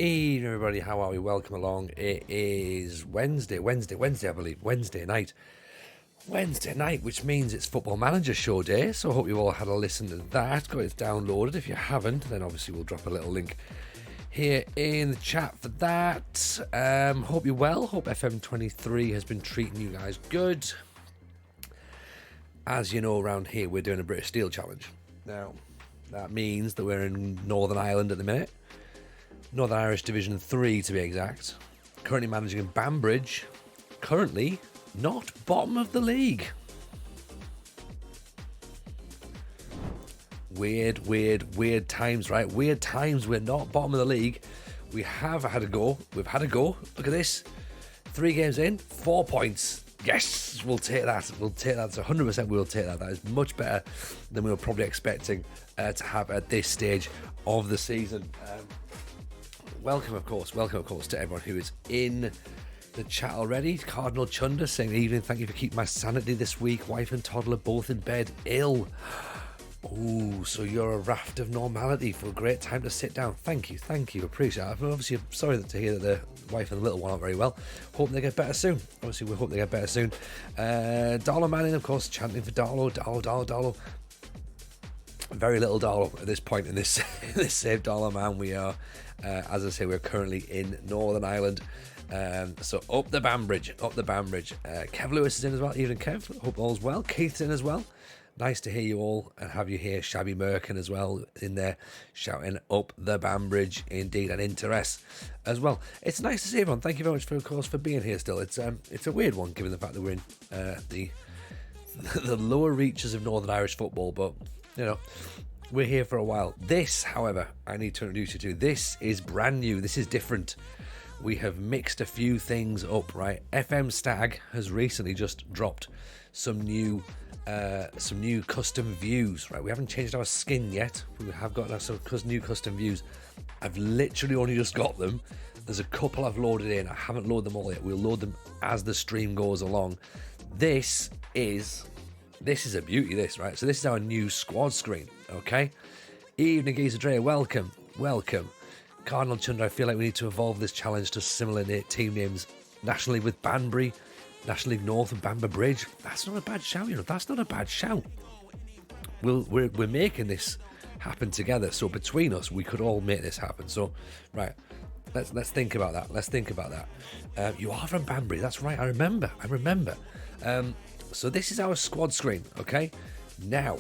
Hey everybody, how are we? Welcome along. It is Wednesday, I believe. Wednesday night, which means it's Football Manager show day. So I hope you all had a listen to that. Got it downloaded. If you haven't, then obviously we'll drop a little link here in the chat for that. Hope you're well. Hope FM23 has been treating you guys good. As you know, around here we're doing a British Steel Challenge. Now, that means that we're in Northern Ireland at the minute. Northern Irish Division 3 to be exact. Currently managing in Banbridge. Currently not bottom of the league. Weird times, right? Weird times. We're not bottom of the league. We have had a go. We've had a go. Look at this. 3 games in, 4 points. Yes, we'll take that. We'll take that. So 100% we'll take that. That is much better than we were probably expecting to have at this stage of the season. Welcome, of course, to everyone who is in the chat already. Cardinal Chunder saying, evening, thank you for keeping my sanity this week. Wife and toddler both in bed, ill. Oh, so you're a raft of normality for a great time to sit down. Thank you, appreciate it. I'm obviously sorry to hear that the wife and the little one aren't very well. Hope they get better soon. Obviously, we hope they get better soon. Darlow Manning, of course, chanting for Darlow. Very little Darlow at this point in this Save Darlow Man. We are, as I say, we're currently in Northern Ireland. So up the Banbridge. Kev Lewis is in as well. Evening, Kev. Hope all's well. Keith's in as well. Nice to hear you all and have you here. Shabby Merkin as well in there shouting up the Banbridge, indeed, and interest as well. It's nice to see everyone. Thank you very much, of course, for being here still. It's a weird one given the fact that we're in the lower reaches of Northern Irish football, but you know, we're here for a while. This, however, I need to introduce you to. This is brand new. This is different. We have mixed a few things up, right? FM Stag has recently just dropped some new custom views, right? We haven't changed our skin yet. We have got some new custom views. I've literally only just got them. There's a couple I've loaded in. I haven't loaded them all yet. We'll load them as the stream goes along. This is a beauty, this, right? So this is our new squad screen, okay? Evening, Geezer Dre, welcome. Cardinal Chunder, I feel like we need to evolve this challenge to similar team names nationally with Banbury, National League North and Bamber Bridge. That's not a bad shout, you know. That's not a bad shout. We're making this happen together. So between us, we could all make this happen. So, right, let's think about that. You are from Banbury, that's right. I remember. So this is our squad screen, okay? Now,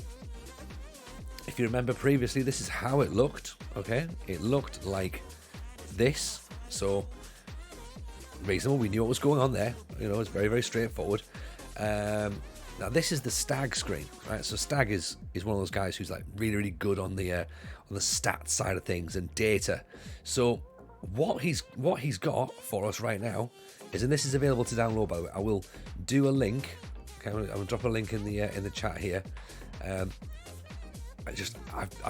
if you remember previously, this is how it looked, okay? It looked like this. So reasonable, we knew what was going on there. You know, it's very, very straightforward. Now this is the Stag screen, right? So Stag is one of those guys who's like really, really good on the stats side of things and data. So what he's got for us right now is, and this is available to download, by the way. I will do a link. Okay, I will drop a link in the chat here. I've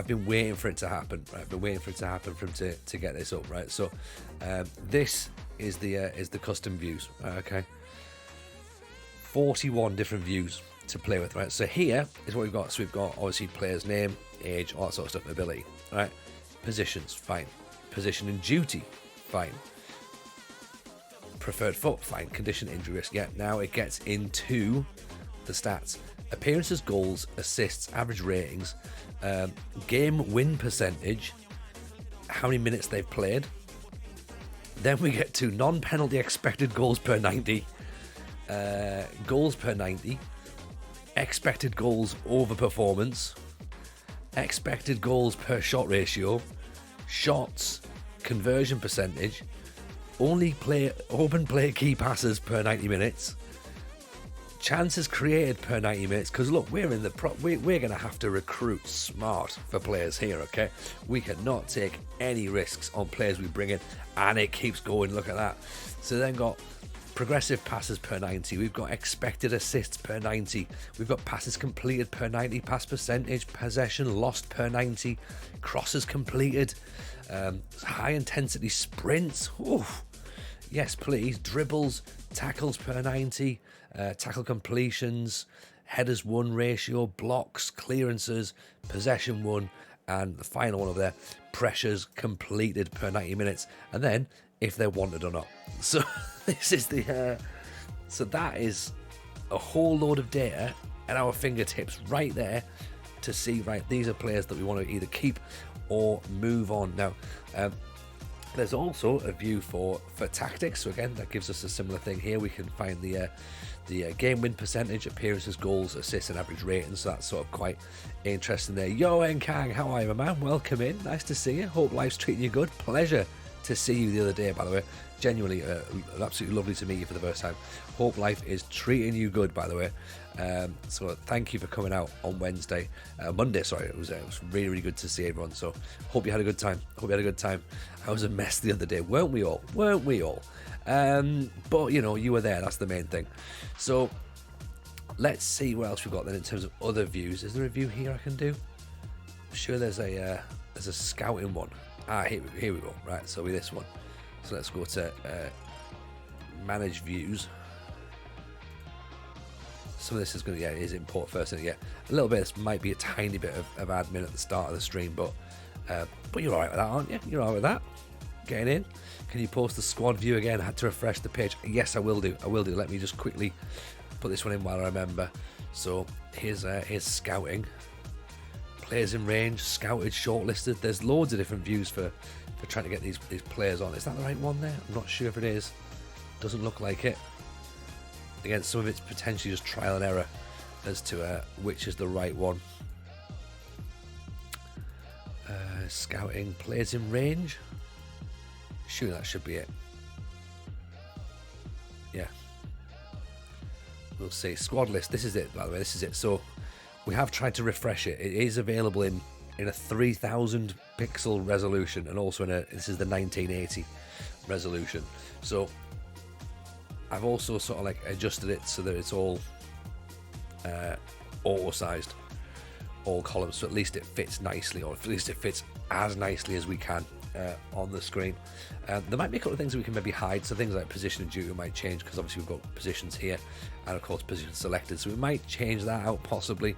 been waiting for it to happen. Right? I've been waiting for it to happen for him to get this up. Right. So this is the custom views. Okay. 41 different views to play with. Right. So here is what we've got. So we've got obviously player's name, age, all that sort of stuff, ability. Right. Positions, fine. Position and duty, fine. Preferred foot, fine. Condition, injury risk. Yeah. Now it gets into the stats. Appearances, goals, assists, average ratings, game win percentage, how many minutes they've played. Then we get to non-penalty expected goals per 90, goals per 90, expected goals over performance, expected goals per shot ratio, shots, conversion percentage, open play key passes per 90 minutes. Chances created per 90 minutes, because look, we're going to have to recruit smart for players here, okay? We cannot take any risks on players we bring in, and it keeps going. Look at that. So then got progressive passes per 90. We've got expected assists per 90. We've got passes completed per 90, pass percentage, possession lost per 90, crosses completed, high intensity sprints. Oof. Yes, please. Dribbles, tackles per 90, tackle completions, headers won ratio, blocks, clearances, possession won, and the final one over there, pressures completed per 90 minutes, and then if they're wanted or not. So this is so that is a whole load of data at our fingertips right there to see, right, these are players that we want to either keep or move on. Now, there's also a view for tactics. So again, that gives us a similar thing here. We can find the game win percentage, appearances, goals, assists, and average rating. So that's sort of quite interesting there. Yo, Nkang, how are you, my man? Welcome in. Nice to see you. Hope life's treating you good. Pleasure to see you the other day, by the way. Genuinely, absolutely lovely to meet you for the first time. Hope life is treating you good, by the way. So thank you for coming out on Monday, sorry. It was really, really good to see everyone. So hope you had a good time. I was a mess the other day, weren't we all? But you know, you were there. That's the main thing. So let's see what else we've got then in terms of other views. Is there a view here I can do? I'm sure there's a scouting one. Here we go. Right, so with this one. So let's go to manage views. Some of this is going to, is import first, and a little bit. This might be a tiny bit of admin at the start of the stream, but you're all right with that, aren't you? You're all right with that? Getting in. Can you post the squad view again? I had to refresh the page. Yes, I will do. Let me just quickly put this one in while I remember. So here's scouting. Players in range, scouted, shortlisted. There's loads of different views for trying to get these players on. Is that the right one there? I'm not sure if it is. Doesn't look like it. Again, some of it's potentially just trial and error as to which is the right one. Scouting, players in range. Sure, that should be it. Yeah. We'll see. Squad list. This is it, by the way. This is it. So we have tried to refresh it. It is available in a 3000 pixel resolution, and also this is the 1980 resolution. So I've also sort of like adjusted it so that it's all auto-sized, all columns, so at least it fits nicely, or at least it fits as nicely as we can on the screen. There might be a couple of things that we can maybe hide, so things like position and duty might change, because obviously we've got positions here and of course positions selected, so we might change that out possibly.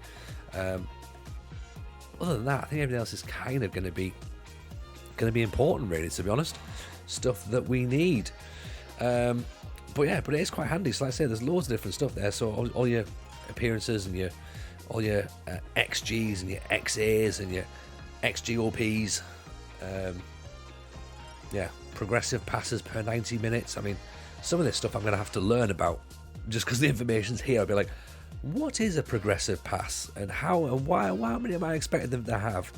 Other than that, I think everything else is kind of going to be important, really, to be honest. Stuff that we need. But it is quite handy. So like I say, there's loads of different stuff there. So all your appearances and all your XGs and your XAs and your XGOPs. Progressive passes per 90 minutes. I mean, some of this stuff I'm going to have to learn about just because the information's here. I'll be like, what is a progressive pass, and how and why? How many am I expecting them to have?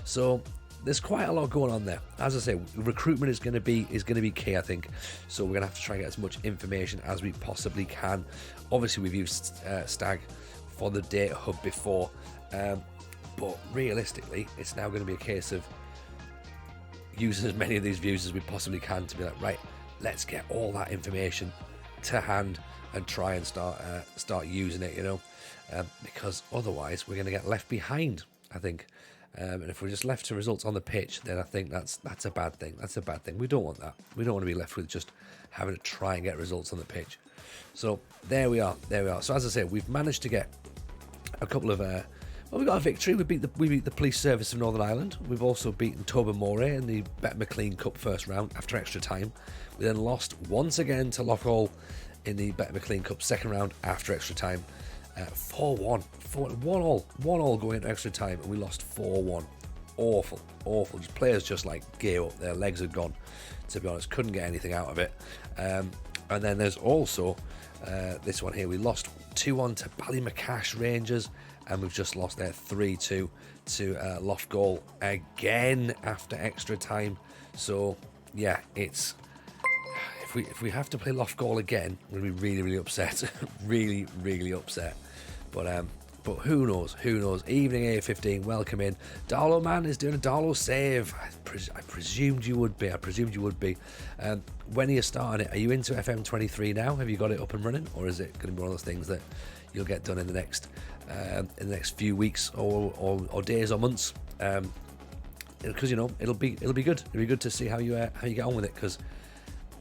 So there's quite a lot going on there. As I say, recruitment is going to be key, I think. So we're going to have to try and get as much information as we possibly can. Obviously, we've used Stag for the data hub before, but realistically, it's now going to be a case of using as many of these views as we possibly can to be like, right, let's get all that information to hand and try and start using it, because otherwise we're going to get left behind, I think. And if we're just left to results on the pitch, then I think that's a bad thing. That's a bad thing. We don't want that. We don't want to be left with just having to try and get results on the pitch. So there we are. So as I say, we've managed to get a couple of we got a victory. We beat the Police Service of Northern Ireland. We've also beaten Tober Moray in the Bet McLean Cup first round after extra time. We then lost once again to Lough41 in the Bet McLean Cup second round after extra time. 4-1. 1-1 going into extra time, and we lost 4-1. Awful. Just players just like gave up. Their legs had gone, to be honest. Couldn't get anything out of it. And then there's also this one here. We lost 2-1 to Ballymacash Rangers, and we've just lost there 3-2 to Loughgall again after extra time. So yeah, it's if we have to play Loughgall again, I'm gonna be really, really upset. Really, really upset. But who knows? Who knows? Evening A15, welcome in. Darlow man is doing a Darlow save. I presumed you would be. When are you starting it? Are you into FM23 now? Have you got it up and running, or is it going to be one of those things that you'll get done in the next few weeks or days or months? Because it'll be good. It'll be good to see how you get on with it. Because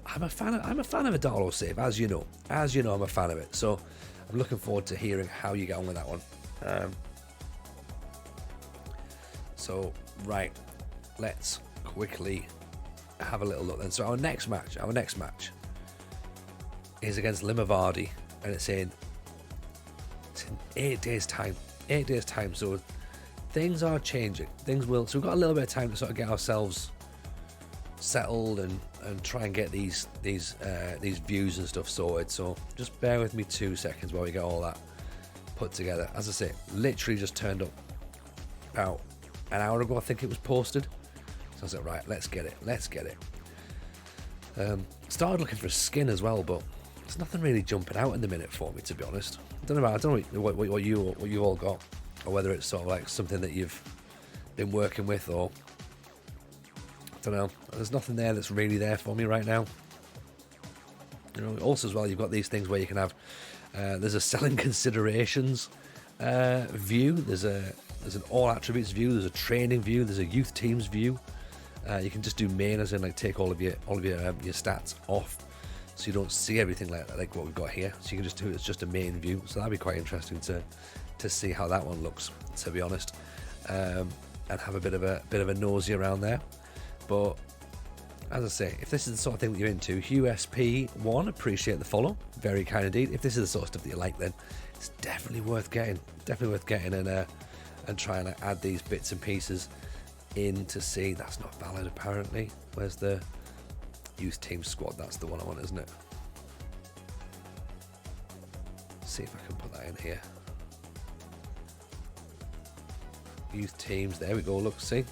I'm a fan of a Darlow save, as you know. I'm a fan of it. So I'm looking forward to hearing how you get on with that one. So right, let's quickly have a little look then. So our next match is against Limavady, and it's in 8 days time. 8 days time. So things are changing. So we've got a little bit of time to sort of get ourselves settled and try and get these views and stuff sorted. So just bear with me 2 seconds while we get all that put together. As I say, literally just turned up about an hour ago, I think it was posted. So I was like, right, let's get it. Started looking for a skin as well, but there's nothing really jumping out in the minute for me, to be honest. I don't know what you all got, or whether it's sort of like something that you've been working with, or I don't know. There's nothing there that's really there for me right now. Also as well, you've got these things where you can have there's a selling considerations view, there's an all attributes view, there's a training view, there's a youth teams view. You can just do main, as in like take all of your stats off, so you don't see everything like what we've got here. So you can just do it as just a main view. So that'd be quite interesting to see how that one looks, to be honest, and have a bit of a nosy around there. But as I say, if this is the sort of thing that you're into, USP1, appreciate the follow, very kind indeed. If this is the sort of stuff that you like, then it's definitely worth getting and trying to add these bits and pieces in to see. That's not valid apparently. Where's the youth team squad? That's the one I want, isn't it? See if I can put that in here. Youth teams, there we go, look, see?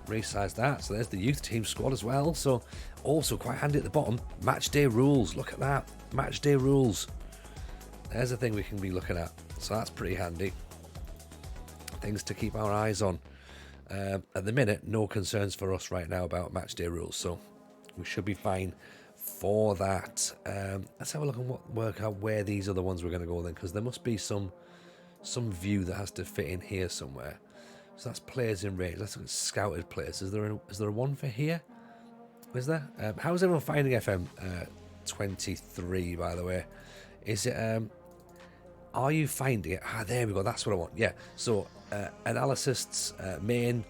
Resize that, so there's the youth team squad as well. So also quite handy at the bottom, match day rules. Look at that, match day rules. There's a thing we can be looking at, so that's pretty handy. Things to keep our eyes on. At the minute, no concerns for us right now about match day rules, so we should be fine for that. Let's have a look and work out where these other ones we're going to go then, because there must be some view that has to fit in here somewhere. So that's players in range. Let's look at scouted players. Is there a one for here? Is there? How is everyone finding FM23, by the way? Is it? Are you finding it? There we go. That's what I want. Yeah. So analysts, main.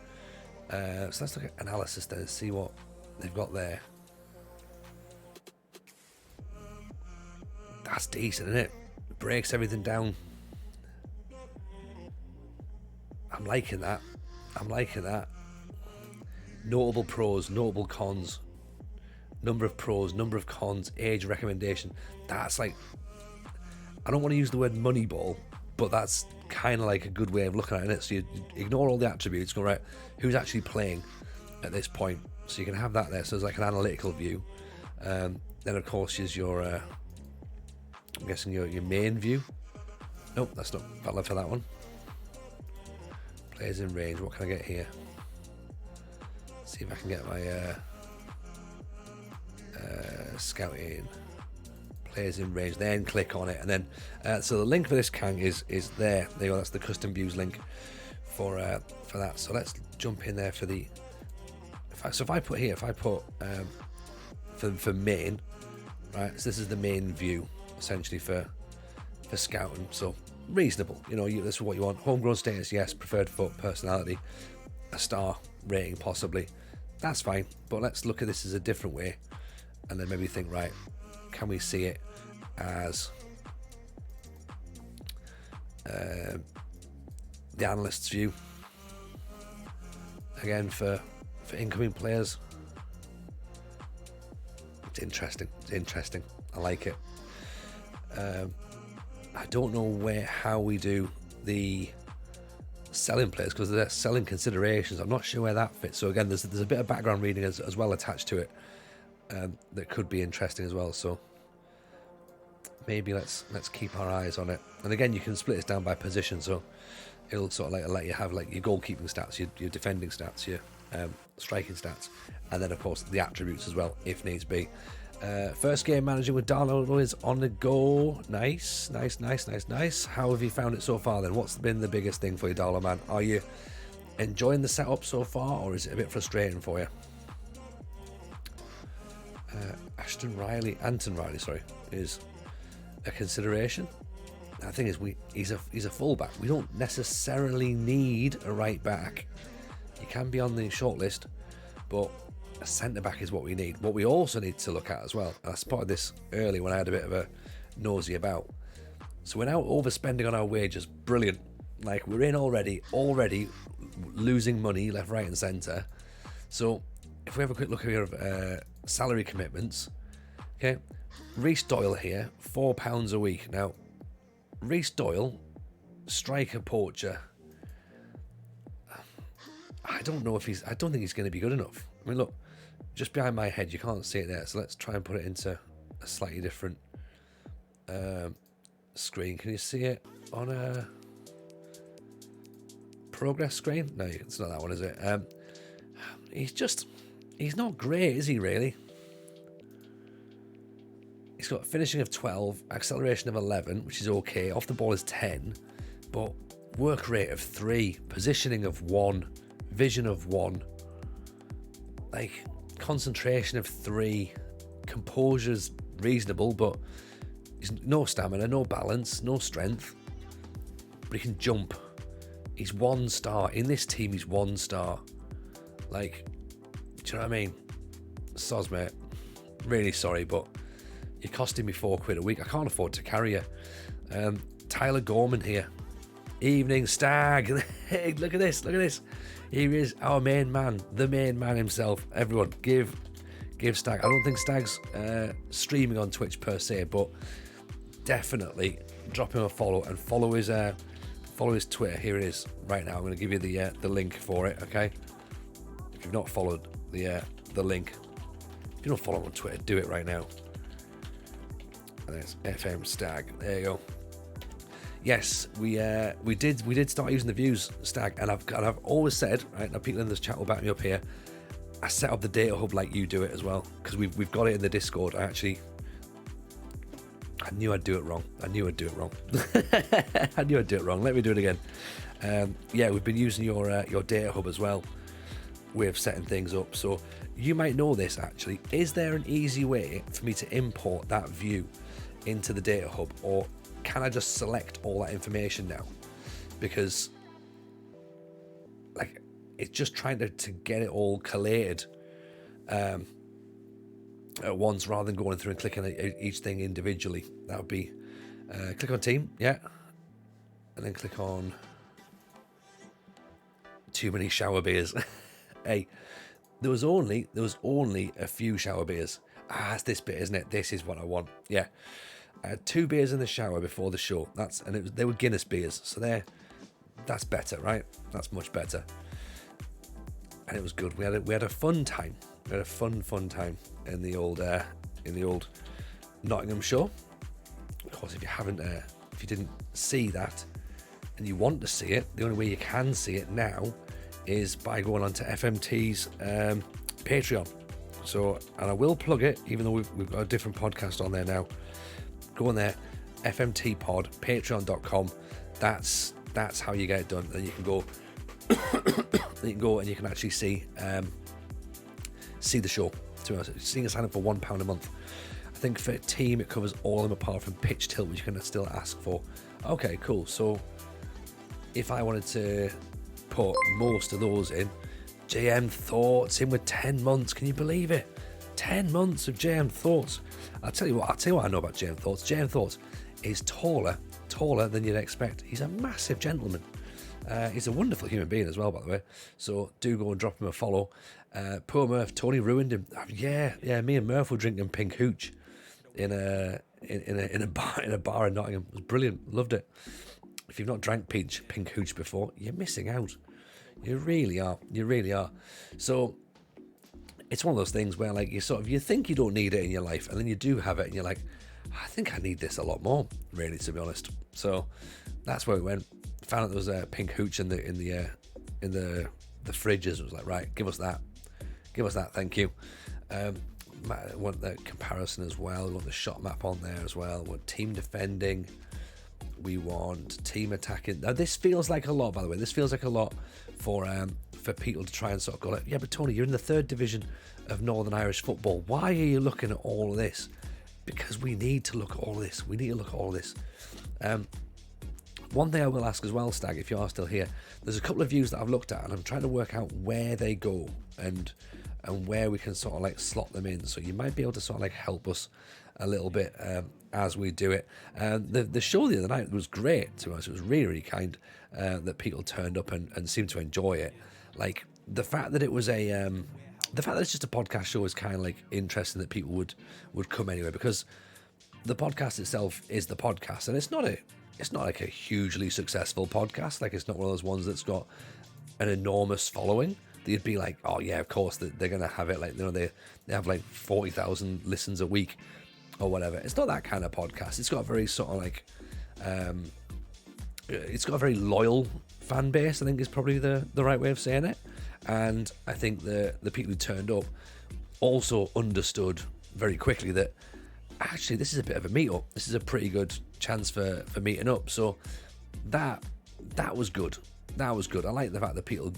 So let's look at analysis then and see what they've got there. That's decent, isn't it? Breaks everything down. I'm liking that. Notable pros, notable cons, number of pros, number of cons, age recommendation. That's like, I don't want to use the word moneyball, but that's kind of like a good way of looking at it. So you ignore all the attributes, go right, who's actually playing at this point. So you can have that there. So there's like an analytical view. Then of course is your, I'm guessing your main view. Nope, that's not valid for that one. Players in range, what can I get here? See if I can get my scouting. Players in range, then click on it, and then so the link for this Kang is there. There you go, that's the custom views link for that. So let's jump in there for the. If I put for main, right? So this is the main view essentially for scouting. So reasonable, this is what you want. Homegrown status, yes. Preferred foot, personality, a star rating possibly. That's fine, but let's look at this as a different way, and then maybe think, right, can we see it as the analyst's view again for incoming players? It's interesting. I like it. I don't know how we do the selling players, because they're selling considerations. I'm not sure where that fits. So again, there's a bit of background reading as well attached to it. that could be interesting as well. So maybe let's keep our eyes on it. And again, you can split this down by position, so it'll sort of like let you have like your goalkeeping stats, your defending stats, your striking stats, and then of course the attributes as well if needs be. First game managing with Darlow is on the go. Nice. How have you found it so far then? What's been the biggest thing for you, Darlow man? Are you enjoying the setup so far, or is it a bit frustrating for you? Anton Riley, is a consideration. The thing is, he's a fullback. We don't necessarily need a right back. He can be on the shortlist, but a centre back is what we need. What we also need to look at as well, and I spotted this early when I had a bit of a nosy about. So we're now overspending on our wages. Brilliant. Like, we're in already losing money left, right, and centre. So if we have a quick look here of salary commitments, okay, Reece Doyle here, £4 a week. Now, Reece Doyle, striker poacher. I don't think he's going to be good enough. I mean, look, just behind my head, you can't see it there. So let's try and put it into a slightly different screen. Can you see it on a progress screen? No, it's not that one, is it? He's not great, is he, really? He's got finishing of 12, acceleration of 11, which is okay. Off the ball is 10, but work rate of 3, positioning of 1, vision of 1, like concentration of 3, composure's reasonable, but he's no stamina, no balance, no strength, but he can jump. He's 1 star. In this team, he's 1 star. Like, do you know what I mean? Soz, mate. Really sorry, but you're costing me £4 a week. I can't afford to carry you. Tyler Gorman here. Evening Stag. Hey, look at this. Here is our main man, the main man himself. Everyone, give Stag. I don't think Stag's streaming on Twitch per se, but definitely drop him a follow and follow his Twitter. Here it is right now. I'm going to give you the link for it. Okay. If you've not followed the link, if you don't follow him on Twitter, do it right now. And there's FM Stag. There you go. Yes, we did start using the views, Stag, and I've always said, right now, people in this chat will back me up here, I set up the data hub like you do it as well, because we've got it in the Discord. I knew I'd do it wrong. I knew I'd do it wrong. Let me do it again. Yeah, we've been using your data hub as well. Way of setting things up. So you might know this actually. Is there an easy way for me to import that view into the data hub, or can I just select all that information now? Because like it's just trying to get it all collated at once rather than going through and clicking each thing individually. That would be click on team, yeah, and then click on too many shower beers. Hey, there was only a few shower beers. It's this bit, isn't it? This is what I want. Yeah, I had 2 beers in the shower before the show. They were Guinness beers, so that's better, right? That's much better. And it was good. We had a fun time. We had a fun time in the old Nottingham show. Of course, if you didn't see that and you want to see it, the only way you can see it now is by going on to FMT's Patreon. So, and I will plug it, even though we've got a different podcast on there now. Go on there, FMT Pod, patreon.com. That's how you get it done. And you can go and you can actually see the show. Seeing a sign up for £1 a month. I think for team it covers all of them apart from pitch tilt, which you can still ask for. Okay, cool. So if I wanted to put most of those in, JM Thoughts in with 10 months. Can you believe it? 10 months of JM Thoughts. I'll tell you what I know about JM Thoughts. JM Thoughts is taller than you'd expect. He's a massive gentleman. He's a wonderful human being as well, by the way. So do go and drop him a follow. Poor Murph, Tony ruined him. Yeah. Me and Murph were drinking pink hooch in a bar in Nottingham. It was brilliant. Loved it. If you've not drank pink hooch before, you're missing out. You really are. So it's one of those things where like you think you don't need it in your life, and then you do have it, and you're like, I think I need this a lot more, really, to be honest. So that's where we went. Found out there was a pink hooch in the fridges. It was like, right, give us that, thank you. I want the comparison as well. We want the shot map on there as well. We want team defending. We want team attacking. Now this feels like a lot, by the way. This feels like a lot for people to try and sort of go like, yeah, but Tony, you're in the 3rd division of Northern Irish football. Why are you looking at all of this? Because we need to look at all this. One thing I will ask as well, Stag, if you are still here, there's a couple of views that I've looked at, and I'm trying to work out where they go and where we can sort of like slot them in. So you might be able to sort of like help us a little bit as we do it. The show the other night was great to us. It was really, really kind that people turned up and seemed to enjoy it. Like the fact that it was the fact that it's just a podcast show is kind of like interesting that people would come anyway, because the podcast itself is the podcast, and it's not like a hugely successful podcast. Like it's not one of those ones that's got an enormous following that you'd be like, oh yeah, of course they're gonna have it. Like, you know, they have like 40,000 listens a week or whatever. It's not that kind of podcast. It's got a very sort of like it's got a very loyal fan base, I think is probably the right way of saying it. And I think the people who turned up also understood very quickly that actually this is a bit of a meet-up. This is a pretty good chance for meeting up. So that was good. That was good. I like the fact that people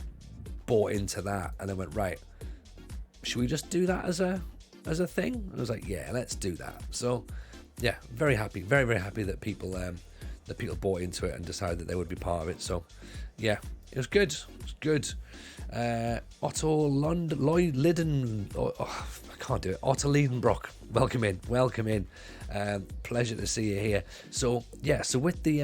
bought into that and then went, right, should we just do that as a thing? And I was like, yeah, let's do that. So yeah, very happy, very, very happy that people bought into it and decided that they would be part of it. So yeah, it was good. It was good. Otto Lloyd Lidden, I can't do it. Otto Liedenbrock, welcome in. Pleasure to see you here. So yeah, so with the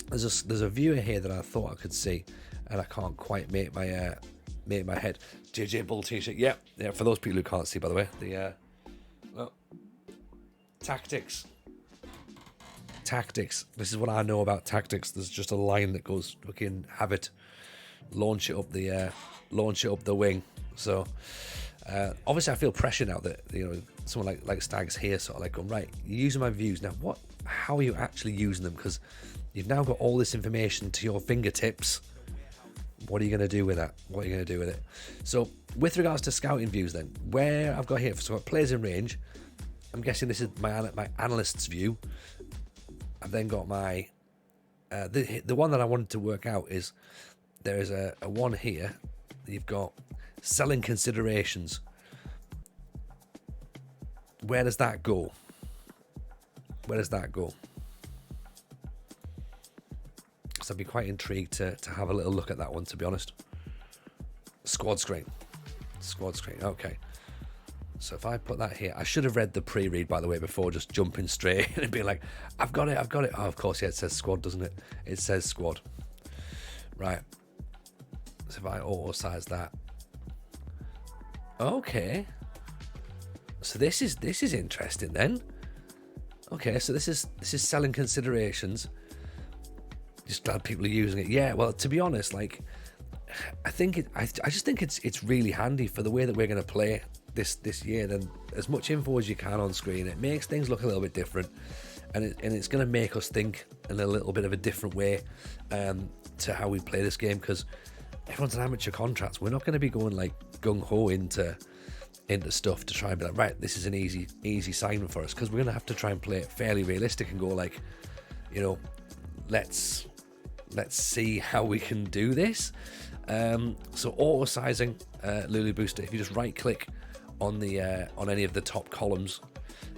there's a viewer here that I thought I could see, and I can't quite make my head. JJ Bull t-shirt. Yeah. For those people who can't see, by the way, the tactics. This is what I know about tactics. There's just a line that goes, fucking have it, launch it up the wing. So obviously I feel pressure now that, you know, someone like Stag's here, sort of like going, right, you're using my views now. How are you actually using them? Because you've now got all this information to your fingertips. What are you going to do with that? So with regards to scouting views then, where I've got here, so I've got players in range. I'm guessing this is my analyst's view. I've then got my the one that I wanted to work out is there is a one here. You've got selling considerations. Where does that go? So I'd be quite intrigued to have a little look at that one, to be honest. Squad screen. Okay. So if I put that here, I should have read the pre-read, by the way, before just jumping straight in and being like, I've got it. Oh, of course, yeah, it says squad, doesn't it? It says squad. Right. So if I auto-size that. Okay. So this is interesting then. Okay, so this is selling considerations. Just glad people are using it. Yeah, well, to be honest, like, I just think it's really handy for the way that we're going to play this year. Then as much info as you can on screen, it makes things look a little bit different, and it's going to make us think in a little bit of a different way to how we play this game, because everyone's on amateur contracts. We're not going to be going like gung-ho into stuff to try and be like, right, this is an easy assignment for us, because we're going to have to try and play it fairly realistic and go like, you know, let's see how we can do this. So auto sizing, Lulu Booster, if you just right click on the on any of the top columns,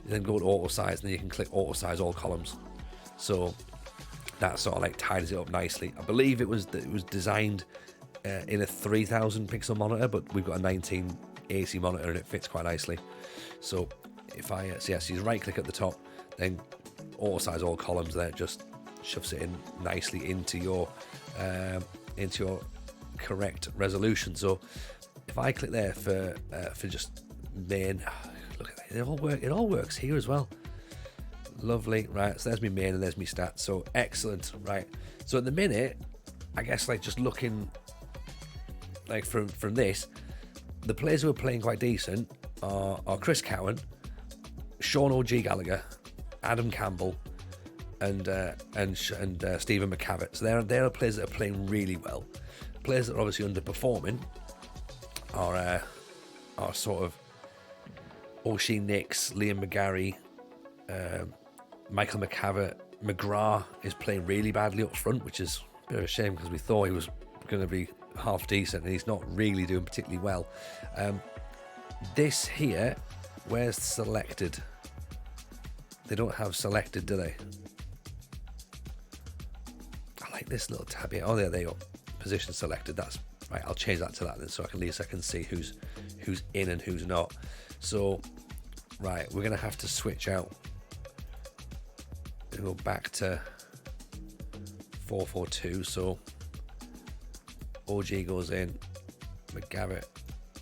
then go to auto size, and then you can click auto size all columns. So that sort of like tidies it up nicely. I believe it was designed in a 3000 pixel monitor, but we've got a 1980 monitor and it fits quite nicely. So if I so you right click at the top, then auto size all columns, there just shoves it in nicely into your correct resolution. So if I click there for just main, look at that, it all works here as well. Lovely. Right, so there's my main and there's my stats. So excellent. Right, so at the minute, I guess like just looking like from this, the players who are playing quite decent are Chris Cowan, Sean O.G. Gallagher, Adam Campbell, and Stephen McCavitt. So they're the players that are playing really well. Players that are obviously underperforming are sort of O'Shea Nicks, Liam McGarry, Michael McCavitt. McGrath is playing really badly up front, which is a bit of a shame because we thought he was going to be half decent and he's not really doing particularly well. This here, where's selected? They don't have selected, do they? I like this little tab here. Oh, there they go. Position selected. That's right. I'll change that to that then, so at least I can see who's in and who's not. So, right, we're going to have to switch out. We'll go back to 4-4-2. So, OG goes in. McGavitt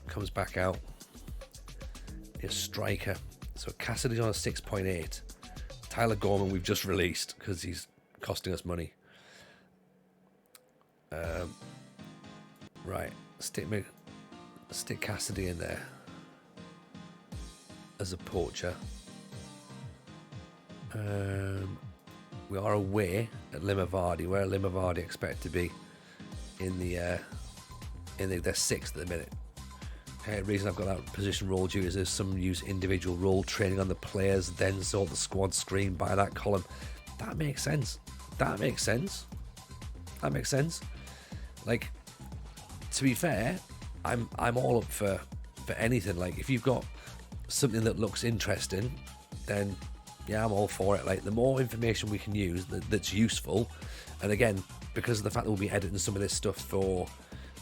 comes back out. Here's striker. So, Cassidy's on a 6.8. Tyler Gorman we've just released because he's costing us money. Right, stick Cassidy in there as a poacher. We are away at Limavady. Where are Limavady expect to be in the they're sixth at the minute. Okay, the reason I've got that position role due is there's some use individual role training on the players, then sort the squad screen by that column. That makes sense. That makes sense. Like, to be fair, I'm all up for anything. Like, if you've got something that looks interesting, then yeah, I'm all for it. Like, the more information we can use that's useful, and again, because of the fact that we'll be editing some of this stuff for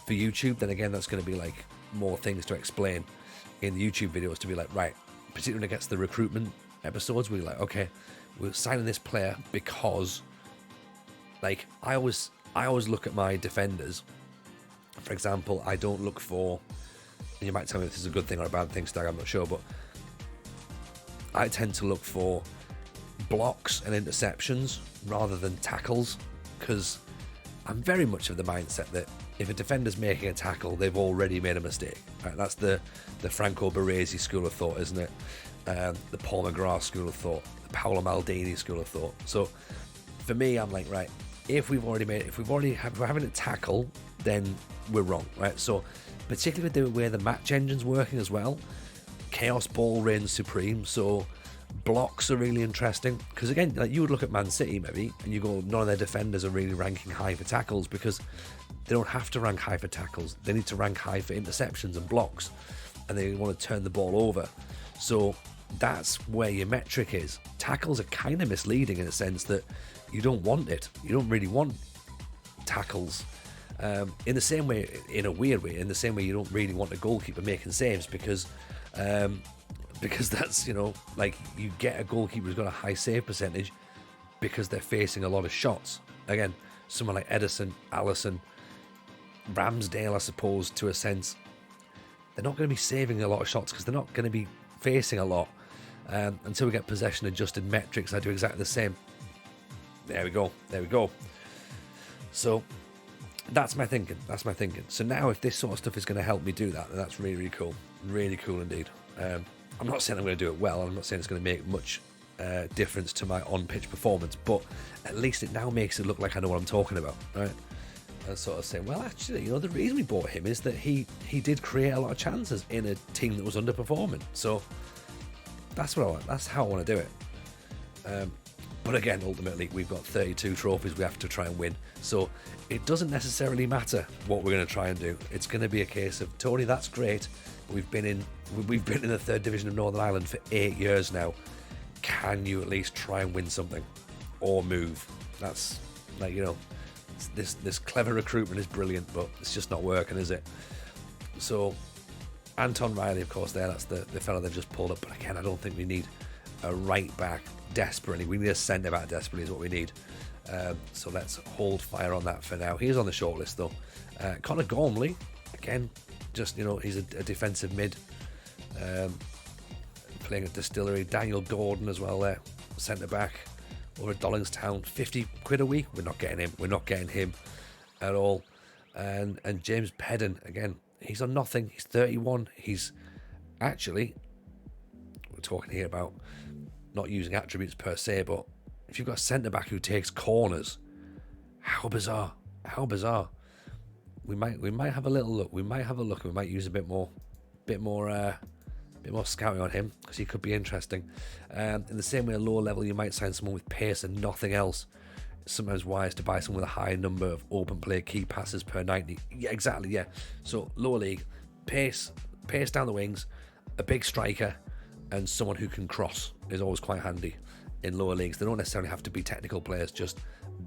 YouTube, then again, that's going to be like more things to explain in the YouTube videos, to be like, right, particularly when it gets to the recruitment episodes, we're like, okay, we're signing this player because, like, I always look at my defenders. For example, I don't look for, and you might tell me if this is a good thing or a bad thing, Stag, I'm not sure, but I tend to look for blocks and interceptions rather than tackles, because I'm very much of the mindset that if a defender's making a tackle, they've already made a mistake. Right? That's the Franco Baresi school of thought, isn't it? The Paul McGrath school of thought, the Paolo Maldini school of thought. So for me, I'm like, right, if we're having a tackle, then we're wrong, right? So particularly with the way the match engine's working as well, chaos ball reigns supreme. So blocks are really interesting, because again, like, you would look at Man City maybe and you go, none of their defenders are really ranking high for tackles, because they don't have to rank high for tackles. They need to rank high for interceptions and blocks, and they want to turn the ball over. So that's where your metric is. Tackles are kind of misleading in a sense that you don't want it. You don't really want tackles. In the same way, in a weird way, in the same way you don't really want a goalkeeper making saves, because that's, you know, like, you get a goalkeeper who's got a high save percentage because they're facing a lot of shots. Again, someone like Edison, Allison, Ramsdale, I suppose, to a sense, they're not going to be saving a lot of shots because they're not going to be facing a lot. Until we get possession adjusted metrics, I do exactly the same. There we go. So that's my thinking. So now, if this sort of stuff is going to help me do that, then that's really, really cool. Really cool indeed. I'm not saying I'm going to do it well. I'm not saying it's going to make much difference to my on-pitch performance, but at least it now makes it look like I know what I'm talking about, right? And sort of saying, well, actually, you know, the reason we bought him is that he did create a lot of chances in a team that was underperforming. So that's how I want to do it. But again, ultimately, we've got 32 trophies we have to try and win. So it doesn't necessarily matter what we're going to try and do. It's going to be a case of, Tony, that's great. We've been in the third division of Northern Ireland for 8 years now. Can you at least try and win something or move? That's, like, you know, this clever recruitment is brilliant, but it's just not working, is it? So Anton Riley, of course, that's the fellow they've just pulled up. But again, I don't think we need a right back desperately. We need a centre back desperately is what we need. So let's hold fire on that for now. He is on the shortlist though. Connor Gormley, again, just, you know, he's a defensive mid, playing at Distillery. Daniel Gordon as well there, centre back over at Dollingstown. 50 quid a week. We're not getting him at all. And James Pedden, again, He's on nothing. He's 31. He's actually, we're talking here about not using attributes per se, but if you've got a centre-back who takes corners, how bizarre. We might have a little look. We might have a look. We might use a bit more scouting on him, because he could be interesting. In the same way, at lower level, you might sign someone with pace and nothing else. It's sometimes wise to buy someone with a high number of open play key passes per 90. Yeah, exactly, yeah. So lower league, pace down the wings, a big striker, and someone who can cross is always quite handy in lower leagues. They don't necessarily have to be technical players, just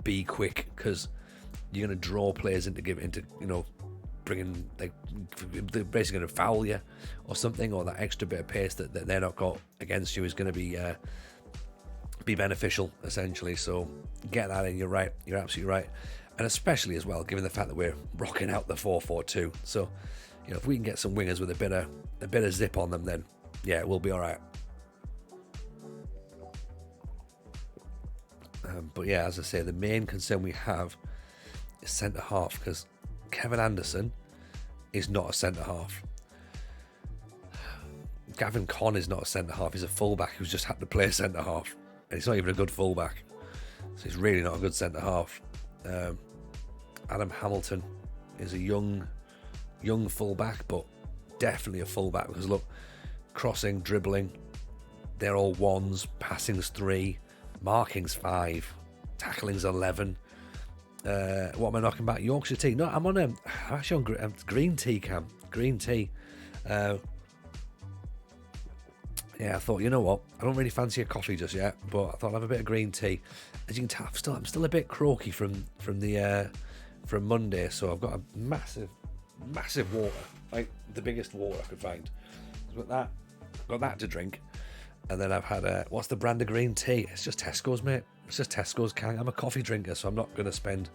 be quick, because you're going to draw players into bringing, like, they're basically going to foul you or something, or that extra bit of pace that they're not got against you is going to be beneficial, essentially. So get that in. You're right. You're absolutely right. And especially as well, given the fact that we're rocking out the 4-4-2. So, if we can get some wingers with a bit of zip on them, then yeah, we'll be all right. But yeah, as I say, the main concern we have is centre half, because Kevin Anderson is not a centre half. Gavin Conn is not a centre half. He's a fullback who's just had to play centre half, and he's not even a good fullback, so he's really not a good centre half. Adam Hamilton is a young fullback, but definitely a fullback, because look, crossing, dribbling, they're all 1s, passing's 3, marking's 5, tackling's 11. What am I knocking back? Yorkshire tea. No, I'm actually on green tea, Cam. Green tea. Yeah, I thought, you know what? I don't really fancy a coffee just yet, but I thought I'd have a bit of green tea. As you can tell, I'm still a bit croaky from Monday, so I've got a massive water, like the biggest water I could find. Got that to drink, and then I've had what's the brand of green tea? It's just Tesco's, mate. It's just Tesco's. I'm a coffee drinker, so I'm not going to spend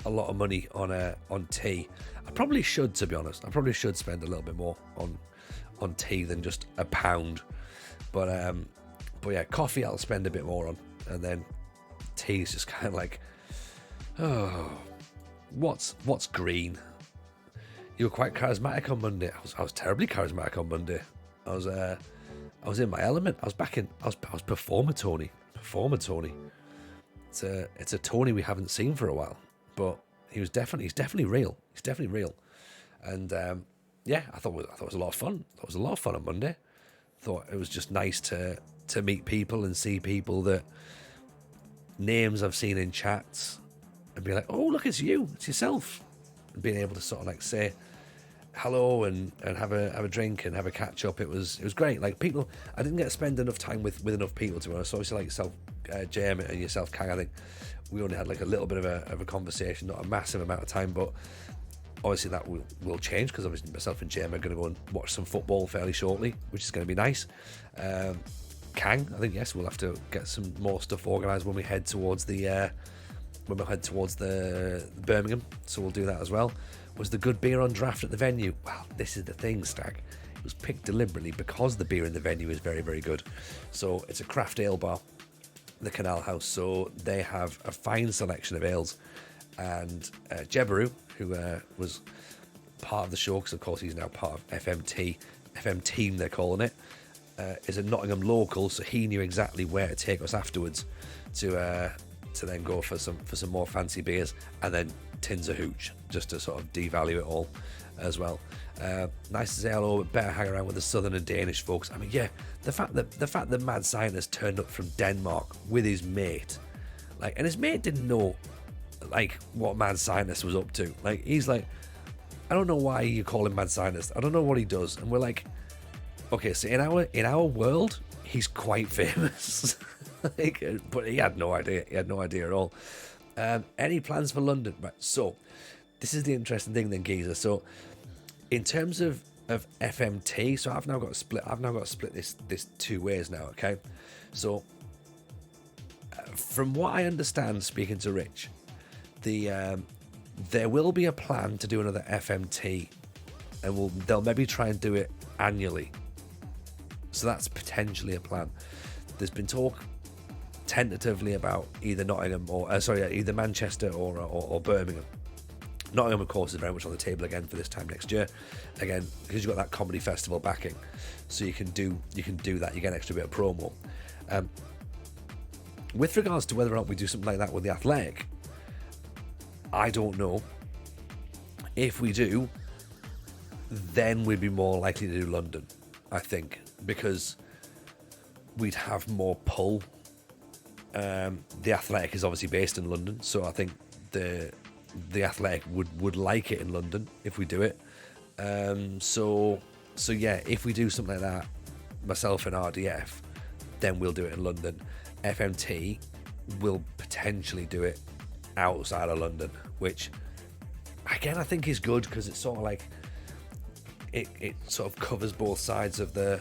a lot of money on tea. I probably should, to be honest. I probably should spend a little bit more on tea than just £1. But yeah, coffee I'll spend a bit more on, and then tea is just kind of like, oh, what's green? You were quite charismatic on Monday. I was terribly charismatic on Monday. I was in my element. I was performer Tony. It's a Tony we haven't seen for a while, but he's definitely real. He's definitely real. And yeah, I thought it was a lot of fun. It was a lot of fun on Monday. Thought it was just nice to meet people and see people that names I've seen in chats and be like, oh, look, it's you, it's yourself, and being able to sort of like say hello and have a drink and have a catch up. It was great. Like, people, I didn't get to spend enough time with enough people, to be honest. So obviously, like yourself, Jam, and yourself, Kang, I think we only had like a little bit of a conversation, not a massive amount of time, but obviously that will change, because obviously myself and Jam are going to go and watch some football fairly shortly, which is going to be nice. Kang, I think, yes, we'll have to get some more stuff organised when we head towards the Birmingham, so we'll do that as well. Was the good beer on draft at the venue? Well, this is the thing, Stag. It was picked deliberately because the beer in the venue is very, very good. So it's a craft ale bar, the Canal House, so they have a fine selection of ales. And Jebaru, who was part of the show, because of course he's now part of FM Team they're calling it, is a Nottingham local, so he knew exactly where to take us afterwards to then go for some more fancy beers, and then tins of hooch, just to sort of devalue it all as well. Nice to say hello, but better hang around with the southern and Danish folks. I mean, yeah, the fact that Mad Scientist turned up from Denmark with his mate, like, and his mate didn't know like what Mad Scientist was up to. Like, he's like, I don't know why you call him Mad Scientist. I don't know what he does. And we're like, okay, so in our world, he's quite famous. Like, but he had no idea. He had no idea at all. Any plans for London? Right. So this is the interesting thing then, geezer. So in terms of FMT, so I've now got to split this two ways now. Okay. So from what I understand, speaking to Rich, there will be a plan to do another FMT, and they'll maybe try and do it annually. So that's potentially a plan. There's been talk tentatively about either Nottingham or either Manchester or Birmingham. Nottingham, of course, is very much on the table again for this time next year. Again, because you've got that comedy festival backing, so you can do that. You get an extra bit of promo. With regards to whether or not we do something like that with the Athletic, I don't know. If we do, then we'd be more likely to do London, I think, because we'd have more pull. The Athletic is obviously based in London, so I think the Athletic would like it in London if we do it. So yeah, if we do something like that, myself and RDF, then we'll do it in London. FMT will potentially do it outside of London, which again I think is good because it's sort of like it sort of covers both sides of the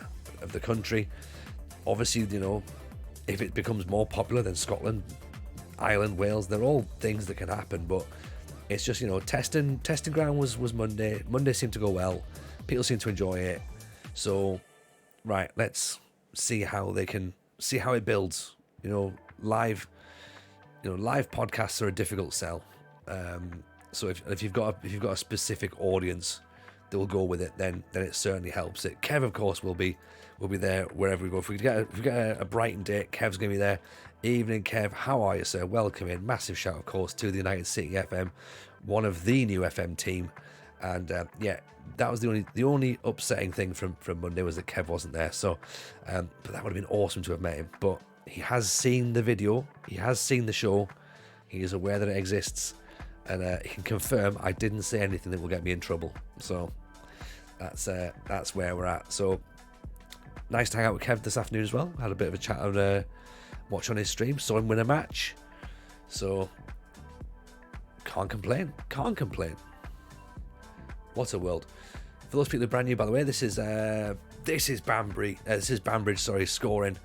country. Obviously, you know, if it becomes more popular than Scotland, Ireland, Wales, they're all things that can happen, but it's just, you know, testing ground was Monday. Monday seemed to go well. People seem to enjoy it. So, right, let's see how it builds. You know, live podcasts are a difficult sell. So if you've got a specific audience that will go with it, then it certainly helps it. Kev, of course, will be there wherever we go. If we get a Brighton date, Kev's going to be there. Evening, Kev. How are you, sir? Welcome in. Massive shout, of course, to the United City FM, one of the new FM team. And yeah, that was the only upsetting thing from Monday was that Kev wasn't there. So, but that would have been awesome to have met him. But he has seen the video. He has seen the show. He is aware that it exists, and he can confirm I didn't say anything that will get me in trouble. So that's where we're at. So nice to hang out with Kev this afternoon as well. Had a bit of a chat on watch on his stream. Saw him win a match. So can't complain. What a world. For those people who are brand new, by the way, this is Banbridge. This is Banbridge, scoring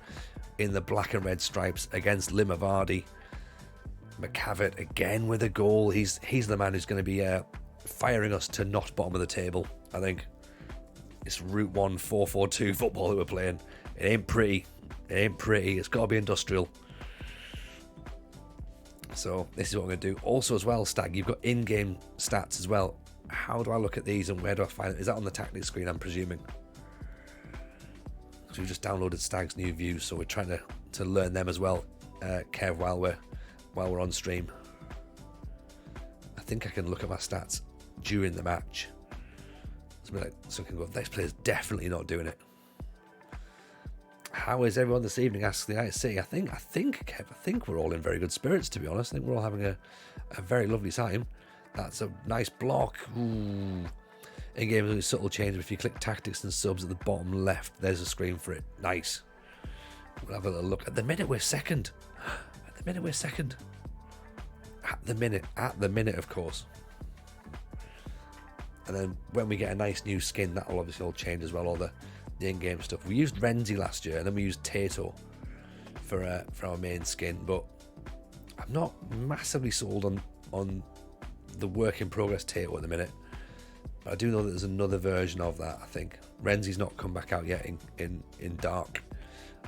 in the black and red stripes against Limavady. McCavitt again with a goal. He's the man who's going to be firing us to not bottom of the table. I think it's Route 1 4-4-2 football that we're playing. It ain't pretty. It's got to be industrial. So this is what we're going to do. Also as well, Stag, you've got in-game stats as well. How do I look at these and where do I find it? Is that on the tactics screen, I'm presuming? Because we've just downloaded Stag's new views, so we're trying to learn them as well, Kev, while we're on stream. I think I can look at my stats during the match. So I can go, this player's definitely not doing it. How is everyone this evening? Asks the IC. I think, Kev, I think we're all in very good spirits, to be honest. I think we're all having a very lovely time. That's a nice block. Ooh. In-game is a subtle change. If you click tactics and subs at the bottom left, there's a screen for it. Nice. We'll have a little look. At the minute, we're second. At the minute, of course. And then when we get a nice new skin, that'll obviously all change as well, all the in-game stuff. We used Renzi last year, and then we used Tato for our main skin, but I'm not massively sold on the work in progress Tato at the minute. But I do know that there's another version of that. I think Renzi's not come back out yet in dark,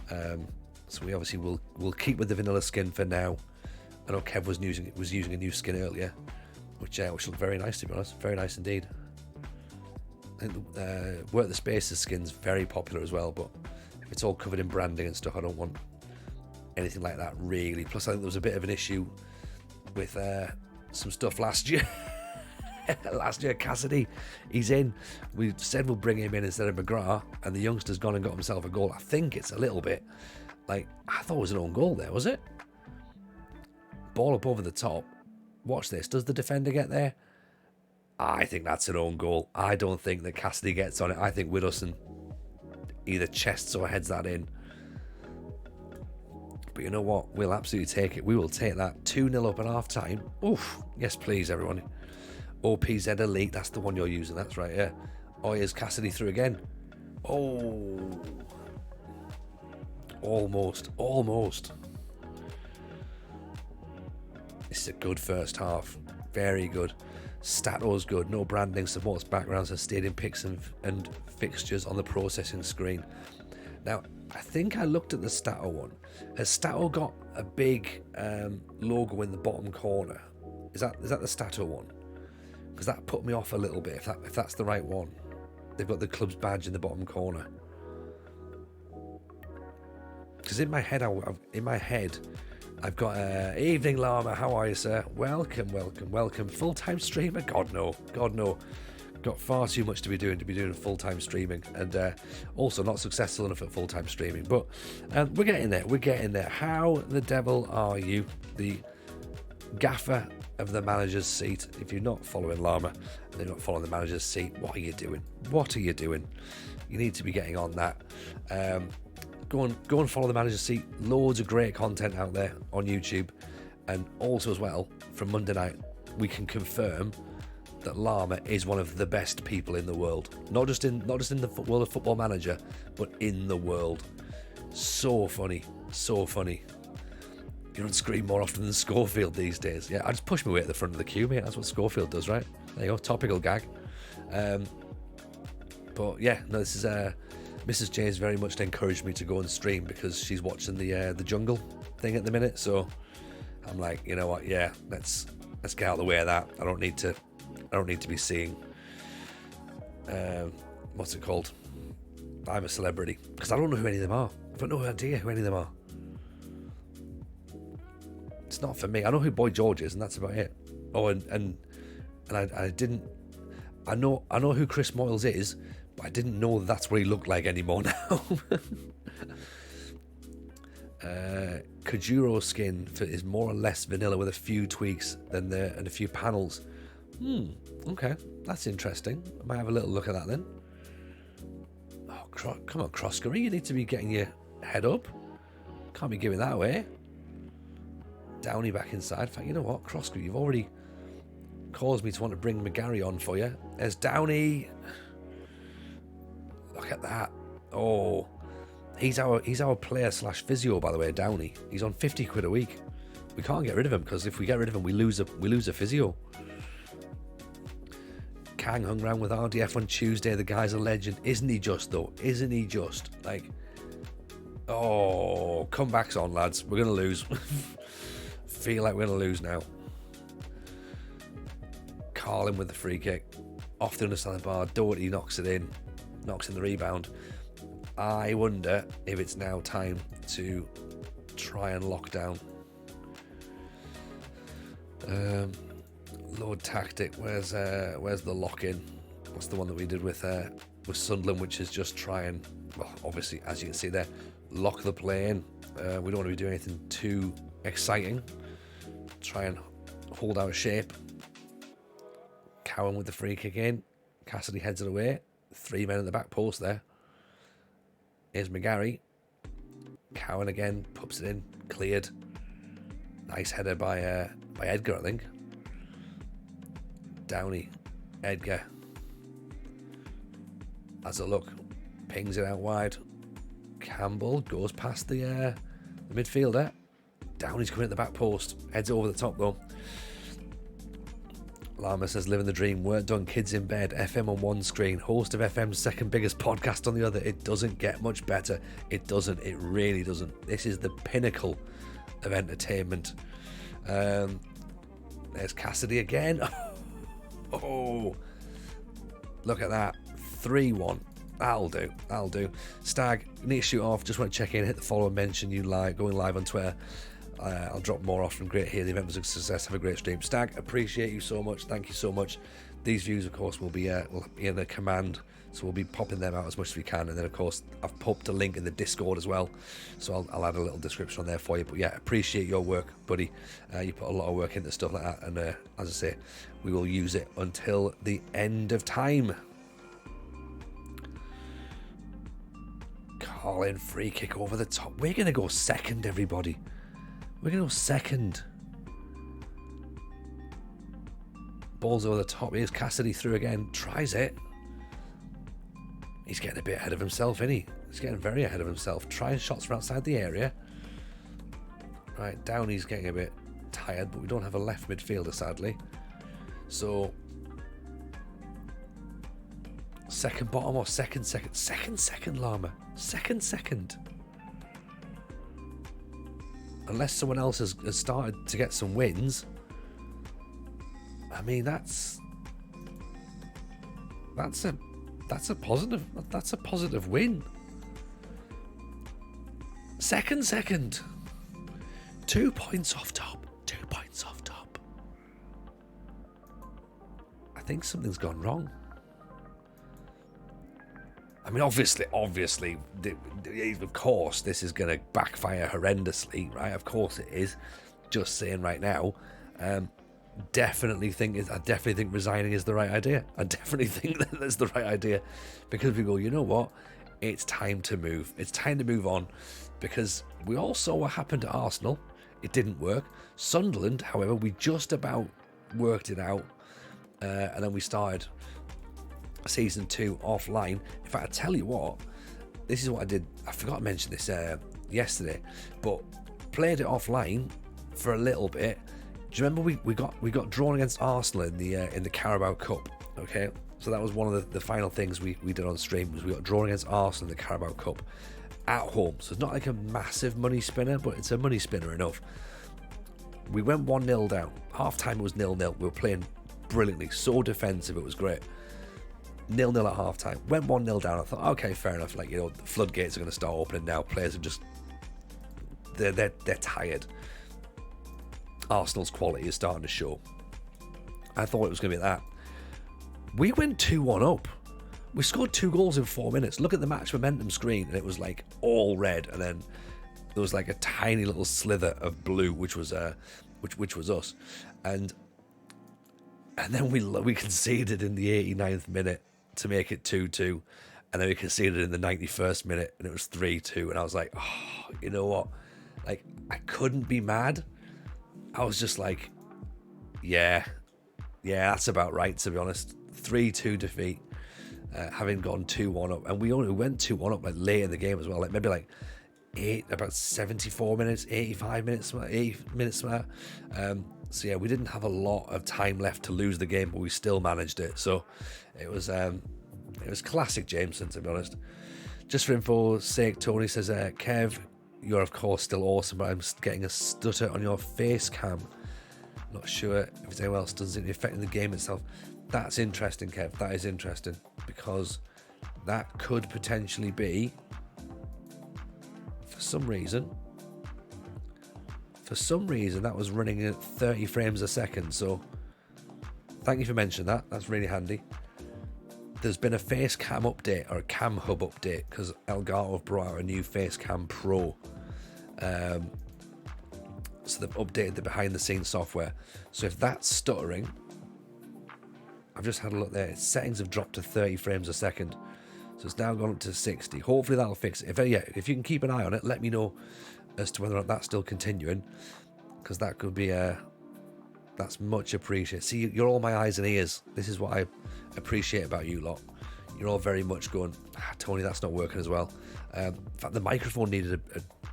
so we obviously will keep with the vanilla skin for now. I know Kev was using a new skin earlier, which looked very nice, to be honest. Very nice indeed. I think Work the Spaces skin's very popular as well, but if it's all covered in branding and stuff, I don't want anything like that really. Plus I think there was a bit of an issue with some stuff last year. Last year, Cassidy, he's in. We said we'll bring him in instead of McGrath, and the youngster's gone and got himself a goal. I think it's a little bit like, I thought it was an own goal there, was it? Ball up over the top. Watch this. Does the defender get there? I think that's an own goal. I don't think that Cassidy gets on it. I think Widdowson either chests or heads that in. But you know what? We'll absolutely take it. We will take that. 2-0 up at half time. Oof. Yes, please, everyone. OPZ Elite. That's the one you're using. That's right, yeah. Oh, here's Cassidy through again. Oh. Almost. This is a good first half. Very good. Stato's good. No branding, supports backgrounds and stadium pics and fixtures on the processing screen. Now, I think I looked at the Stato one. Has Stato got a big logo in the bottom corner? Is that the Stato one? because that put me off a little bit, if that's the right one. They've got the club's badge in the bottom corner. Because in my head, I've got evening Llama, how are you, sir? Welcome. Full-time streamer? God no. Got far too much to be doing full-time streaming, and also not successful enough at full-time streaming. But we're getting there. How the devil are you? The gaffer of the manager's seat. If you're not following Llama and you're not following the manager's seat, what are you doing? You need to be getting on that. Go and follow the manager's seat. Loads of great content out there on YouTube, and also as well from Monday night we can confirm that Llama is one of the best people in the world. Not just in the world of Football Manager, but in the world. So funny. You're on screen more often than Schofield these days. Yeah, I just push my way at the front of the queue, mate. That's what Schofield does, right? There you go, topical gag. But yeah, no, this is Mrs. J has very much encouraged me to go and stream because she's watching the jungle thing at the minute. So I'm like, you know what? Yeah, let's get out of the way of that. I don't need to be seeing what's it called? I'm a Celebrity, because I don't know who any of them are. I've got no idea who any of them are. It's not for me. I know who Boy George is, and that's about it. Oh, and I didn't. I know who Chris Moyles is, but I didn't know that's what he looked like anymore now. Kajuro skin is more or less vanilla with a few tweaks and a few panels. Okay, that's interesting. I might have a little look at that then. Oh, come on, Crosscurry, you need to be getting your head up. Can't be giving that away. Downey back inside. In fact, you know what, Crosscurry, you've already caused me to want to bring McGarry on for you. There's Downey. Look at that. Oh, he's our player / physio, by the way, Downey. He's on 50 quid a week. We can't get rid of him, because if we get rid of him, we lose a physio. Kang hung around with RDF on Tuesday. The guy's a legend. Isn't he just, though? Isn't he just? Like, oh, comebacks on, lads. We're going to lose. Feel like we're going to lose now. Carlin with the free kick. Off the underside of the bar. Doherty knocks it in. Knocks in the rebound. I wonder if it's now time to try and lock down. Lord Tactic, where's the lock-in? What's the one that we did with Sunderland, which is just try and, well, obviously, as you can see there, lock the play in. We don't want to be doing anything too exciting. Try and hold our shape. Cowan with the free kick in. Cassidy heads it away. 3 men at the back post there. Here's McGarry. Cowan again, puts it in, cleared. Nice header by Edgar, I think. Downey, Edgar. Has a look, pings it out wide. Campbell goes past the midfielder. Downey's coming at the back post, heads over the top though. Llama says, living the dream, work done, kids in bed, FM on one screen, host of FM's second biggest podcast on the other. It doesn't get much better. It doesn't. It really doesn't. This is the pinnacle of entertainment. There's Cassidy again. Oh, look at that. 3-1. That'll do. Stag, need to shoot off. Just want to check in, hit the follow and mention you live, going live on Twitter. I'll drop more off from great here. The event was a success. Have a great stream. Stag, appreciate you so much. Thank you so much. These views, of course, will be in a command, so we'll be popping them out as much as we can. And then, of course, I've popped a link in the Discord as well, so I'll add a little description on there for you. But yeah, appreciate your work, buddy. You put a lot of work into stuff like that, and as I say, we will use it until the end of time. Colin, free kick over the top. We're going to go second, everybody. We're going to go second. Ball's over the top. Here's Cassidy through again. Tries it. He's getting a bit ahead of himself, isn't he? He's getting very ahead of himself. Trying shots from outside the area. Right, Downey's getting a bit tired, but we don't have a left midfielder, sadly. So, second bottom or second? Second, Llama. Second. Unless someone else has started to get some wins. I mean, that's That's a positive. That's a positive win. Second. 2 points off top. 2 points off top. I think something's gone wrong. I mean, obviously, of course, this is going to backfire horrendously, right? Of course it is. Just saying right now, I definitely think resigning is the right idea. I definitely think that that's the right idea, because we go, you know what? It's time to move. It's time to move on, because we all saw what happened at Arsenal. It didn't work. Sunderland, however, we just about worked it out, and then we started season 2 offline. In fact, I tell you what, this is what I did. I forgot to mention this yesterday, but played it offline for a little bit. Do you remember we got drawn against Arsenal in the Carabao Cup? Okay, so that was one of the final things we did on stream, was we got drawn against Arsenal in the Carabao Cup at home. So it's not like a massive money spinner, but it's a money spinner enough. We went 1-0 down. Half time was 0-0. We were playing brilliantly, so defensive, it was great. 0-0 at half time. Went 1-0 down. I thought, okay, fair enough. Like, you know, the floodgates are going to start opening now. Players are just they're tired. Arsenal's quality is starting to show. I thought it was going to be that. We went 2-1 up. We scored 2 goals in 4 minutes. Look at the match momentum screen, and it was like all red, and then there was like a tiny little slither of blue, which was us, and then we conceded in the 89th minute to make it 2-2, and then we conceded in the 91st minute, and it was 3-2, and I was like, oh, you know what? Like, I couldn't be mad. I was just like, yeah, that's about right, to be honest. 3-2 defeat, having gone 2-1 up, and we only went 2-1 up like late in the game as well, like maybe like about 74 minutes, 85 minutes, 80 minutes. So yeah, we didn't have a lot of time left to lose the game, but we still managed it. So it was classic Jameson, to be honest. Just for info's sake, Tony says, Kev, you're of course still awesome, but I'm getting a stutter on your face cam. Not sure if it's anyone else does it affecting the game itself. That's interesting, Kev. That is interesting, because that could potentially be, for some reason that was running at 30 frames a second. So thank you for mentioning that. That's really handy. There's been a face cam update, or a cam hub update, because Elgato have brought out a new face cam pro. So they've updated the behind the scenes software. So if that's stuttering, I've just had a look there, its settings have dropped to 30 frames a second. So it's now gone up to 60. Hopefully that'll fix it. If you can keep an eye on it, let me know as to whether or not that's still continuing, because that could be that's much appreciated. See, you're all my eyes and ears. This is what I appreciate about you lot. You're all very much going, Tony, that's not working as well. In fact, the microphone needed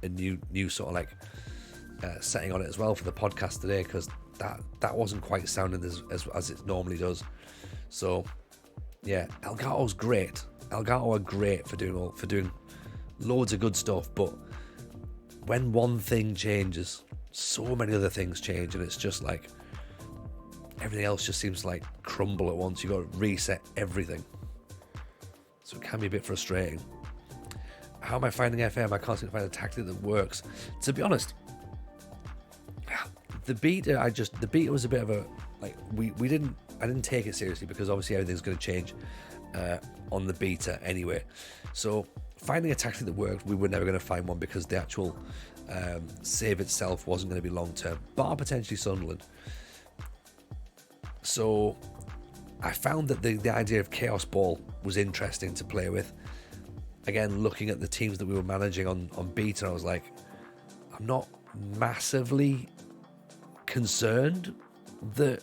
a new sort of like setting on it as well for the podcast today, because that wasn't quite sounding as it normally does. So yeah, Elgato's great. Elgato are great for doing loads of good stuff, but when one thing changes, so many other things change, and it's just like everything else just seems to like crumble at once. You've got to reset everything, so it can be a bit frustrating. How am I finding FM? I can't seem to find a tactic that works. To be honest, the beta was a bit of a like I didn't take it seriously, because obviously everything's going to change on the beta anyway. So finding a tactic that worked, we were never going to find one, because the actual save itself wasn't going to be long term, bar potentially Sunderland. So I found that the idea of Chaos Ball was interesting to play with. Again, looking at the teams that we were managing on beta, I was like, I'm not massively concerned that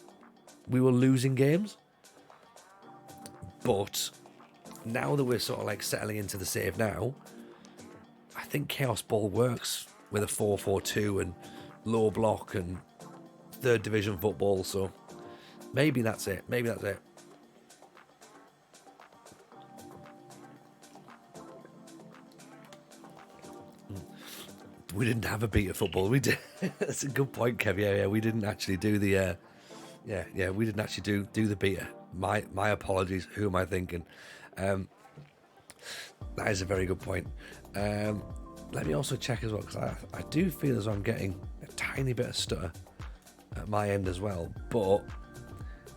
we were losing games, but now that we're sort of like settling into the save now, I think Chaos Ball works with a 4-4-2 and low block and third division football. So maybe that's it. We didn't have a beta football. We did. That's a good point, Kev. Yeah. We didn't actually do the. We didn't actually do the beta My apologies. Who am I thinking? That is a very good point. Let me also check as well, because I do feel as though I'm getting a tiny bit of stutter at my end as well, but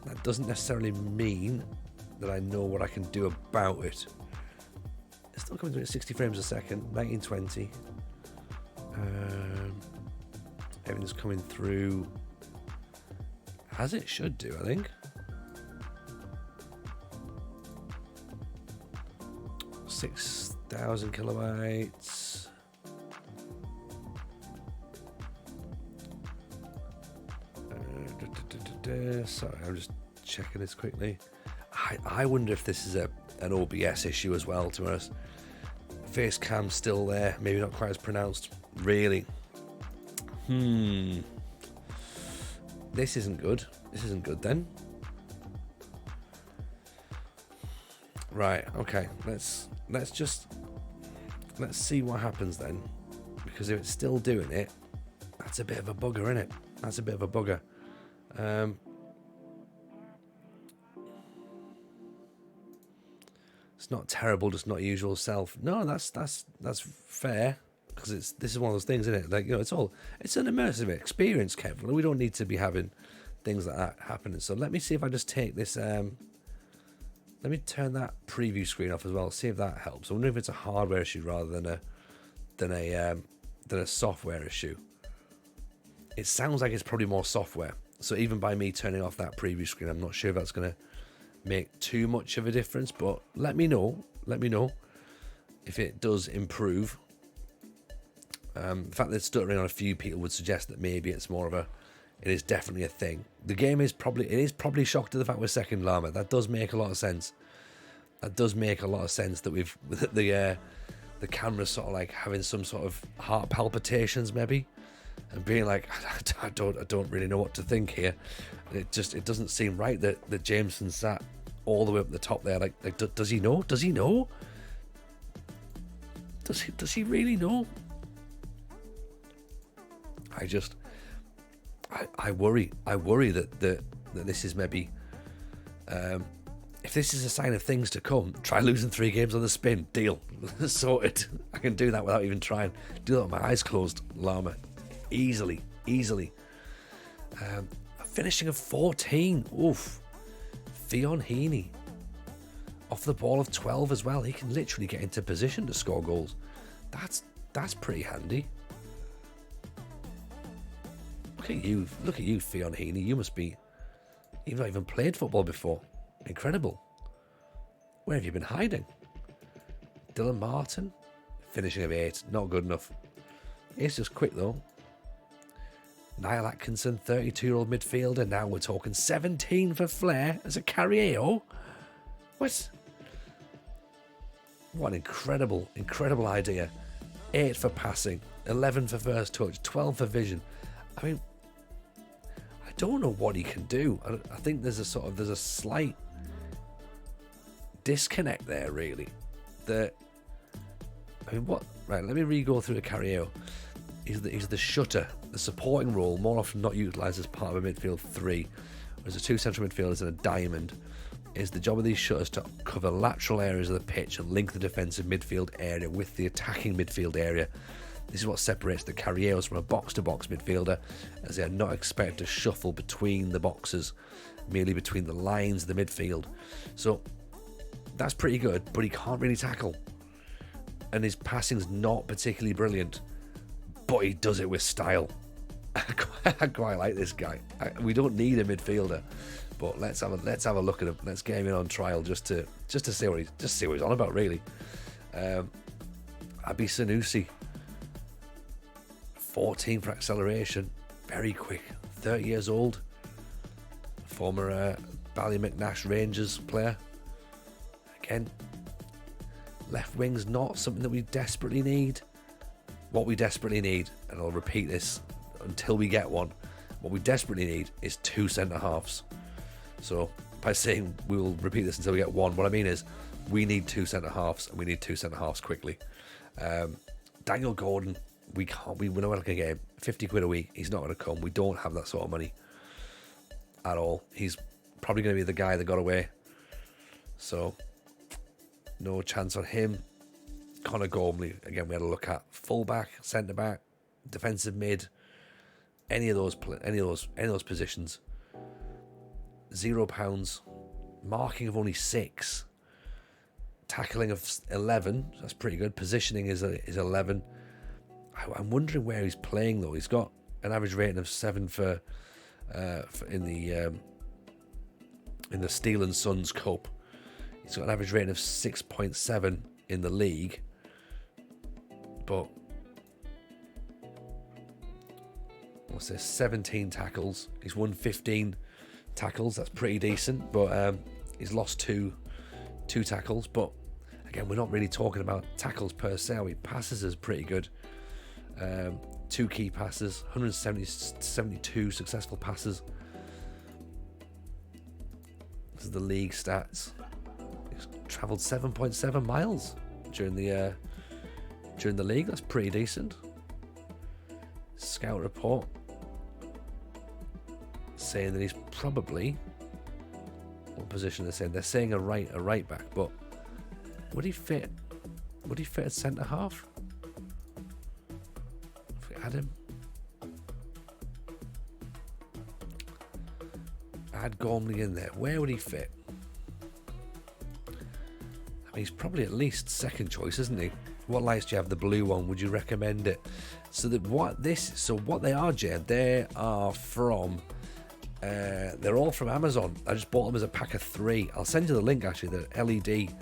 that doesn't necessarily mean that I know what I can do about it. It's still coming through at 60 frames a second, 1920. Everything's coming through as it should do, I think. 6,000 kilobytes. Sorry, I'm just checking this quickly. I wonder if this is an OBS issue as well, to us. Face cam's still there, maybe not quite as pronounced. Really? This isn't good. This isn't good then. Right, okay. Let's see what happens then. Because if it's still doing it, that's a bit of a bugger, isn't it? That's a bit of a bugger. It's not terrible, just not usual self. No, that's fair, because this is one of those things, isn't it? Like, it's an immersive experience, Kevin. We don't need to be having things like that happening. So let me see if I just take this. Let me turn that preview screen off as well. See if that helps. I wonder if it's a hardware issue rather than a software issue. It sounds like it's probably more software. So even by me turning off that preview screen, I'm not sure if that's going to make too much of a difference, but let me know if it does improve. The fact that it's stuttering on a few people would suggest that maybe it's more of it is definitely a thing. The game is probably shocked at the fact we're second, Llama. That does make a lot of sense. That we've the camera's sort of like having some sort of heart palpitations maybe, and being like, I don't really know what to think here. It doesn't seem right that Jameson sat all the way up the top there. Like does he know? Does he know? Does he really know? I worry that this is maybe, if this is a sign of things to come, try losing 3 games on the spin. Deal. Sorted. I can do that without even trying. Do that with my eyes closed, Llama. Easily. Finishing of 14. Oof. Fionn Heaney. Off the ball of 12 as well. He can literally get into position to score goals. That's pretty handy. Look at you, Fionn Heaney. You must be... You've not even played football before. Incredible. Where have you been hiding? Dylan Martin, finishing of 8. Not good enough. It's just quick, though. Niall Atkinson, 32-year-old midfielder. Now we're talking 17 for Flair as a Carriero. What an incredible idea. 8 for passing, 11 for first touch, 12 for vision. I mean, I don't know what he can do. I think there's a slight disconnect there, really. Right, let me re-go through the Carriero. He's the shutter, the supporting role, more often not utilised as part of a midfield 3. Whereas the 2 central midfielders and a diamond is the job of these shutters to cover lateral areas of the pitch and link the defensive midfield area with the attacking midfield area. This is what separates the Carrieros from a box-to-box midfielder, as they are not expected to shuffle between the boxes, merely between the lines of the midfield. So that's pretty good, but he can't really tackle. And his passing's not particularly brilliant, but he does it with style. I quite like this guy. We don't need a midfielder, but let's have a look at him. Let's get him in on trial just to see what he's on about, really. Abi Sanusi. 14 for acceleration, very quick, 30 years old, former Ballymacnash Rangers player. Again, left wing's not something that we desperately need. What we desperately need, and I'll repeat this until we get one, what we desperately need is 2 centre-halves. So by saying we will repeat this until we get one, what I mean is we need 2 centre-halves, and we need 2 centre-halves quickly. Daniel Gordon, we're not like a game. 50 quid a week, he's not going to come. We don't have that sort of money at all. He's probably going to be the guy that got away. So, no chance on him. Connor Gormley, again, we had a look at fullback, centre back, defensive mid, any of those positions. £0, marking of only 6, tackling of 11. That's pretty good. Positioning is 11. I'm wondering where he's playing though. He's got an average rating of 7 for in the Steel and Sons Cup. He's got an average rating of 6.7 in the league, but what's this? 17 tackles. He's won 15 tackles. That's pretty decent, but he's lost two tackles. But again, we're not really talking about tackles per se. Passes is pretty good. 2 key passes, 172 successful passes. This is the league stats. He's travelled 7.7 miles during the league. That's pretty decent. Scout report saying that he's probably, what position they're saying? They're saying a right back, but would he fit at centre half? If we add him, add Gormley in there, where would he fit? I mean, he's probably at least second choice, isn't he? What lights do you have? The blue one. Would you recommend it? So what they are, Jay? They are from. They're all from Amazon. I just bought them as a pack of 3. I'll send you the link actually. The LED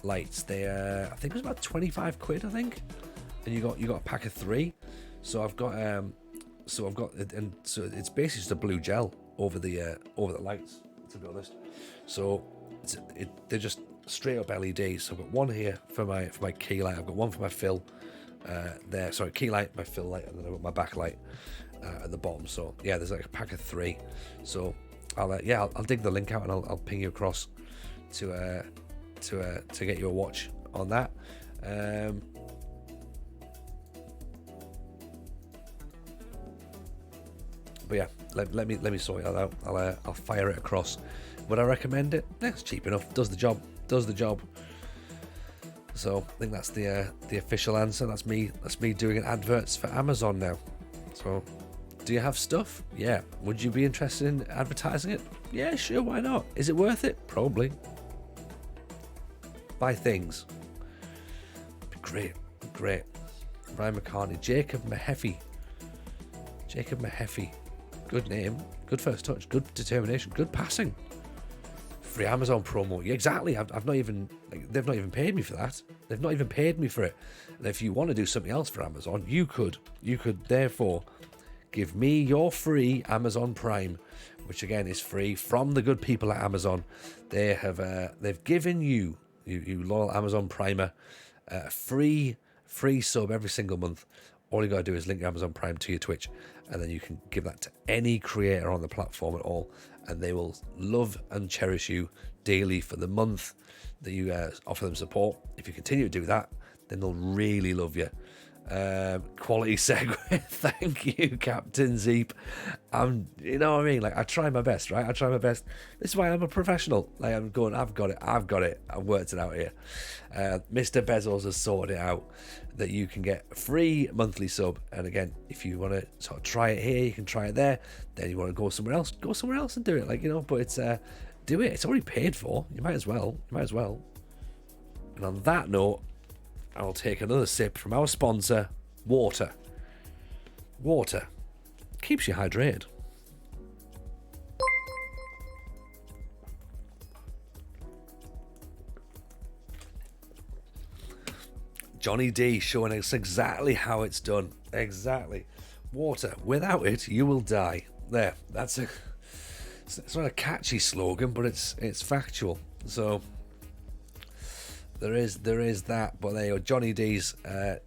lights. They I think it was about 25 quid. I think, and you got a pack of 3. So I've got and so it's basically just a blue gel over the lights. To be honest, so they're just straight up LEDs. So I've got one here for my key light. I've got one for my fill there. Sorry, key light, my fill light, and then I've got my backlight at the bottom. So yeah, there's like a pack of 3. So I'll dig the link out and I'll ping you across to get you a watch on that. But yeah, let me sort it out. I'll fire it across. Would I recommend it? Yeah, it's cheap enough. Does the job. So I think that's the official answer. That's me doing an adverts for Amazon now. So, do you have stuff? Yeah. Would you be interested in advertising it? Yeah, sure. Why not? Is it worth it? Probably. Buy things. Great. Ryan McCartney, Jacob Mahaffey. Good name. Good first touch. Good determination. Good passing. Free Amazon promo. Yeah, exactly. I've not even. They've not even paid me for that. They've not even paid me for it. And if you want to do something else for Amazon, you could therefore give me your free Amazon Prime, which again is free from the good people at Amazon. They have they've given you loyal Amazon Primer a free sub every single month. All you got to do is link your Amazon Prime to your Twitch, and then you can give that to any creator on the platform at all, and they will love and cherish you daily for the month that you offer them support. If you continue to do that, then they'll really love you. Quality segue. Thank you, Captain Zeep. You know what I mean? Like, I try my best, right? This is why I'm a professional. Like, I'm going, I've got it. I've worked it out here. Mr. Bezos has sorted it out that you can get a free monthly sub. And again, if you want to sort of try it here, you can try it there. Then you want to go somewhere else and do it. Like, you know, but it's do it. It's already paid for. You might as well. And on that note, I'll take another sip from our sponsor, water. Water keeps you hydrated. Johnny D showing us exactly how it's done. Exactly. Water. Without it, you will die. There. It's not a catchy slogan, but it's factual. So there is that, but there you go. Johnny D's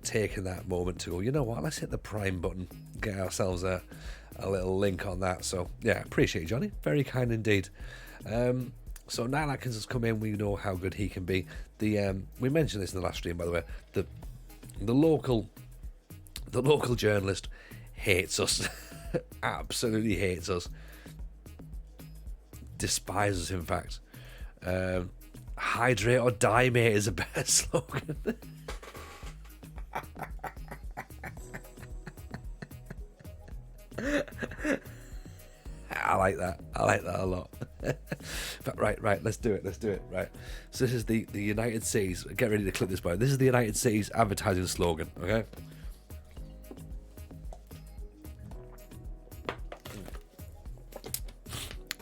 taking that moment to go, you know what, let's hit the Prime button, get ourselves a little link on that. So yeah, appreciate you, Johnny, very kind indeed. So Niall Atkins has come in. We know how good he can be. We mentioned this in the last stream, by the way. The local journalist hates us. Absolutely hates us. despise us, in fact. Hydrate or die, mate, is a better slogan. I like that a lot. But right, let's do it. Right, so this is the United Cities. Get ready to clip this, boy. This is the United Cities advertising slogan. Okay.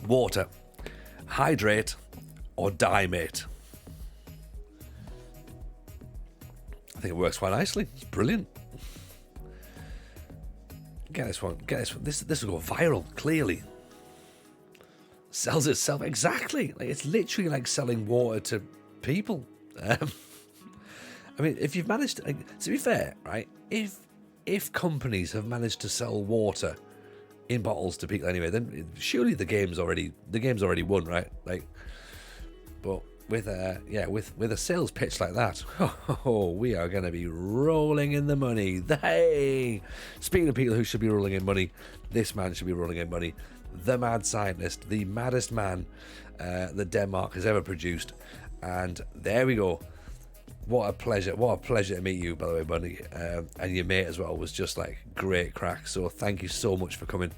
Water, hydrate or die, mate. I think it works quite nicely. It's brilliant. Get this one. This will go viral, clearly. Sells itself exactly. Like, it's literally like selling water to people. I mean, if you've managed to be fair, right? If companies have managed to sell water in bottles to people anyway, then surely the game's already won, right? Like, but with a sales pitch like that, we are going to be rolling in the money. Hey, speaking of people who should be rolling in money, this man should be rolling in money. The mad scientist, the maddest man that Denmark has ever produced. And there we go. What a pleasure to meet you, by the way, buddy. And your mate as well was just like great crack. So thank you so much for coming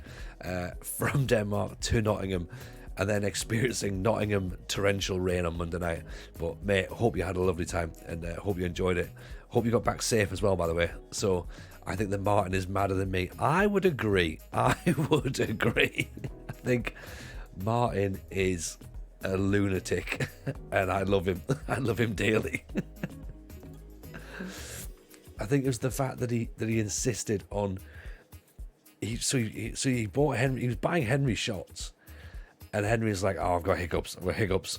from Denmark to Nottingham and then experiencing Nottingham torrential rain on Monday night. But mate, hope you had a lovely time and hope you enjoyed it. Hope you got back safe as well, by the way. So I think that Martin is madder than me. I would agree. I think Martin is a lunatic and I love him. I love him dearly. I think it was the fact that he insisted on he bought Henry. He was buying Henry shots, and Henry's like, "Oh, I've got hiccups,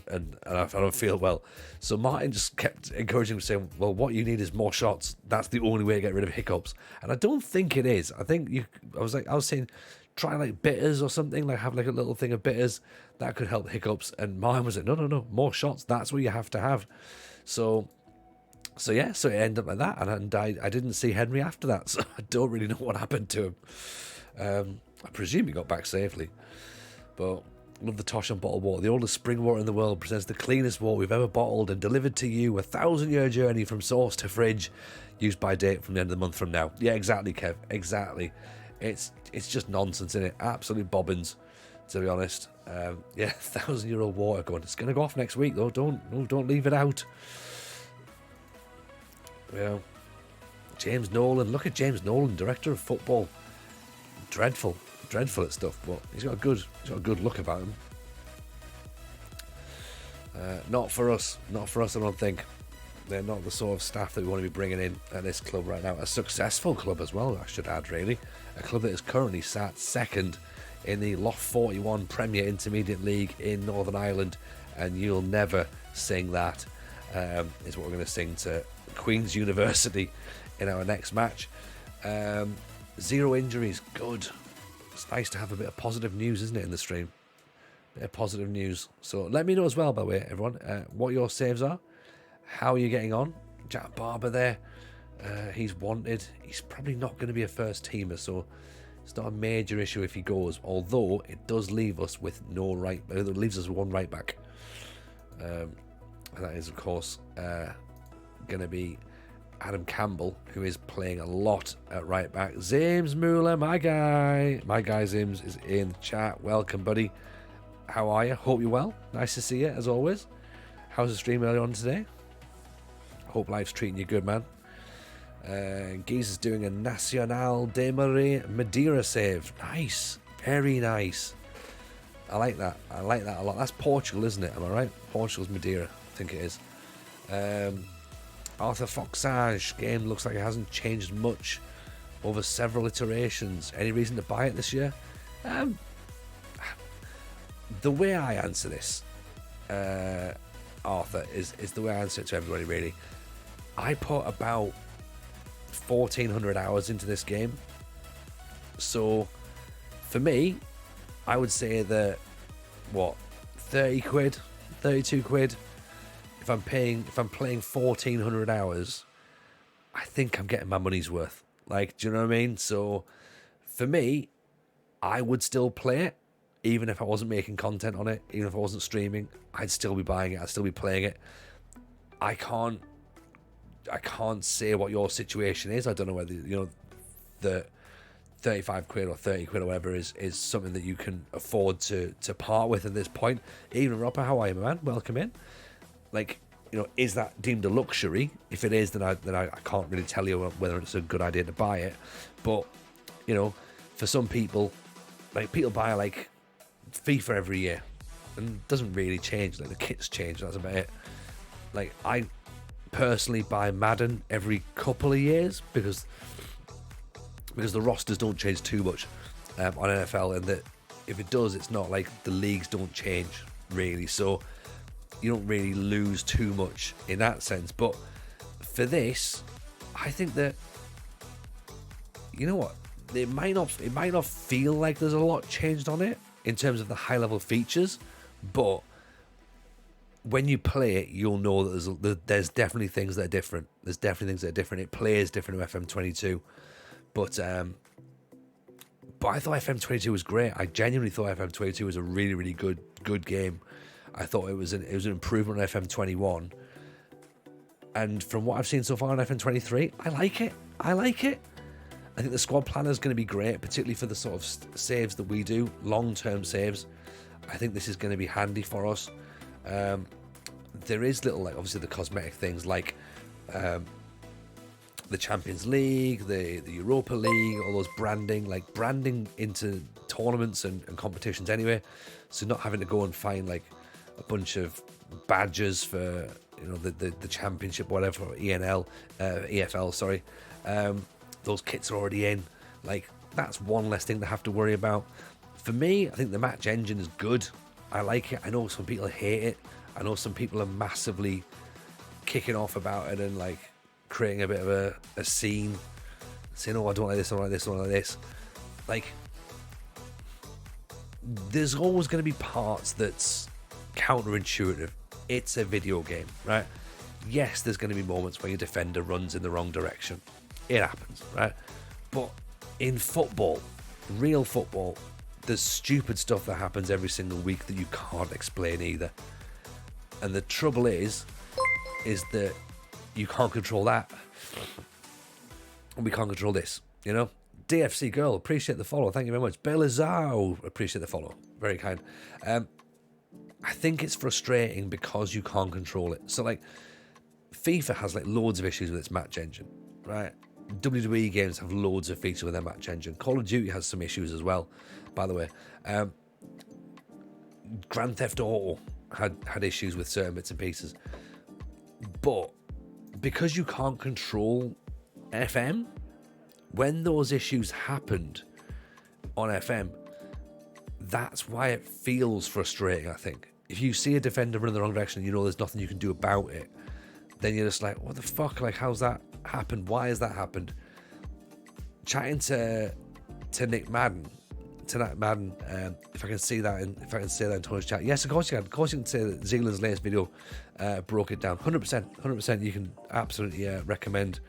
and I don't feel well." So Martin just kept encouraging him, saying, "Well, what you need is more shots. That's the only way to get rid of hiccups." And I don't think it is. I think I was saying, try like bitters or something, like have like a little thing of bitters that could help hiccups. And Martin was like, "No, more shots. That's what you have to have." So it ended up like that, and I didn't see Henry after that, so I don't really know what happened to him. I presume he got back safely, but love the Tosh on bottled water. The oldest spring water in the world presents the cleanest water we've ever bottled and delivered to you. 1,000-year journey from source to fridge, used by date from the end of the month from now. Yeah, exactly, Kev. Exactly. It's just nonsense, isn't it? Absolute bobbins, to be honest. 1,000-year-old water going. It's going to go off next week though. Don't leave it out. Well, James Nolan. Look at James Nolan, director of football. Dreadful at stuff, but he's got a good look about him. Not for us, I don't think. They're not the sort of staff that we want to be bringing in at this club right now. A successful club as well, I should add, really. A club that is currently sat second in the Lough41 Premier Intermediate League in Northern Ireland, and you'll never sing that, is what we're going to sing to Queen's University in our next match. 0 injuries, good. It's nice to have a bit of positive news, isn't it, in the stream? Bit of positive news. So let me know as well, by the way, everyone, what your saves are, how you're getting on. Jack Barber there, he's wanted. He's probably not going to be a first teamer, so it's not a major issue if he goes. Although it does leave us with it leaves us with one right back, and that is of course going to be Adam Campbell, who is playing a lot at right back. Zims Mueller, my guy Zims is in the chat. Welcome, buddy. How are you? Hope you're well. Nice to see you as always. How's the stream earlier on today? Hope life's treating you good, man. Geese is doing a Nacional de Madeira save. Nice, very nice. I like that a lot. That's Portugal, isn't it? Am I right? Portugal's Madeira, I think it is. Arthur Foxage, game looks like it hasn't changed much over several iterations. Any reason to buy it this year? The way I answer this, Arthur, is the way I answer it to everybody, really. I put about 1,400 hours into this game. So, for me, I would say that, 30 quid, 32 quid, if I'm playing 1,400 hours, I think I'm getting my money's worth. Like, do you know what I mean? So, for me, I would still play it. Even if I wasn't making content on it, even if I wasn't streaming, I'd still be buying it. I'd still be playing it. I can't say what your situation is. I don't know whether, the 35 quid or 30 quid or whatever is something that you can afford to part with at this point. Even Roper, how are you, man? Welcome in. Like, is that deemed a luxury? If it is, then I can't really tell you whether it's a good idea to buy it. But, for some people, like, people buy like FIFA every year and it doesn't really change. Like, the kits change, that's about it. Like, I personally buy Madden every couple of years because the rosters don't change too much on NFL, and that if it does, it's not like the leagues don't change really, so you don't really lose too much in that sense. But for this, I think that, you know what, it might not feel like there's a lot changed on it in terms of the high level features, but when you play it, you'll know that there's definitely things that are different. There's definitely things that are different. It plays different to FM22. But I thought FM22 was great. I genuinely thought FM22 was a really, really good game. I thought it was an improvement on FM21. And from what I've seen so far on FM23, I like it. I think the squad planner is going to be great, particularly for the sort of saves that we do, long-term saves. I think this is going to be handy for us. There is little, like, obviously the cosmetic things like the Champions League, the Europa League, all those branding into tournaments and competitions anyway. So not having to go and find like a bunch of badges for the championship, whatever, or EFL, sorry. Those kits are already in. Like, that's one less thing to have to worry about. For me, I think the match engine is good. I like it. I know some people hate it. I know some people are massively kicking off about it and like creating a bit of a scene, saying, "Oh, I don't like this, I don't like this, I don't like this." Like, there's always going to be parts that's counterintuitive. It's a video game, right? Yes, there's going to be moments where your defender runs in the wrong direction. It happens, right? But in football, real football, there's stupid stuff that happens every single week that you can't explain either. And the trouble is that you can't control that. And we can't control this, DFC Girl, appreciate the follow. Thank you very much. Belizao, appreciate the follow. Very kind. I think it's frustrating because you can't control it. So, like, FIFA has, like, loads of issues with its match engine, right? WWE games have loads of features with their match engine. Call of Duty has some issues as well, by the way. Grand Theft Auto had issues with certain bits and pieces. But because you can't control FM, when those issues happened on FM, that's why it feels frustrating, I think. If you see a defender run in the wrong direction and there's nothing you can do about it, then you're just like, what the fuck? Like, how's that happened? Why has that happened? Chatting to Nick Madden, if I can say that in Tony's chat. Yes, of course you can. Of course you can say that Zealand's latest video broke it down. 100%. You can absolutely recommend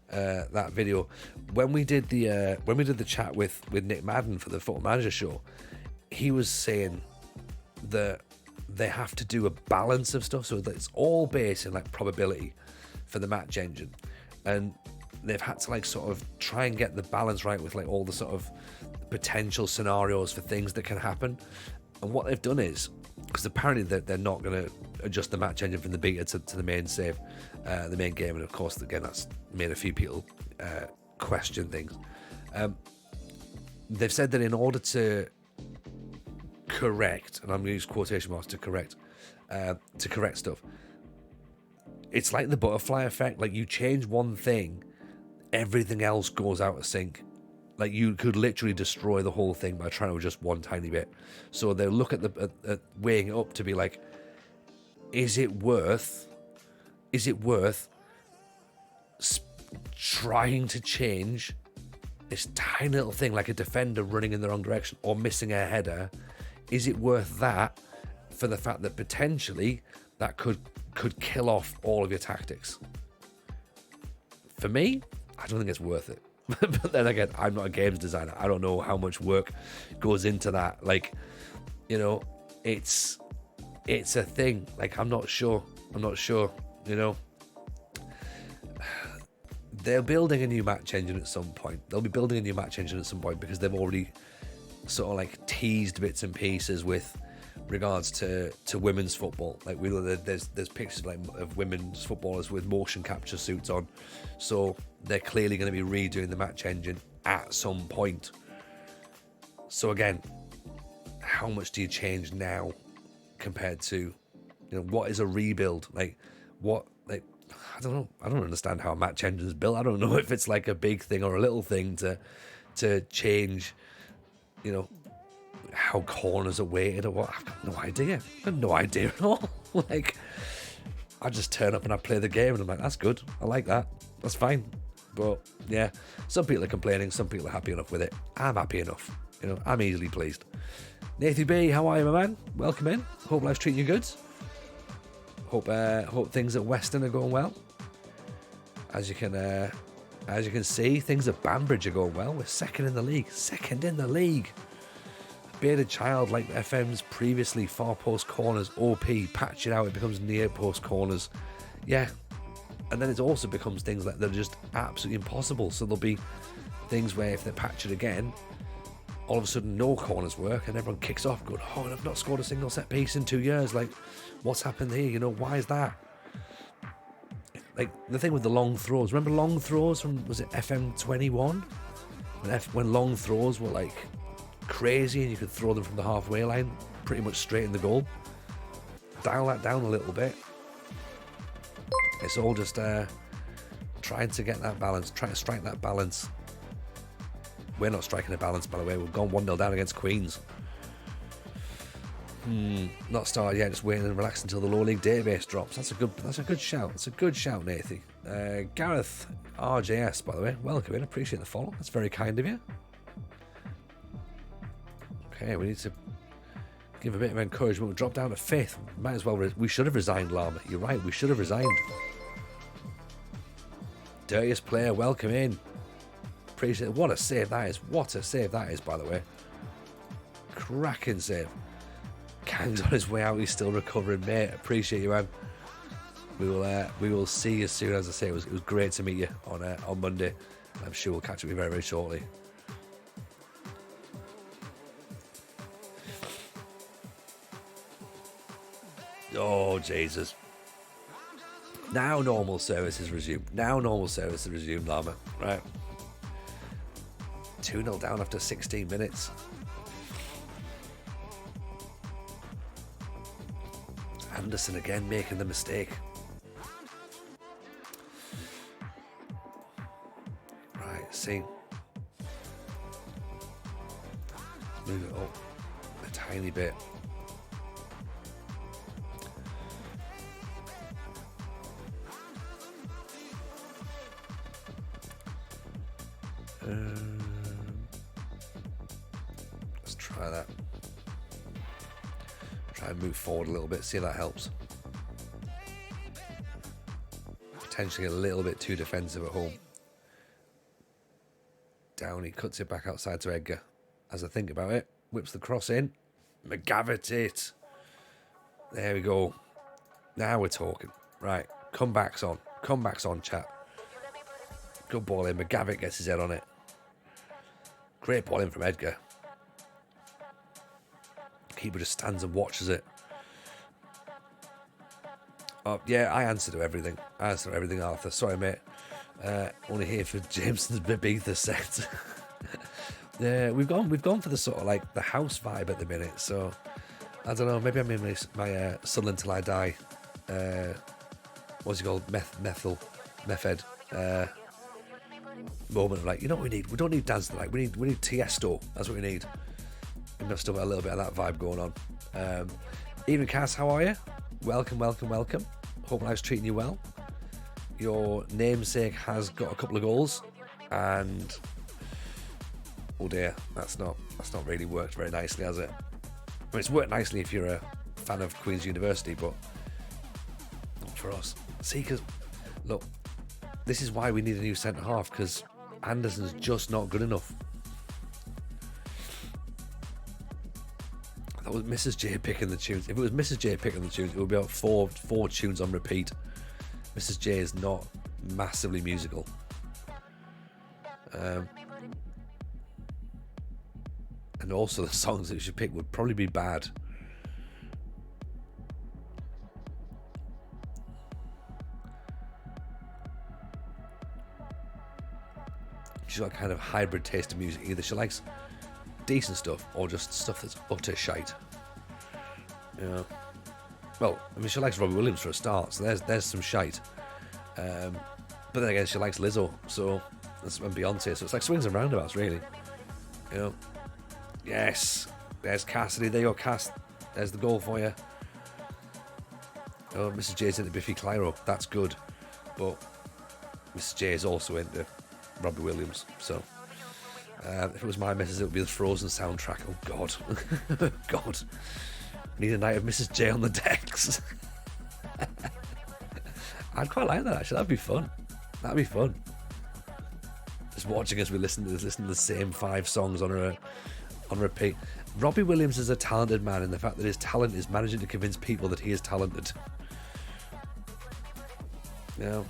that video. When we did the chat with Nick Madden for the Football Manager show, he was saying that they have to do a balance of stuff, so that it's all based in like probability for the match engine, and they've had to like sort of try and get the balance right with like all the sort of potential scenarios for things that can happen. And what they've done is, because apparently they're not going to adjust the match engine from the beta to the main save, the main game, and of course again that's made a few people question things. They've said that in order to correct, and I'm going to use quotation marks to correct stuff, it's like the butterfly effect. Like, you change one thing, everything else goes out of sync. Like, you could literally destroy the whole thing by trying to adjust one tiny bit. So they'll look at weighing it up to be like, is it worth trying to change this tiny little thing, like a defender running in the wrong direction or missing a header? Is it worth that for the fact that potentially that could kill off all of your tactics? For me, I don't think it's worth it. But then again, I'm not a games designer. I don't know how much work goes into that. Like, you know, it's a thing. Like, I'm not sure, you know. They're building a new match engine at some point. They'll be building a new match engine at some point because they've already sort of like teased bits and pieces with regards to women's football. Like, there's pictures like of women's footballers with motion capture suits on, so they're clearly going to be redoing the match engine at some point. So again, how much do you change now compared to, you know, what is a rebuild? Like, what, like, I don't know. I don't understand how a match engine is built. I don't know if it's like a big thing or a little thing to change, you know, how corners are weighted or what. I've got no idea. I've got no idea at all. Like, I just turn up and I play the game and I'm like, that's good. I like that. That's fine. But yeah, some people are complaining. Some people are happy enough with it. I'm happy enough. You know, I'm easily pleased. Nathan B, how are you, my man? Welcome in. Hope life's treating you good. Hope things at Western are going well. As you can see, things at Banbridge are going well. We're second in the league. Bearded child like FM's previously far post corners OP, patch it out, it becomes near post corners. Yeah. And then it also becomes things like that are just absolutely impossible. So there'll be things where if they patch it again, all of a sudden no corners work and everyone kicks off going, oh, I've not scored a single set piece in 2 years. Like, what's happened here? You know, why is that? Like, the thing with the long throws. Remember long throws from, was it FM21? When long throws were like crazy and you could throw them from the halfway line pretty much straight in the goal. Dial that down a little bit. It's all just trying to get that balance, trying to strike that balance. We're not striking a balance, by the way. We've gone 1-0 down against Queens. Not started yet, just waiting and relaxing until the lower league database drops. That's a good shout. It's a good shout, Nathy. Gareth RJS, by the way, welcome in. Appreciate the follow. That's very kind of you. Okay, we need to give a bit of encouragement. We'll drop down to 5th. Might as well. We should have resigned, Llama. You're right. We should have resigned. Dirtiest player, welcome in. Appreciate it. What a save that is. What a save that is, by the way. Cracking save. Kang's on his way out. He's still recovering, mate. Appreciate you, man. We will see you soon. As I say, it was great to meet you on Monday. I'm sure we'll catch up with you very, very shortly. Oh, Jesus. Now normal services resume. Llama. Right. 2-0 down after 16 minutes. Anderson again making the mistake. Right, see. Let's move it up a tiny bit. Let's try that. Try and move forward a little bit, see if that helps. Potentially a little bit too defensive at home. Downey cuts it back outside to Edgar. As I think about it, whips the cross in. McGavett it. There we go. Now we're talking. Right, comebacks on, chat. Good ball in. McGavett gets his head on it. Great ball in from Edgar. Keeper just stands and watches it. Oh, yeah, I answer to everything. Arthur. Sorry, mate. Only here for Jameson's Ibiza set. Yeah, we've gone for the sort of like the house vibe at the minute. So I don't know. Maybe I'm in my Sunderland Till I Die. What's it called? Method. Moment of like, you know what we need? We don't need dance tonight. We need Tiesto. That's what we need. And I've still got a little bit of that vibe going on. Even Cass, how are you? Welcome. Hope life's treating you well. Your namesake has got a couple of goals, and oh dear, that's not really worked very nicely, has it? I mean, it's worked nicely if you're a fan of Queen's University, but not for us. See, because look, this is why we need a new centre half, because Anderson's just not good enough. That was Mrs. J picking the tunes. If it was Mrs. J picking the tunes, it would be about four tunes on repeat. Mrs. J is not massively musical. And also the songs that you should pick would probably be bad. She's got a kind of hybrid taste of music. Either she likes decent stuff or just stuff that's utter shite. Yeah. Well, I mean, she likes Robbie Williams for a start, so there's some shite. But then again, she likes Lizzo, so and Beyonce, so it's like swings and roundabouts, really. You know. Yes, there's Cassidy. There you go, Cass. There's the goal for you. Oh, Mrs. J's into Biffy Clyro. That's good, but Mrs. J is also into Robbie Williams. So if it was my missus, it would be the Frozen soundtrack. Oh God, God. Need a night of Mrs. J on the decks. I'd quite like that, actually. That'd be fun. That'd be fun. Just watching as we listen to the same 5 songs on repeat. Robbie Williams is a talented man in the fact that his talent is managing to convince people that he is talented. Now,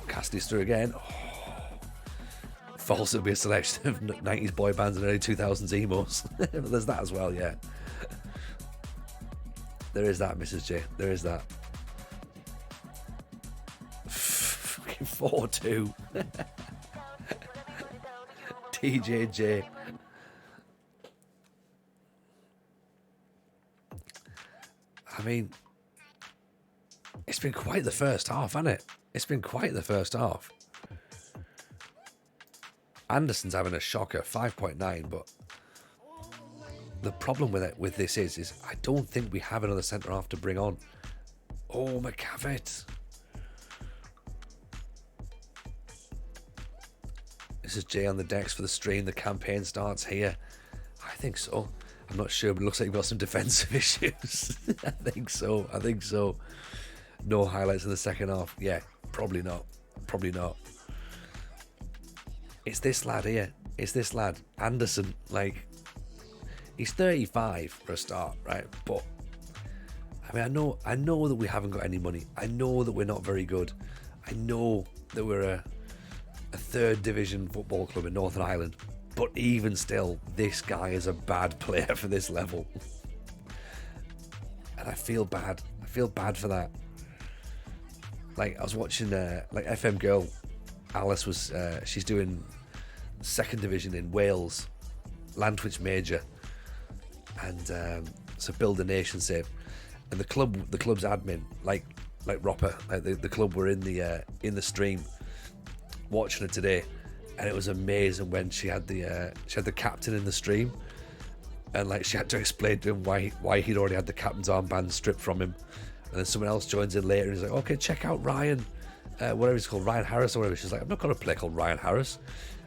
Cassidy's through again. Oh, false, it'll be a selection of 90s boy bands and early 2000s emos. But there's that as well, yeah. There is that, Mrs. J. There is that. Fucking 4-2. TJJ. I mean, it's been quite the first half, hasn't it? It's been quite the first half. Anderson's having a shocker, 5.9, but the problem with this is I don't think we have another centre half to bring on. Oh, McCavitt. This is Jay on the decks for the stream. The campaign starts here. I think so. I'm not sure, but it looks like you've got some defensive issues. I think so. No highlights in the second half. Yeah, probably not. It's this lad here. Anderson. Like, he's 35 for a start, right? But I mean, I know that we haven't got any money. I know that we're not very good. I know that we're a 3rd division football club in Northern Ireland. But even still, this guy is a bad player for this level. And I feel bad. I feel bad for that. Like, I was watching, like, FM girl Alice was, she's doing 2nd division in Wales, Lantwich Major, and so build a nation save. And the club's admin, like Ropper, like the club were in the stream watching it today, and it was amazing when she had the captain in the stream, and like she had to explain to him why he'd already had the captain's armband stripped from him, and then someone else joins in later and he's like, okay, check out Ryan, whatever he's called, Ryan Harris or whatever. She's like, I'm not going to play called Ryan Harris,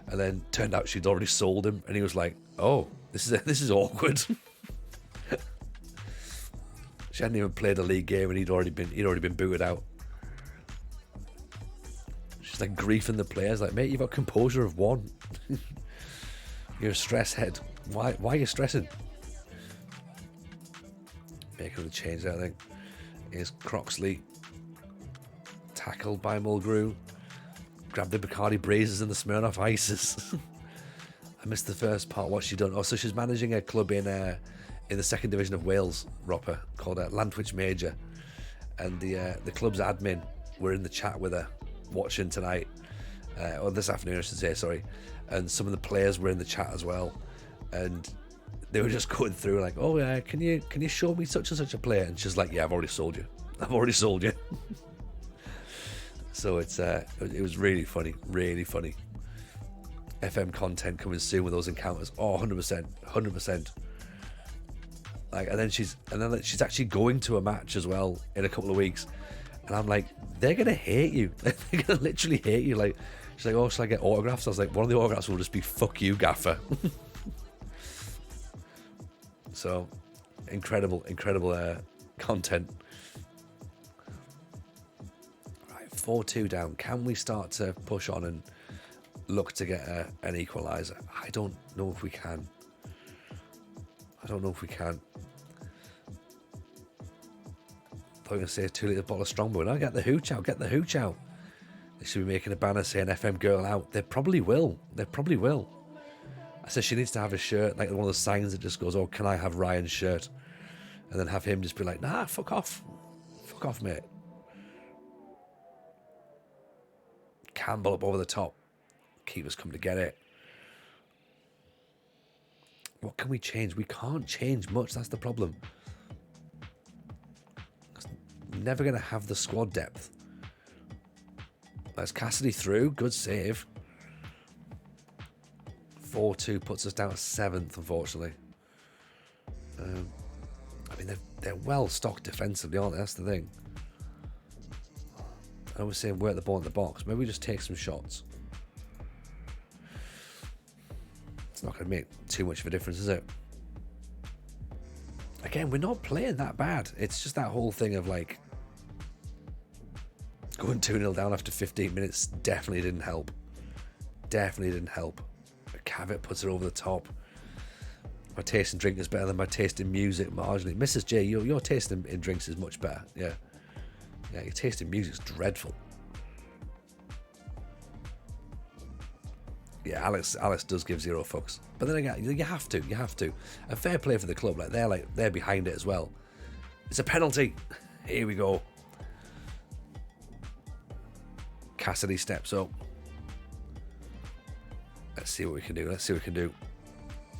and then turned out she'd already sold him, and he was like, oh, this is awkward. She hadn't even played a league game and he'd already been booted out. She's like griefing the players, like, mate, you've got composure of 1. You're a stress head. Why are you stressing? Making the change, I think. Here's Croxley. Tackled by Mulgrew. Grabbed the Bacardi Breezes and the Smirnoff Ices. I missed the first part. What's she done? Oh, so she's managing a club in the 2nd division of Wales, Ropper, called Lantwich Major. And the club's admin were in the chat with her, watching tonight, or this afternoon I should say, sorry, and some of the players were in the chat as well, and they were just going through like, oh yeah, can you show me such and such a player? And she's like, yeah, I've already sold you. So it was really funny. FM content coming soon with those encounters. Oh, 100%. Like, and then she's actually going to a match as well in a couple of weeks. And I'm like, they're going to hate you. They're going to literally hate you. Like, she's like, oh, should I get autographs? I was like, one of the autographs will just be, fuck you, gaffer. So, incredible content. Right, 4-2 down. Can we start to push on and look to get an equaliser? I don't know if we can. I thought you were going to say a 2 litre bottle of Strongbow. No, get the hooch out. They should be making a banner saying FM girl out. They probably will. I said she needs to have a shirt, like one of those signs that just goes, oh, can I have Ryan's shirt? And then have him just be like, nah, fuck off, mate. Campbell up over the top. Keepers come to get it. What can we change? We can't change much. That's the problem. We're never going to have the squad depth. That's Cassidy through. Good save. 4-2 puts us down to 7th, unfortunately. I mean, they're well stocked defensively, aren't they? That's the thing. I was saying work the ball in the box. Maybe we just take some shots. It's not going to make too much of a difference, is it? Again, we're not playing that bad. It's just that whole thing of like going 2-0 down after 15 minutes definitely didn't help. Cavett puts it over the top. My taste in drink is better than my taste in music marginally. Mrs. J, your taste in drinks is much better. Yeah, your taste in music is dreadful. Yeah, Alex does give zero fucks. But then again, you have to. A fair play for the club. They're behind it as well. It's a penalty. Here we go. Cassidy steps up. Let's see what we can do.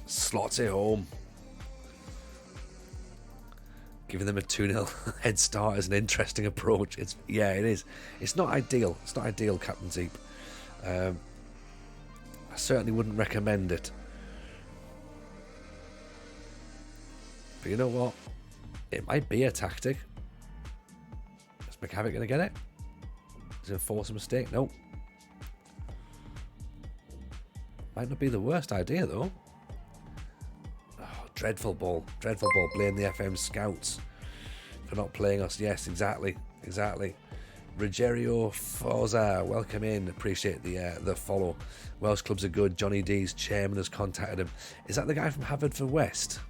Slots it home. Giving them a 2-0 head start is an interesting approach. It is. It's not ideal. Captain Zeep. I certainly wouldn't recommend it. But you know what? It might be a tactic. Is McCavitt going to get it? Is he going to force a mistake? Nope. Might not be the worst idea, though. Oh, dreadful ball. Blame the FM scouts for not playing us. Yes, exactly. Rogerio Forza, welcome in. Appreciate the follow. Welsh clubs are good. Johnny D's chairman has contacted him. Is that the guy from Haverford West?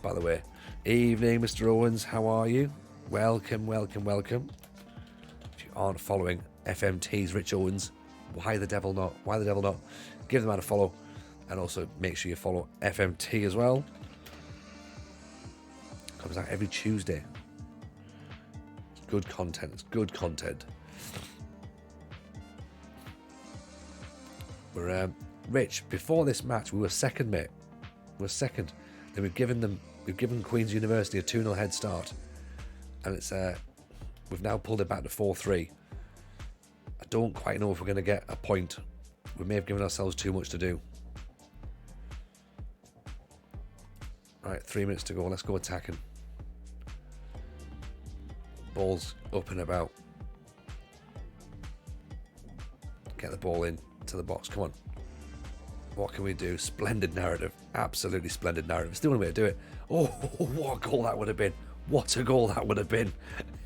By the way. Evening, Mr. Owens. How are you? Welcome. If you aren't following FMT's Rich Owens, why the devil not? Give the man a follow, and also make sure you follow FMT as well. Comes out every Tuesday. It's good content. We're Rich. Before this match, we were second, mate. Then we've given Queen's University a 2-0 head start, and it's we've now pulled it back to 4-3. I don't quite know if we're going to get a point. We may have given ourselves too much to do. Right, 3 minutes to go. Let's go attacking. Ball's up and about. Get the ball in to the box. Come on. What can we do? Splendid narrative. Absolutely splendid narrative. It's the only way to do it. Oh, what a goal that would have been. What a goal that would have been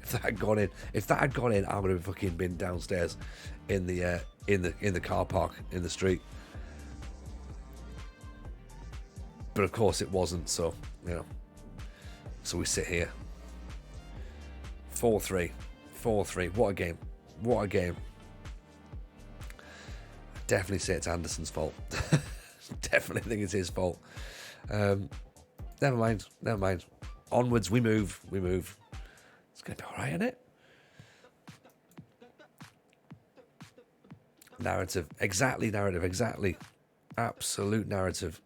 if that had gone in. If that had gone in, I would have fucking been downstairs in the car park in the street. But of course it wasn't, so so we sit here. 4-3. What a game. I definitely say it's Anderson's fault. Definitely think it's his fault. Never mind. Onwards we move. It's going to be alright, isn't it? Narrative. Exactly. Absolute narrative.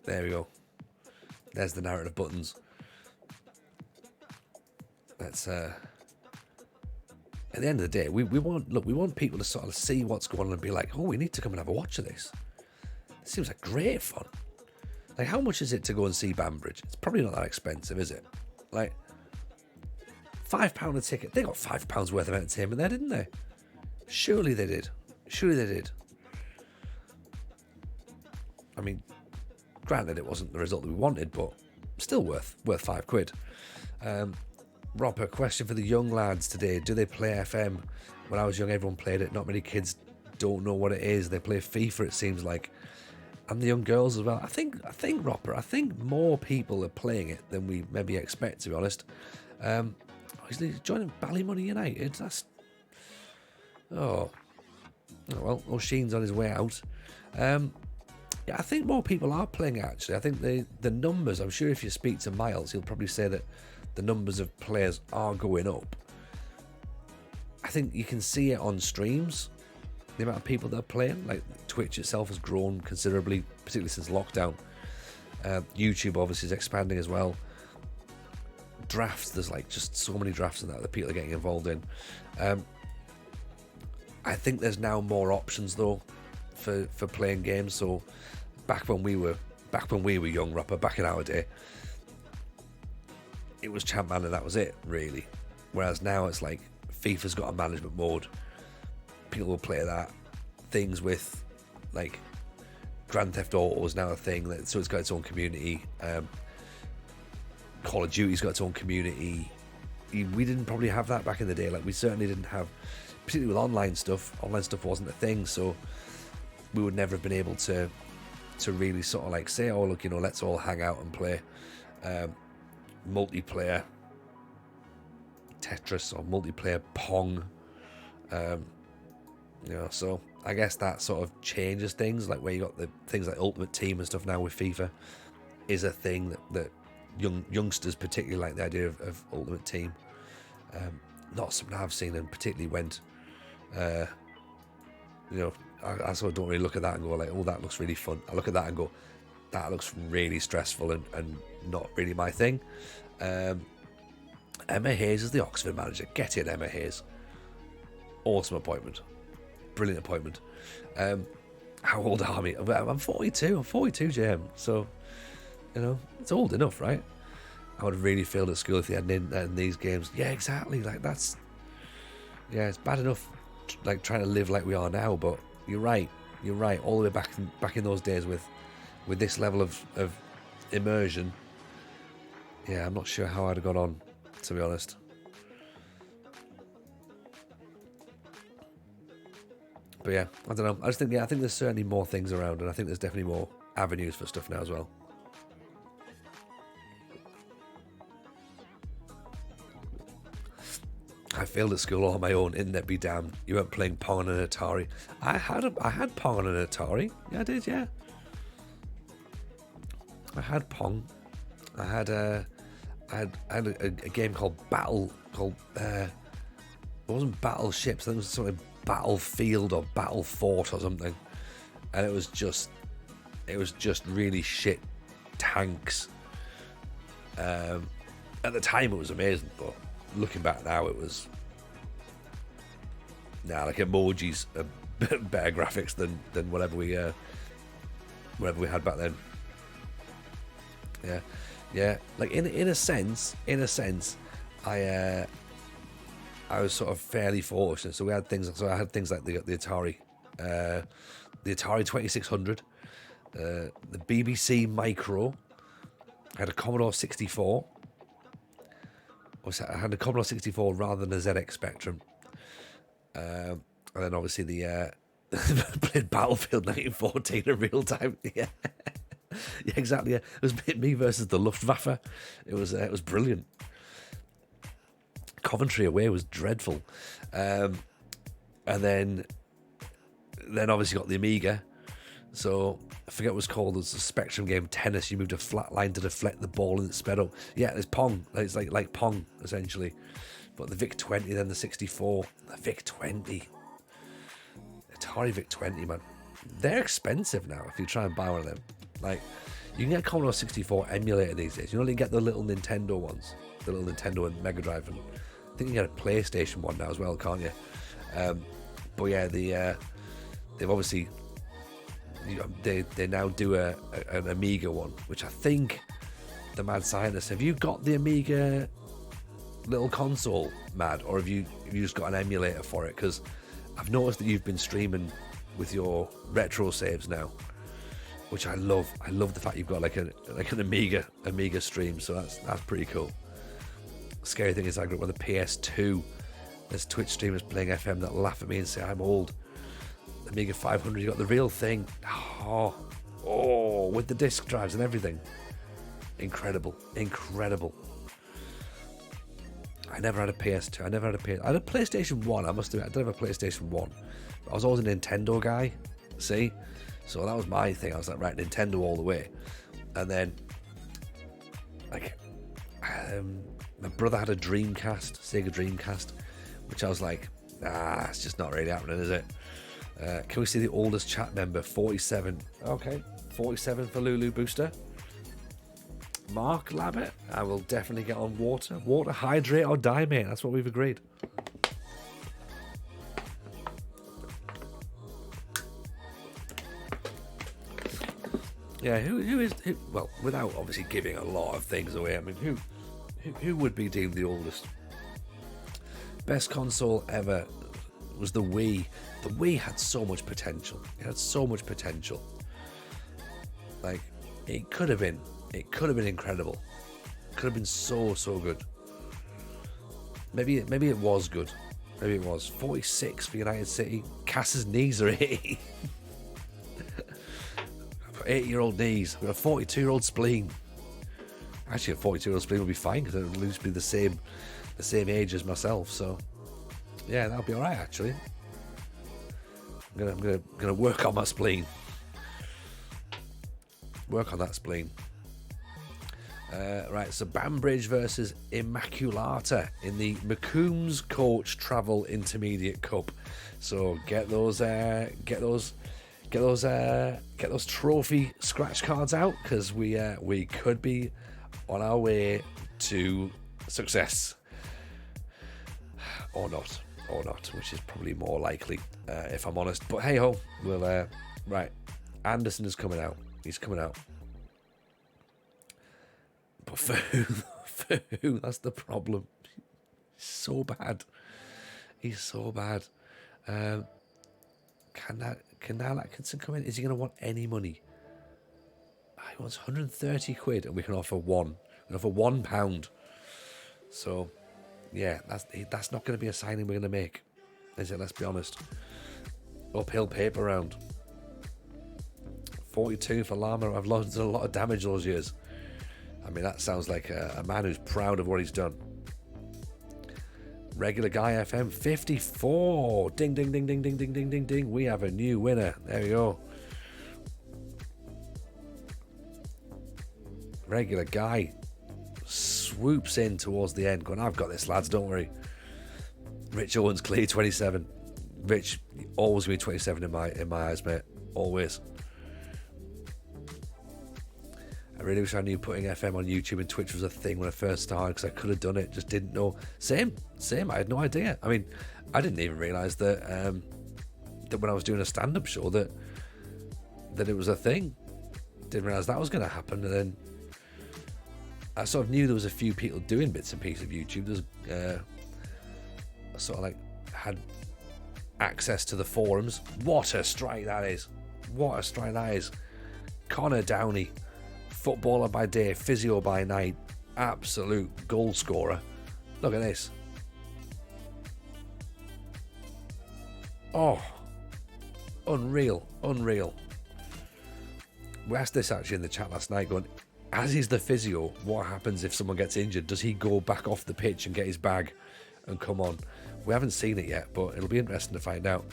There we go. There's the narrative buttons. Let's at the end of the day, we want people to sort of see what's going on and be like, oh, we need to come and have a watch of this. It seems like great fun. Like, how much is it to go and see Banbridge? It's probably not that expensive, is it? Like, £5 a ticket. They got £5 worth of entertainment there, didn't they? Surely they did. I mean, granted, it wasn't the result that we wanted, but still worth £5. Rob, a question for the young lads today. Do they play FM? When I was young, everyone played it. Not many kids don't know what it is. They play FIFA, it seems like. And the young girls as well. I think, Roper, I think more people are playing it than we maybe expect, to be honest. He's joining Ballymoney United. That's... Oh well, O'Sheen's on his way out. Yeah, I think more people are playing it, actually. I think the numbers, I'm sure if you speak to Miles, he'll probably say that the numbers of players are going up. I think you can see it on streams, the amount of people that are playing. Like, Twitch itself has grown considerably, particularly since lockdown. YouTube obviously is expanding as well. Drafts, there's like just so many drafts in that people are getting involved in. I think there's now more options though for playing games. So back when we were young, Rapper, back in our day, it was Champman and that was it, really. Whereas now it's like FIFA's got a management mode. People will play that. Things with like Grand Theft Auto is now a thing, so it's got its own community. Call of Duty's got its own community. We didn't probably have that back in the day. Like, we certainly didn't have, particularly with online stuff. Online stuff wasn't a thing, so we would never have been able to really sort of like say, oh look, you know, let's all hang out and play multiplayer Tetris or multiplayer Pong. You know, so I guess that sort of changes things, like where you got the things like Ultimate Team and stuff now with FIFA is a thing that youngsters particularly like the idea of Ultimate Team. Not something I've seen and particularly went, you know, I sort of don't really look at that and go like, oh, that looks really fun. I look at that and go, that looks really stressful and not really my thing. Emma Hayes is the Oxford manager. Get in, Emma Hayes. Awesome appointment. Brilliant appointment. How old are me? I'm 42. I'm 42, JM. So, you know, it's old enough, right? I would have really failed at school if they hadn't in these games. Yeah, exactly. Like, that's... Yeah, it's bad enough, like, trying to live like we are now, but you're right. You're right. All the way back in those days with this level of immersion. Yeah, I'm not sure how I'd have got on, to be honest. But yeah, I don't know. I just think, I think there's certainly more things around, and I think there's definitely more avenues for stuff now as well. I failed at school all on my own. Internet be damned. You weren't playing Pong on an Atari. I had Pong on an Atari. Yeah, I did. Yeah, I had Pong. I had a game called it wasn't Battleships. I think it was something Battlefield or Battle Fort or something. And it was just really shit tanks. At the time it was amazing, but looking back now, it was like emojis are better graphics than whatever we had back then. Yeah. Like in a sense, I was sort of fairly fortunate. So we had things. So I had things like the Atari, the Atari 2600, the BBC Micro. I had a Commodore 64. I had a Commodore 64 rather than a ZX Spectrum. And then obviously played Battlefield 1914 in real time. Yeah, yeah, exactly. Yeah. It was me versus the Luftwaffe. It was brilliant. Coventry away was dreadful. And then obviously got the Amiga. So I forget what it was called. It was a Spectrum game, tennis. You moved a flat line to deflect the ball and it sped up. Yeah, there's Pong. It's like Pong, essentially. But the VIC-20, then the 64. The VIC-20. Atari VIC-20, man. They're expensive now if you try and buy one of them. Like, you can get a Commodore 64 emulator these days. You only get the little Nintendo ones. The little Nintendo and Mega Drive. And I think you can get a PlayStation one now as well, can't you? But yeah, they've obviously... They now do an Amiga one, which I think the Mad Scientist. Have you got the Amiga little console, Mad, or have you just got an emulator for it? Because I've noticed that you've been streaming with your retro saves now, which I love. I love the fact you've got like an Amiga stream. So that's pretty cool. Scary thing is I grew up with a PS2. There's Twitch streamers playing FM that laugh at me and say I'm old. The Amiga 500, you got the real thing. Oh, with the disc drives and everything. Incredible. I never had a PS2. I had a PlayStation 1. I must admit, I did have a PlayStation 1. But I was always a Nintendo guy. See? So that was my thing. I was like, right, Nintendo all the way. And then, like, my brother had a Dreamcast, Sega Dreamcast, which I was like, it's just not really happening, is it? Can we see the oldest chat member? 47. Okay, 47 for Lulu Booster. Mark Labbit, I will definitely get on water. Water, hydrate or die, mate. That's what we've agreed. Yeah, who is well, without obviously giving a lot of things away, I mean, who would be deemed the oldest? Best console ever was the Wii. The Wii had so much potential. It had so much potential. Like, it could have been incredible. Could have been so good. Maybe it was good. Maybe it was. 46 for United City. Cass's knees are 80. 80-year-old knees. We've got a 42-year-old spleen. Actually, a 42-year-old spleen will be fine because it'll at least be the same age as myself. So, yeah, that'll be all right. Actually, I'm gonna work on my spleen. Work on that spleen. Right, so Banbridge versus Immaculata in the McCombs Coach Travel Intermediate Cup. So get those trophy scratch cards out, because we could be on our way to success, or not, which is probably more likely, if I'm honest. But hey ho, we'll right. Anderson is coming out. He's coming out. But for who? That's the problem. He's so bad. Can Niall Atkinson come in? Is he going to want any money? He wants 130 quid, and we can offer one. We can offer £1. So, yeah, that's not going to be a signing we're going to make, is it? Let's be honest. Uphill paper round. 42 for Lama. I've done a lot of damage those years. I mean, that sounds like a man who's proud of what he's done. Regular Guy FM 54. Ding, ding, ding, ding, ding, ding, ding, ding, ding. We have a new winner. There we go. Regular Guy swoops in towards the end, going, I've got this, lads, don't worry. Rich Owens, clear 27. Rich, always going to be 27 in my eyes, mate. Always. I really wish I knew putting FM on YouTube and Twitch was a thing when I first started, because I could have done it, just didn't know. Same. I had no idea. I mean, I didn't even realise that that when I was doing a stand-up show that it was a thing. Didn't realise that was going to happen. And then I sort of knew there was a few people doing bits and pieces of YouTube. There's I sort of like had access to the forums. What a strike that is. Connor Downey. Footballer by day, physio by night, absolute goal scorer. Look at this. Oh, unreal. We asked this actually in the chat last night, going, as he's the physio, what happens if someone gets injured? Does he go back off the pitch and get his bag and come on? We haven't seen it yet, but it'll be interesting to find out.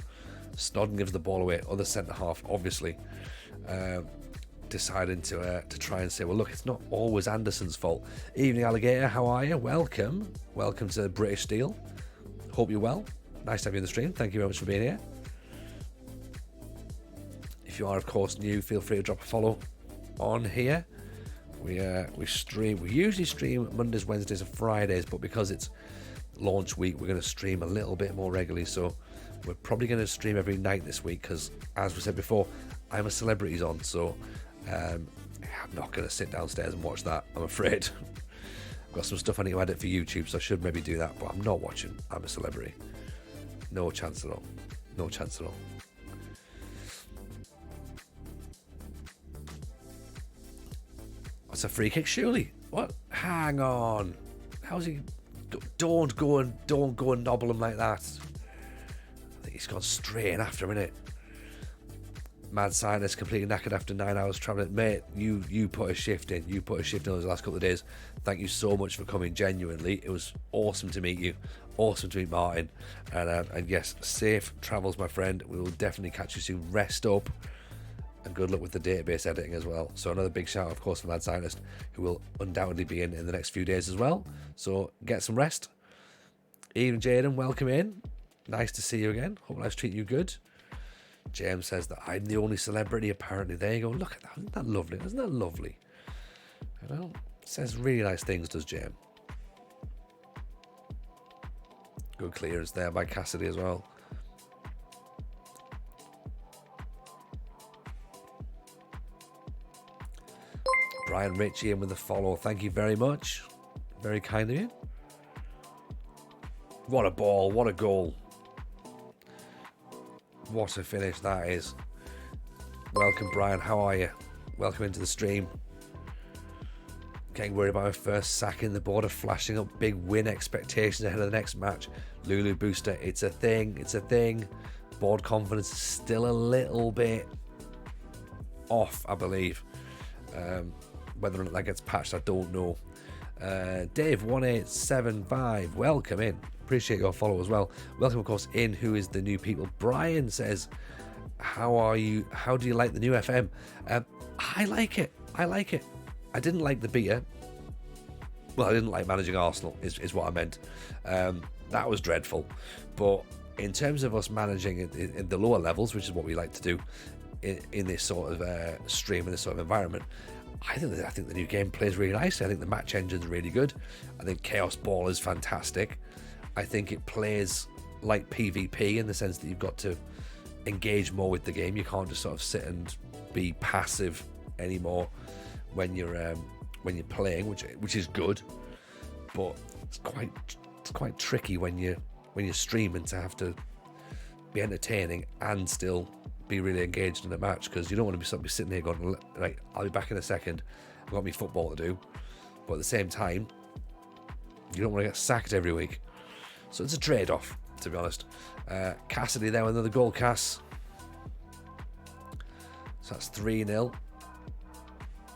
Snodden gives the ball away, other centre half, obviously. Deciding to try and say, well, look, it's not always Anderson's fault. Evening, Alligator, how are you? Welcome to British Steel. Hope you're well. Nice to have you in the stream. Thank you very much for being here. If you are, of course, new, feel free to drop a follow on here. We usually stream Mondays, Wednesdays and Fridays, but because it's launch week, we're going to stream a little bit more regularly, so we're probably going to stream every night this week, because as we said before, I'm a Celebrities on, so I'm not going to sit downstairs and watch that, I'm afraid. I've got some stuff I need to edit for YouTube, so I should maybe do that, but I'm not watching I'm a Celebrity. No chance at all. What's a free kick, surely? What? Hang on. How's he Don't go and nobble him like that. I think he's gone straight in after him, innit? Mad scientist completely knackered after 9 hours travelling. Mate, you put a shift in. You put a shift in those last couple of days. Thank you so much for coming, genuinely. It was awesome to meet you. Awesome to meet Martin. And yes, safe travels, my friend. We will definitely catch you soon. Rest up. And good luck with the database editing as well. So another big shout out, of course, for Mad Scientist, who will undoubtedly be in the next few days as well. So get some rest. Ian and Jaden, welcome in. Nice to see you again. Hope life's treating you good. James says that I'm the only celebrity, apparently. There you go. Look at that. Isn't that lovely? Isn't that lovely? You know, says really nice things, does James. Good clearance there by Cassidy as well. Brian Ritchie in with the follow. Thank you very much. Very kind of you. What a ball. What a goal. What a finish that is. Welcome, Brian. How are you? Welcome into the stream. Getting worried about my first sack in the border, flashing up big win expectations ahead of the next match. Lulu booster. It's a thing. It's a thing. Board confidence is still a little bit off, I believe. Whether or not that gets patched, I don't know. Dave1875, welcome in. Appreciate your follow as well. Welcome, of course, in who is the new people. Brian says, how are you? How do you like the new FM? I like it. I like it. I didn't like the beta. Well, I didn't like managing Arsenal, is what I meant. That was dreadful. But in terms of us managing in the lower levels, which is what we like to do in this sort of stream, in this sort of environment, I think the new game plays really nicely. I think the match engine's really good. I think Chaos Ball is fantastic. I think it plays like PvP in the sense that you've got to engage more with the game. You can't just sort of sit and be passive anymore when you're playing, which is good. But it's quite tricky when you're streaming to have to be entertaining and still be really engaged in the match, because you don't want to be sitting here going, like, I'll be back in a second, I've got me football to do, but at the same time you don't want to get sacked every week. So it's a trade-off, to be honest. Cassidy there with another goal, Cass. So that's 3-0.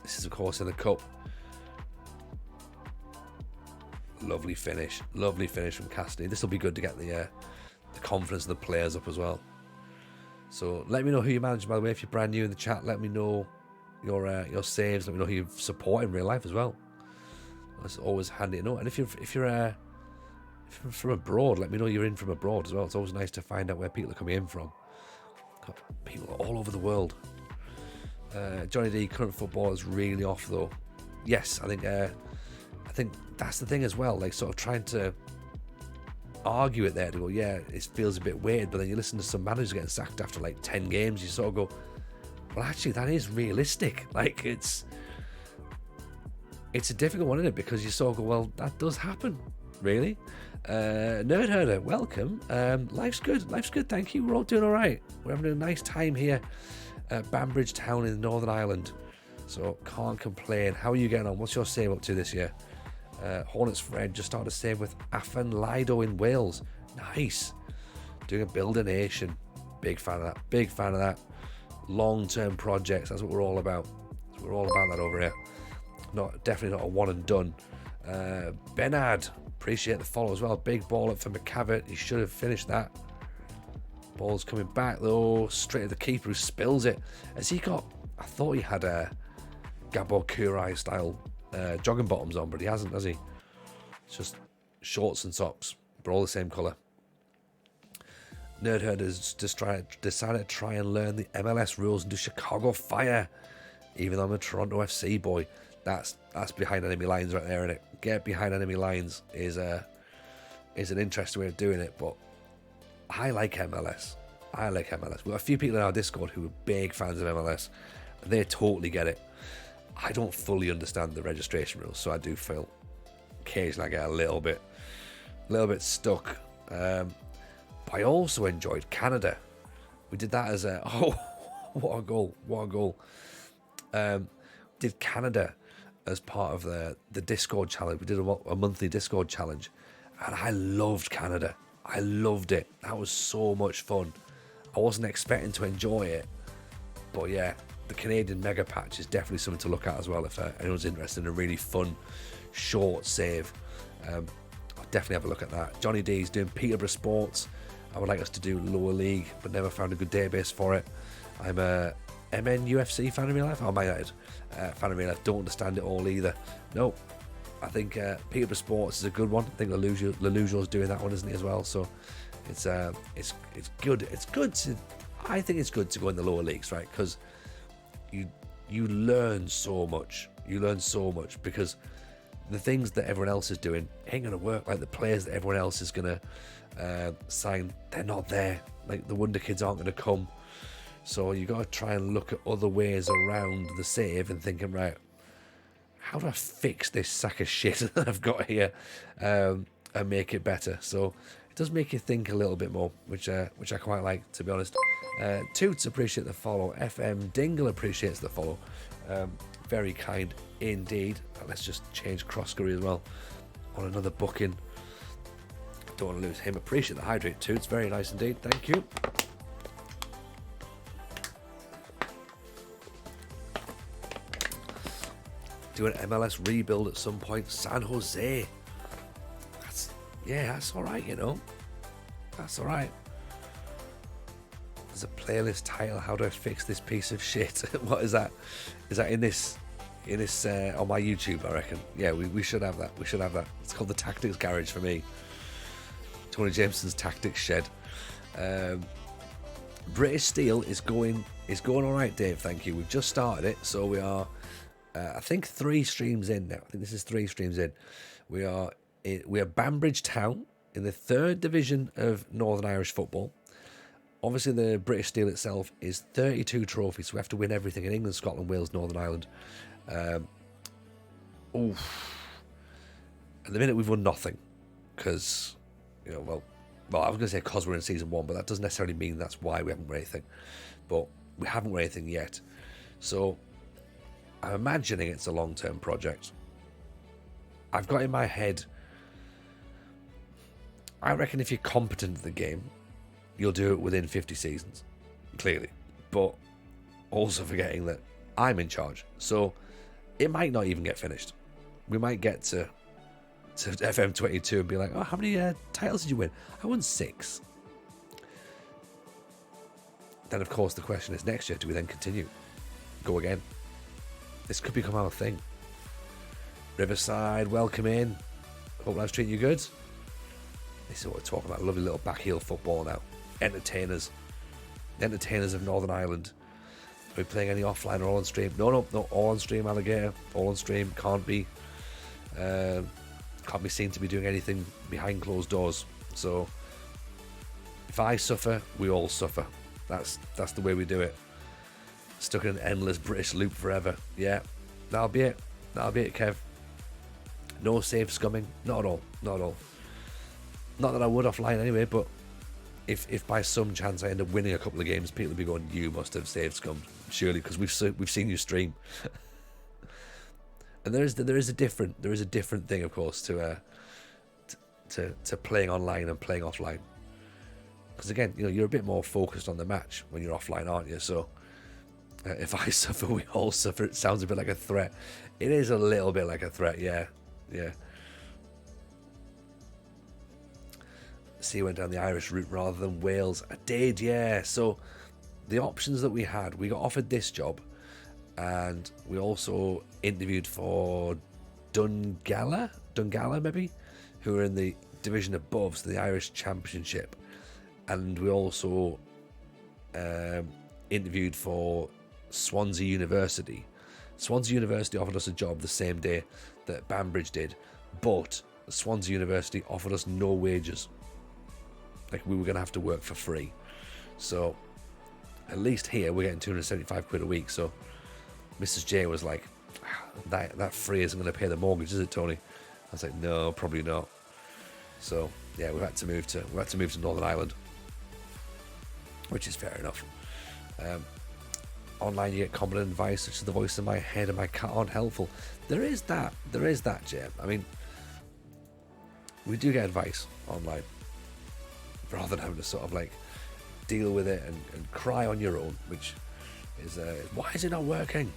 This is, of course, in the cup. Lovely finish from Cassidy. This will be good to get the confidence of the players up as well. So let me know who you manage, by the way. If you're brand new in the chat, let me know your saves. Let me know who you support in real life as well. That's always handy to know. And if you're from abroad, let me know you're in from abroad as well. It's always nice to find out where people are coming in from. Got people all over the world. Johnny D, current football is really off though. Yes, I think that's the thing as well. Like, sort of trying to argue it there to go, yeah, it feels a bit weird, but then you listen to some managers getting sacked after like 10 games, you sort of go, well, actually that is realistic. Like, it's a difficult one, isn't it? Because you sort of go, well, that does happen, really. Nerd Herder, welcome. Life's good, thank you. We're all doing all right. We're having a nice time here at Banbridge Town in Northern Ireland, so can't complain. How are you getting on? What's your save up to this year? Hornets Fred just started a save with Afan Lido in Wales. Nice. Doing a build a nation. Big fan of that. Long-term projects, that's what we're all about. We're all about that over here. Definitely not a one and done. Benard, appreciate the follow as well. Big ball up for McCavitt. He should have finished that. Ball's coming back though, straight to the keeper who spills it. Has he got, I thought he had a Gabor Kurai style jogging bottoms on, but he hasn't, has he? It's just shorts and socks, but all the same colour. Nerdherd has decided to try and learn the MLS rules and do Chicago Fire, even though I'm a Toronto FC boy. That's behind enemy lines right there, isn't it? Get behind enemy lines is an interesting way of doing it, but I like MLS. We've got a few people in our Discord who are big fans of MLS, and they totally get it. I don't fully understand the registration rules, so I do feel occasionally I get a little bit stuck. But I also enjoyed Canada. We did that as what a goal. Did Canada as part of the Discord challenge. We did a monthly Discord challenge, And I loved Canada. I loved it. That was so much fun. I wasn't expecting to enjoy it. But yeah, the Canadian Mega Patch is definitely something to look at as well if anyone's interested in a really fun, short save. I'll definitely have a look at that. Johnny D is doing Peterborough Sports. I would like us to do Lower League, but never found a good database for it. I'm a MNUFC fan in real life. Oh, Man United fan in real life. Don't understand it all either. No, I think Peterborough Sports is a good one. I think Lelujo's doing that one, isn't he, as well? So it's good. It's good to. I think it's good to go in the lower leagues, right? Because you learn so much. You learn so much because the things that everyone else is doing ain't gonna work. Like the players that everyone else is gonna sign, they're not there. Like the Wonder Kids aren't gonna come. So you got to try and look at other ways around the save and thinking, right, how do I fix this sack of shit that I've got here and make it better? So it does make you think a little bit more, which I quite like, to be honest. Toots appreciate the follow. FM Dingle appreciates the follow. Very kind indeed. Let's just change Crosscurry as well on another booking. Don't want to lose him. Appreciate the hydrate, Toots. Very nice indeed. Thank you. Do an MLS rebuild at some point. San Jose. That's all right, you know. That's all right. There's a playlist title. How do I fix this piece of shit? What is that? Is that in this on my YouTube? I reckon. Yeah, we should have that. We should have that. It's called the Tactics Garage for me. Tony Jameson's Tactics Shed. British Steel is going all right, Dave. Thank you. We've just started it, so we are. I think 3 streams in now. I think this is 3 streams in. We are Banbridge Town in the 3rd division of Northern Irish football. Obviously, the British Steel itself is 32 trophies, so we have to win everything in England, Scotland, Wales, Northern Ireland. At the minute, we've won nothing because, well, I was going to say because we're in season 1, but that doesn't necessarily mean that's why we haven't won anything. But we haven't won anything yet, so I'm imagining it's a long-term project. I've got in my head, I reckon if you're competent at the game, you'll do it within 50 seasons, clearly. But also forgetting that I'm in charge. So it might not even get finished. We might get to FM22 and be like, oh, how many titles did you win? I won 6. Then, of course, the question is next year, do we then continue? Go again? This could become our thing. Riverside, welcome in. Hope life's treating you good. This is what we're talking about. Lovely little back heel football now. Entertainers. The entertainers of Northern Ireland. Are we playing any offline or all on stream? No, all on stream, Alligator. All on stream. Can't be seen to be doing anything behind closed doors. So if I suffer, we all suffer. That's the way we do it. Stuck in an endless British loop forever. Yeah, that'll be it. That'll be it, Kev. No save scumming. Not at all. Not at all. Not that I would offline anyway, but if by some chance I end up winning a couple of games, people will be going, you must have save scummed. Surely, because we've seen you stream. And there is a different thing, of course, to playing online and playing offline. Because again, you're a bit more focused on the match when you're offline, aren't you? So if I suffer, we all suffer. It sounds a bit like a threat. It is a little bit like a threat, yeah. See, went down the Irish route rather than Wales. I did, yeah. So the options that we had, we got offered this job, and we also interviewed for Dungalla maybe, who are in the division above, so the Irish Championship. And we also interviewed for Swansea University. Swansea University offered us a job the same day that Banbridge did, but Swansea University offered us no wages. Like, we were going to have to work for free. So at least here we're getting 275 quid a week. So Mrs. J was like, that free isn't going to pay the mortgage, is it, Tony? I was like, no, probably not. So yeah, we had to move to Northern Ireland, which is fair enough. Online, you get competent advice such as the voice in my head and my cat aren't helpful. There is that, Jim. I mean, we do get advice online, rather than having to sort of like deal with it and cry on your own, which is why is it not working?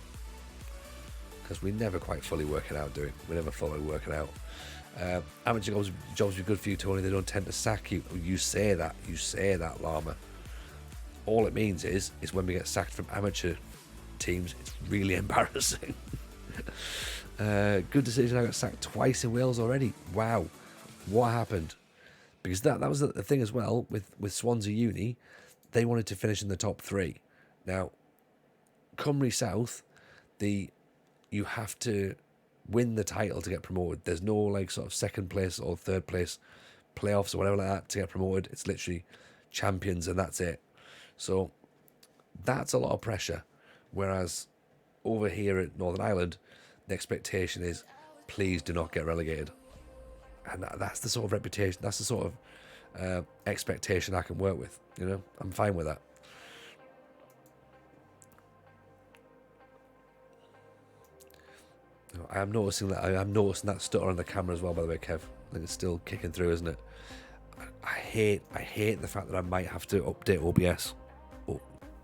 Because we never quite fully work it out, do we? We never fully work it out. Amateur jobs be good for you, Tony. They don't tend to sack you. You say that, Llama. All it means is when we get sacked from amateur teams, it's really embarrassing. Good decision. I got sacked twice in Wales already. Wow, what happened? Because that was the thing as well with Swansea Uni. They wanted to finish in the top 3. Now, Cymru South, you have to win the title to get promoted. There's no like sort of second place or third place playoffs or whatever like that to get promoted. It's literally champions and that's it. So that's a lot of pressure. Whereas over here at Northern Ireland, the expectation is please do not get relegated. And that's the sort of reputation, that's the sort of expectation I can work with. You know, I'm fine with that. I am noticing that stutter on the camera as well, by the way, Kev. I think it's still kicking through, isn't it? I hate the fact that I might have to update OBS.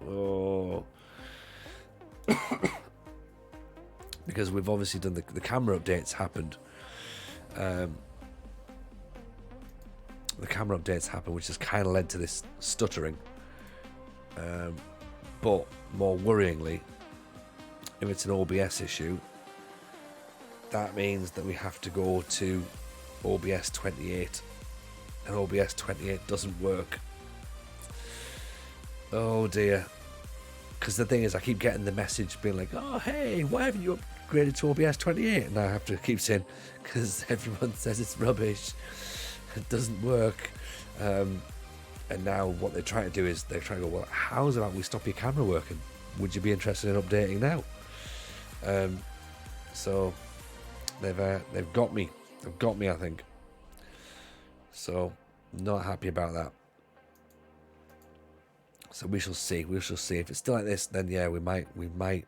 Oh. Because we've obviously done the camera updates happened. The camera updates happened, which has kind of led to this stuttering. But more worryingly, if it's an OBS issue, that means that we have to go to OBS 28, and OBS 28 doesn't work. Oh dear. Because the thing is, I keep getting the message being like, oh hey, why haven't you upgraded to OBS 28? And I have to keep saying, because everyone says it's rubbish, it doesn't work. And now what they're trying to do is they're trying to go, well, how's about we stop your camera working? Would you be interested in updating now? So they've got me. They've got me, I think. So not happy about that. So we shall see. We shall see. If it's still like this, then yeah, we might.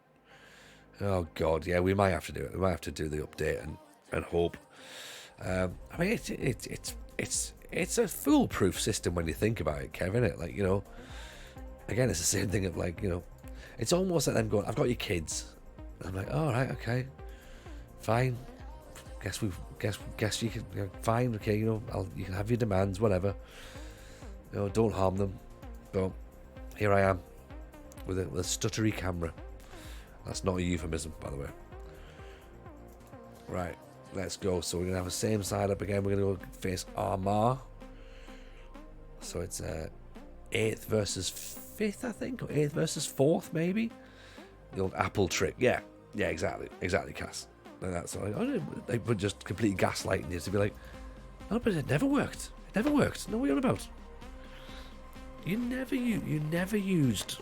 Oh God, yeah, we might have to do it. We might have to do the update and hope. I mean, it's a foolproof system when you think about it, Kev, isn't it? Like, you know, again, it's the same thing of like, you know, it's almost like them going, I've got your kids. I'm like, all right, okay, fine. Guess you can, you know, fine, okay, you know, you can have your demands, whatever. You know, don't harm them. But here I am with a stuttery camera. That's not a euphemism, by the way. Right, let's go. So we're gonna have the same side up again. We're gonna go face Armagh. So it's 8th versus 5th, I think, or 8th versus 4th, maybe. The old apple trick. Yeah, exactly, Cass. And that's like, they would just completely gaslighting you to be like, oh, but it never worked. It never worked. No, what are you on about? You never used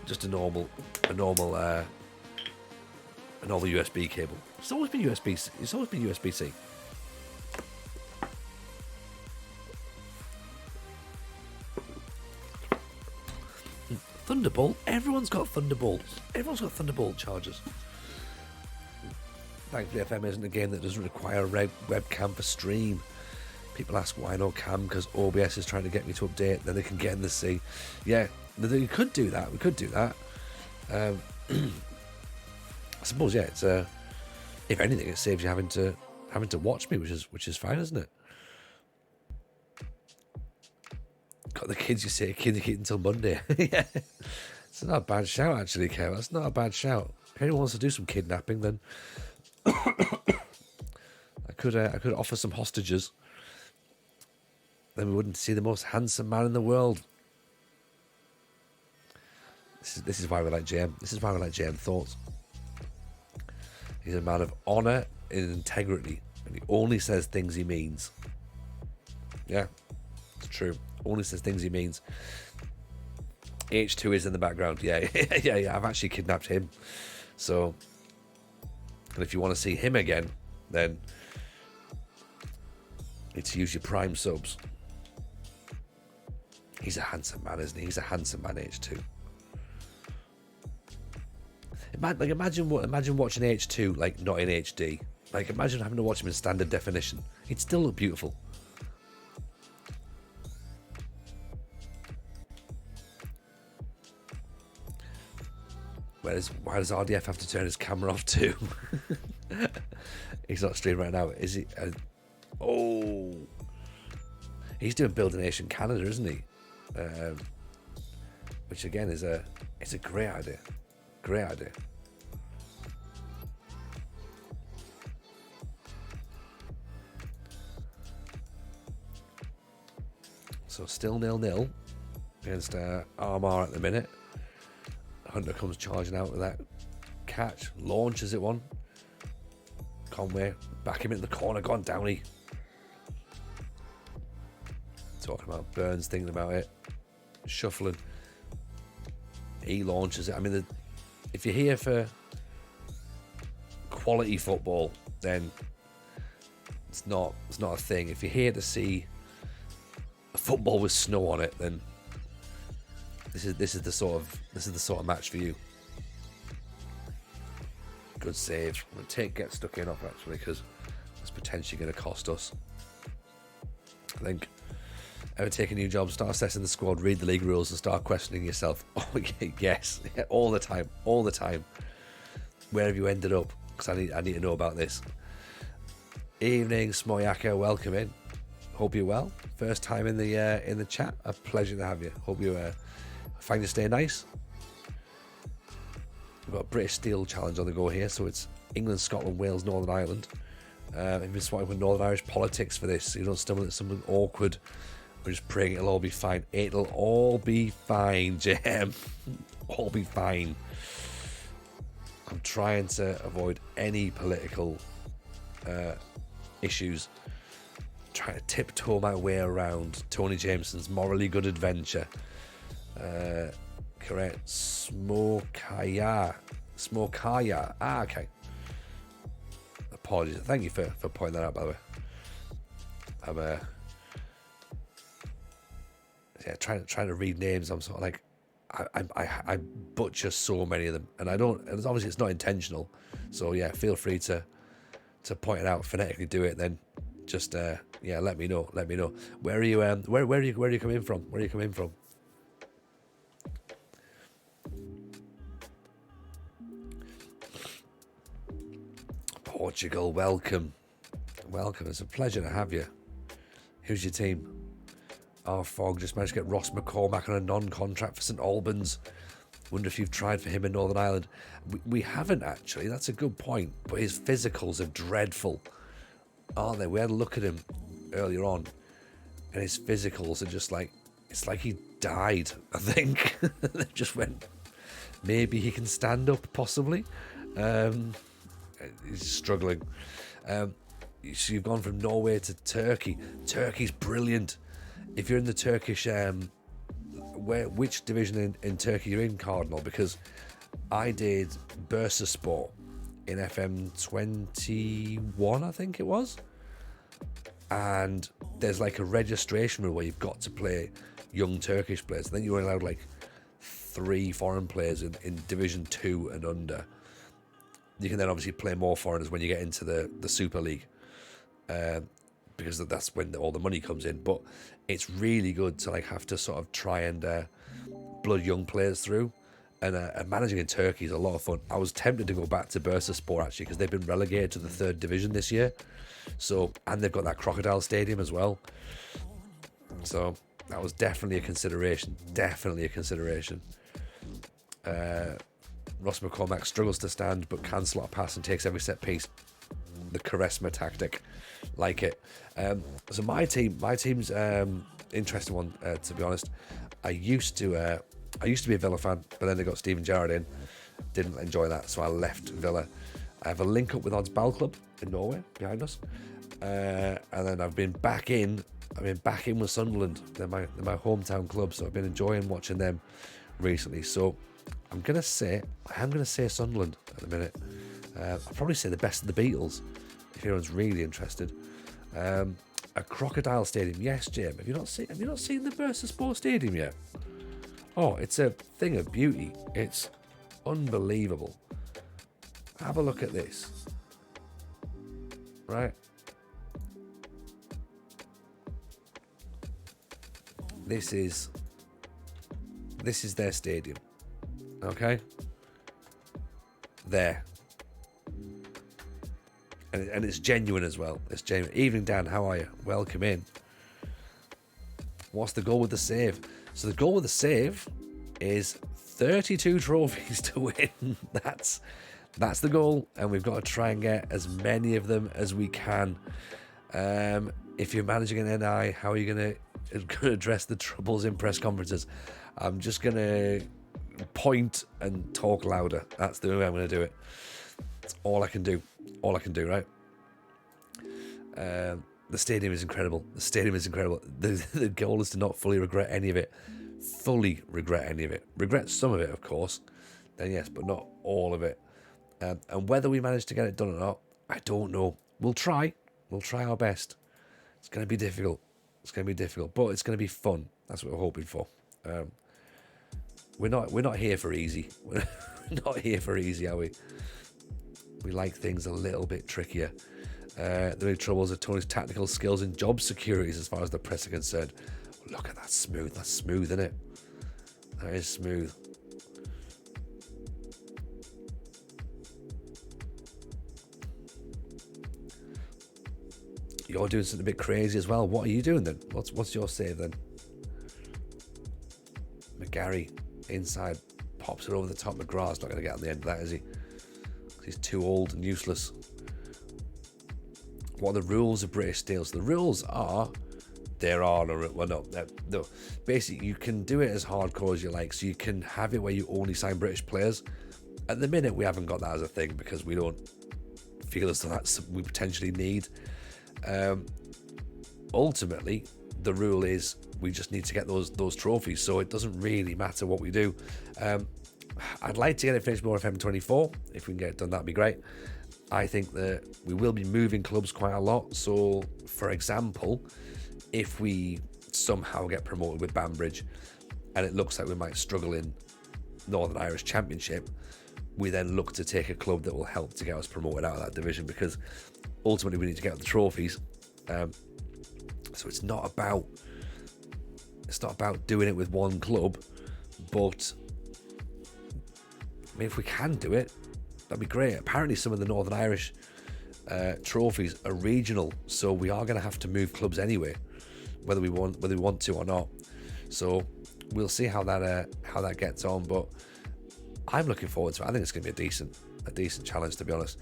just a normal USB cable. It's always been USB. It's always been USB-C. Thunderbolt. Everyone's got Thunderbolts. Everyone's got Thunderbolt chargers. Thankfully, FM isn't a game that doesn't require a webcam for stream. People ask why no cam, because OBS is trying to get me to update, then they can get in the sea. Yeah, we could do that. We could do that. I suppose, yeah. It's if anything, it saves you having to watch me, which is fine, isn't it? Got the kids, you say, kid until Monday. Yeah, it's not a bad shout actually, Kev. That's not a bad shout. If anyone wants to do some kidnapping, then I could offer some hostages. Then we wouldn't see the most handsome man in the world. This is why we like JM. This is why we like JM Thoughts. He's a man of honour and integrity, and he only says things he means. Yeah, it's true. Only says things he means. H2 is in the background. Yeah. I've actually kidnapped him. So, and if you want to see him again, then it's use your Prime subs. He's a handsome man, isn't he? He's a handsome man, H2. Imagine watching H2 like not in HD, Like, imagine having to watch him in standard definition. He'd still look beautiful. Why does RDF have to turn his camera off too? He's not streaming right now, is he? Oh, he's doing Build a Nation Canada, isn't he? Which again is a great idea. Great idea. So still 0-0 against Armagh at the minute. Hunter comes charging out with that catch, launches it one. Conway, back him into the corner, gone Downey. Talking about Burns, thinking about it, shuffling. He launches it. I mean, if you're here for quality football, then it's not a thing. If you're here to see a football with snow on it, then this is the sort of match for you. Good save. I'm gonna get stuck in off actually, because it's potentially going to cost us. I think. Ever take a new job, start assessing the squad, read the league rules, and start questioning yourself? Oh yes, all the time. Where have you ended up? Because I need to know about this. Evening, Smoyaka, welcome in. Hope you're well. First time in the chat. A pleasure to have you. Hope you find your stay nice. We've got a British Steel Challenge on the go here, so it's England, Scotland, Wales, Northern Ireland. I've been swatting with Northern Irish politics for this, so you don't stumble at something awkward. We're just praying it'll all be fine. It'll all be fine, Jam. All be fine. I'm trying to avoid any political issues. Trying to tiptoe my way around Tony Jameson's morally good adventure. Correct. Smokaya. Ah, okay. Apologies. Thank you for pointing that out, by the way. I'm trying to read names. I'm sort of like I butcher so many of them, and I don't. And obviously, it's not intentional. So yeah, feel free to point it out, phonetically do it. Then just let me know. Where are you? Where are you coming from? Where are you coming from? Portugal, welcome. It's a pleasure to have you. Who's your team? Fogg just managed to get Ross McCormack on a non-contract for St Albans. Wonder if you've tried for him in Northern Ireland. We haven't actually. That's a good point. But his physicals are dreadful, aren't they? We had a look at him earlier on, and his physicals are just like, it's like he died. I think they just went. Maybe he can stand up, possibly. He's struggling. So you've gone from Norway to Turkey. Turkey's brilliant. If you're in the Turkish, which division in Turkey you're in, Cardinal? Because I did Bursaspor in FM21, I think it was. And there's like a registration rule where you've got to play young Turkish players. And then you're allowed like 3 foreign players in Division 2 and under. You can then obviously play more foreigners when you get into the Super League. Because that's when all the money comes in. But it's really good to like have to sort of try and blood young players through. And managing in Turkey is a lot of fun. I was tempted to go back to Bursaspor actually, because they've been relegated to the 3rd division this year. So, and they've got that Crocodile Stadium as well. So that was definitely a consideration. Ross McCormack struggles to stand but can slot a pass and takes every set piece. The Charisma tactic, like it. So my team's interesting one, to be honest. I used to be a Villa fan, but then they got Steven Gerrard in. Didn't enjoy that, so I left Villa. I have a link up with Odds Ball Club in Norway behind us, and then I've been back in with Sunderland. They're my hometown club, so I've been enjoying watching them recently. So I'm gonna say Sunderland at the minute. I'll probably say the best of the Beatles, if anyone's really interested. A Crocodile Stadium, yes, Jim. Have you not seen the Bursaspor Stadium yet? Oh, it's a thing of beauty. It's unbelievable. Have a look at this. right? This is their stadium, okay? There. And it's genuine as well. It's genuine. Evening, Dan, how are you? Welcome in. What's the goal with the save? So the goal with the save is 32 trophies to win. That's the goal, and we've got to try and get as many of them as we can. If you're managing an NI, how are you going to address the troubles in press conferences? I'm just going to point and talk louder. That's the way I'm going to do it. That's all I can do. All I can do, right? The stadium is incredible. The stadium is incredible. The goal is to not fully regret any of it. Fully regret any of it. Regret some of it, of course. Then yes, but not all of it. And whether we manage to get it done or not, I don't know. We'll try. We'll try our best. It's going to be difficult. It's going to be difficult, but it's going to be fun. That's what we're hoping for. We're not here for easy. We're not here for easy, are we? We like things a little bit trickier. The big troubles are Tony's tactical skills and job securities as far as the press are concerned. Look at that smooth. That's smooth, isn't it? That is smooth. You're doing something a bit crazy as well. What are you doing then? What's your save then? McGarry inside pops it over the top. McGrath's not going to get on the end of that, is he? He's too old and useless. What are the rules of British Steel? So the rules are, no. Basically, you can do it as hardcore as you like. So you can have it where you only sign British players. At the minute, we haven't got that as a thing because we don't feel as though that's something we potentially need. Ultimately, the rule is we just need to get those trophies. So it doesn't really matter what we do. I'd like to get it finished more FM24. If we can get it done, that'd be great. I think that we will be moving clubs quite a lot. So, for example, if we somehow get promoted with Banbridge and it looks like we might struggle in Northern Irish Championship, we then look to take a club that will help to get us promoted out of that division, because ultimately we need to get the trophies. So it's not about doing it with one club, but I mean, if we can do it, that'd be great. Apparently some of the Northern Irish trophies are regional, so we are going to have to move clubs anyway, whether we want to or not. So we'll see how that gets on, but I'm looking forward to it. I think it's going to be a decent challenge, to be honest.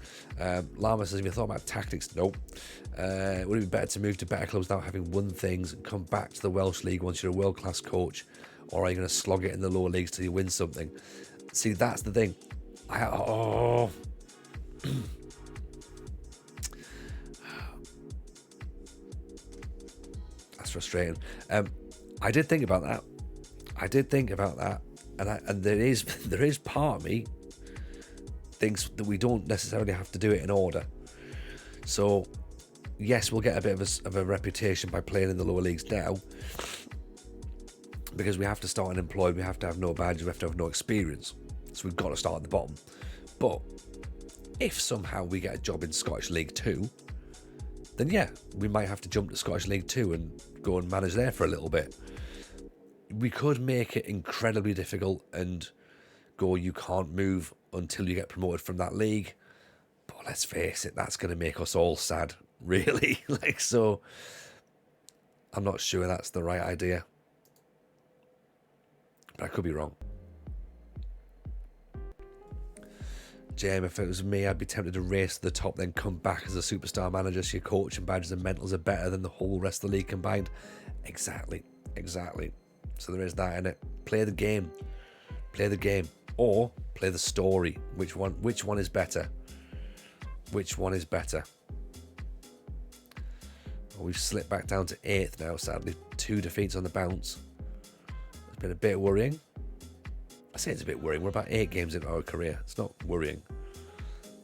Llama says, have you thought about tactics? Nope. Would it be better to move to better clubs without having won things and come back to the Welsh League once you're a world-class coach, or are you going to slog it in the lower leagues till you win something? See, that's the thing. That's frustrating. I did think about that. And there is part of me thinks that we don't necessarily have to do it in order. So yes, we'll get a bit of a reputation by playing in the lower leagues now, because we have to start unemployed, we have to have no badge, we have to have no experience. So we've got to start at the bottom. But if somehow we get a job in Scottish League 2, then yeah, we might have to jump to Scottish League 2 and go and manage there for a little bit. We could make it incredibly difficult and go, you can't move until you get promoted from that league. But let's face it, that's going to make us all sad, really. So I'm not sure that's the right idea. But I could be wrong. Jam, if it was me, I'd be tempted to race to the top, then come back as a superstar manager, so your coaching badges and mentals are better than the whole rest of the league combined. Exactly. So there is that in it. Play the game, or play the story. Which one is better? Well, we've slipped back down to 8th now, sadly. 2 defeats on the bounce. It's been a bit worrying. I say it's a bit worrying. We're about 8 games into our career. It's not worrying.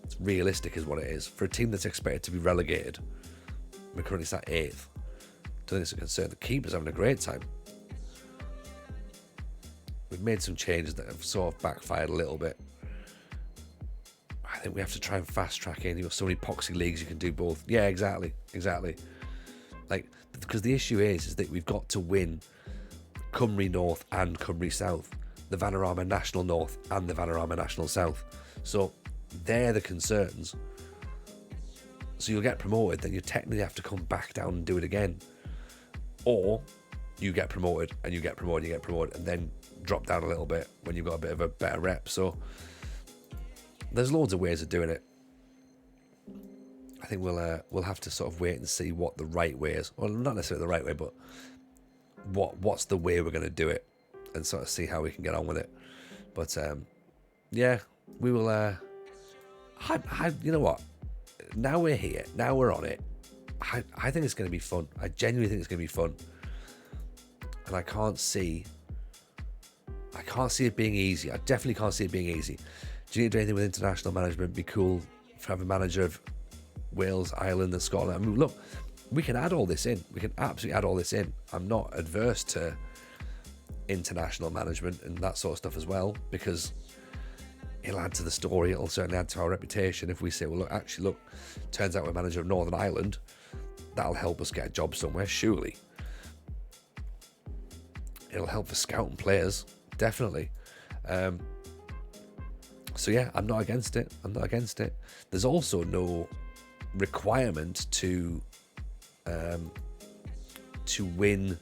It's realistic is what it is. For a team that's expected to be relegated, we're currently sat 8th. Don't think it's a concern. The keeper's having a great time. We've made some changes that have sort of backfired a little bit. I think we have to try and fast track in. You've got so many poxy leagues you can do both. Yeah, exactly. Like, because the issue is that we've got to win Cymru North and Cymru South, the Vanarama National North and the Vanarama National South. So they're the concerns. So you'll get promoted, then you technically have to come back down and do it again. Or you get promoted and you get promoted, and then drop down a little bit when you've got a bit of a better rep. So there's loads of ways of doing it. I think we'll have to sort of wait and see what the right way is. Well, not necessarily the right way, but what's the way we're going to do it, and sort of see how we can get on with it. But yeah, we will. You know what? Now we're here. Now we're on it. I think it's going to be fun. I genuinely think it's going to be fun, and I can't see it being easy. I definitely can't see it being easy. Do you need to do anything with international management? Be cool to have a manager of Wales, Ireland, and Scotland. I mean, look, we can add all this in. We can absolutely add all this in. I'm not adverse to international management and that sort of stuff as well, because it'll add to the story. It'll certainly add to our reputation if we say, well, look, turns out we're manager of Northern Ireland. That'll help us get a job somewhere, surely. It'll help for scouting players, definitely. So yeah, I'm not against it. There's also no requirement to win.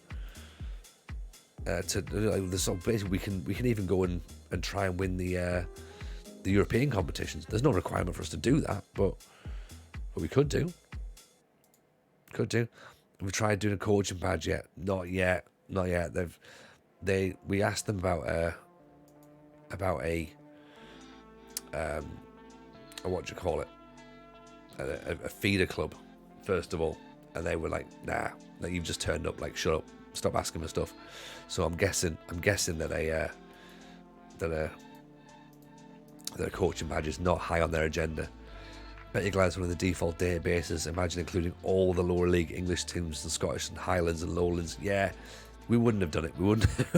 So basically, we can even go and try and win the European competitions. There's no requirement for us to do that, but we could do. Have we tried doing a coaching badge yet? Not yet. We asked them about a what do you call it? A feeder club, first of all, and they were like, nah, you've just turned up. Like, shut up, stop asking for stuff. So I'm guessing that a coaching badge is not high on their agenda. Bet you're glad it's one of the default databases. Imagine including all the lower league English teams, the Scottish and Highlands and Lowlands. Yeah, we wouldn't have done it.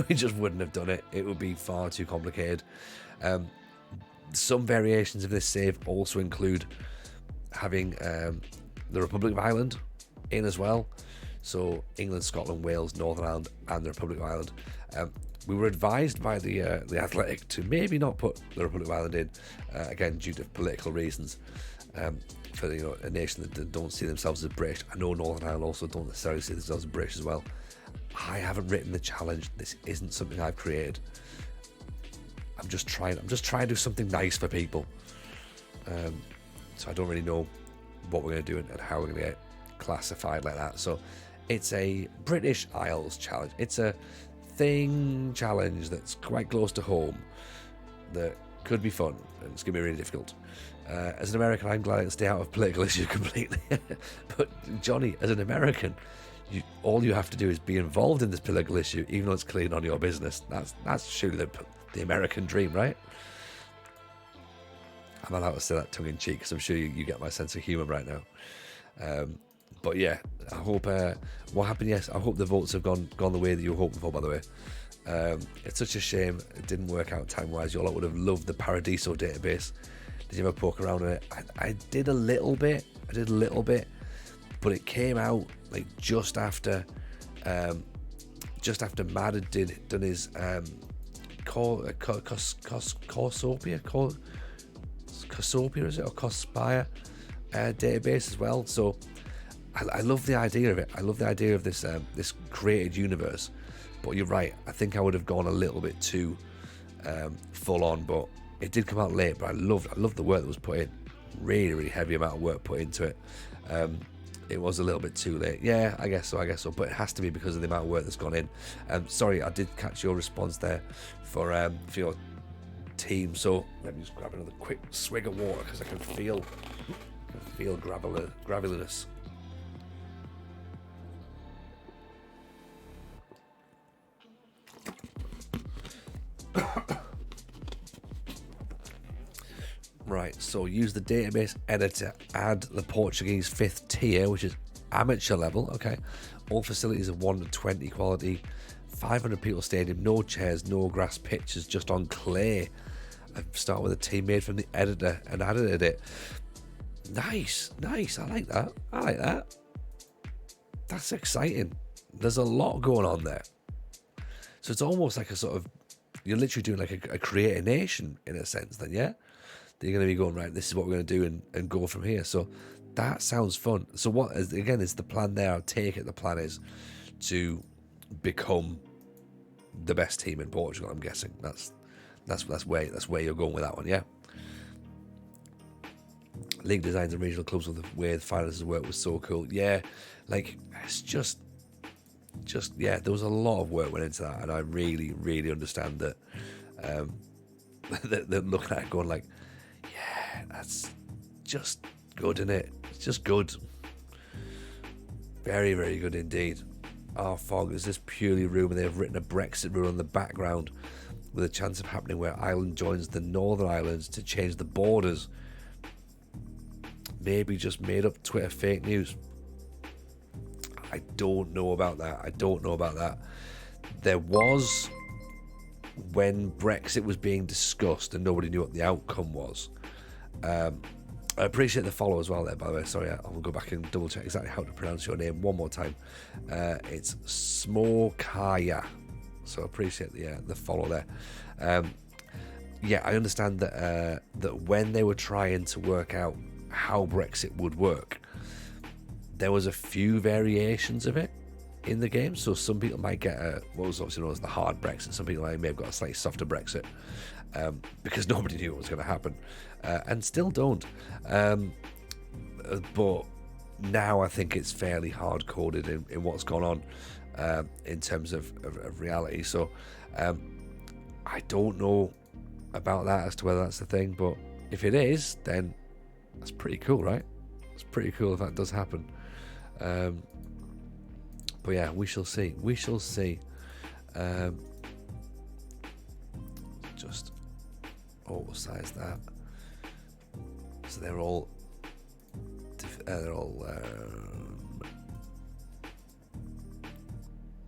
We just wouldn't have done it. It would be far too complicated. Some variations of this save also include having the Republic of Ireland in as well. So England, Scotland, Wales, Northern Ireland and the Republic of Ireland. We were advised by the Athletic to maybe not put the Republic of Ireland in, again, due to political reasons, for a nation that don't see themselves as British. I know Northern Ireland also don't necessarily see themselves as British as well. I haven't written the challenge. This isn't something I've created. I'm just trying to do something nice for people. So I don't really know what we're going to do and how we're going to get classified like that. So it's a British Isles challenge. It's a thing challenge that's quite close to home, that could be fun, and it's going to be really difficult. As an American, I'm glad I can stay out of political issues completely. But Johnny, as an American, all you have to do is be involved in this political issue, even though it's clearly not your business. That's surely the American dream, right? I'm allowed to say that tongue in cheek because I'm sure you get my sense of humour right now. But yeah, I hope what happened. Yes, I hope the votes have gone the way that you were hoping for. By the way, it's such a shame it didn't work out time wise. You all would have loved the Paradiso database. Did you ever poke around in it? I did a little bit, but it came out like just after Mad had done his Corsopia, is it, or Cospire database as well. So I love the idea of it. I love the idea of this this created universe. But you're right. I think I would have gone a little bit too full on. But it did come out late. But I loved the work that was put in. Really, really heavy amount of work put into it. It was a little bit too late. Yeah, I guess so. But it has to be because of the amount of work that's gone in. Sorry, I did catch your response there for your team. So let me just grab another quick swig of water because I can feel graveliness. Right, so use the database editor, add the Portuguese 5th tier, which is amateur level, okay. All facilities of 1 to 20 quality, 500 people stadium, no chairs, no grass pitches, just on clay. I start with a teammate from the editor and edited it. Nice. I like that. That's exciting. There's a lot going on there. So it's almost like a sort of, you're literally doing like a create a nation in a sense then, yeah? You're going to be going, right, this is what we're going to do and go from here. So that sounds fun. So what, again, is the plan there? I take it the plan is to become the best team in Portugal, I'm guessing. That's where you're going with that one, yeah? League designs and regional clubs with the way the finances work was so cool. Yeah, like, it's just yeah, there was a lot of work went into that, and I really, really understand that. They're looking at it going like, yeah, that's just good, isn't it? It's just good. Very, very good indeed. Oh, Fog, is this purely rumour? They've written a Brexit rule in the background with a chance of happening where Ireland joins the Northern Islands to change the borders. Maybe just made up Twitter fake news. I don't know about that. There was, when Brexit was being discussed and nobody knew what the outcome was. I appreciate the follow as well there, by the way. Sorry, I'll go back and double check exactly how to pronounce your name one more time. It's Smokaya. So I appreciate the follow there. Yeah, I understand that when they were trying to work out how Brexit would work, there was a few variations of it in the game. So some people might get what was obviously known as the hard Brexit. Some people may have got a slightly softer Brexit because nobody knew what was going to happen, and still don't. But now I think it's fairly hard-coded in what's gone on in terms of reality. So I don't know about that as to whether that's the thing, but if it is, then that's pretty cool, right? It's pretty cool if that does happen. But yeah, we shall see. Just size that. So they're all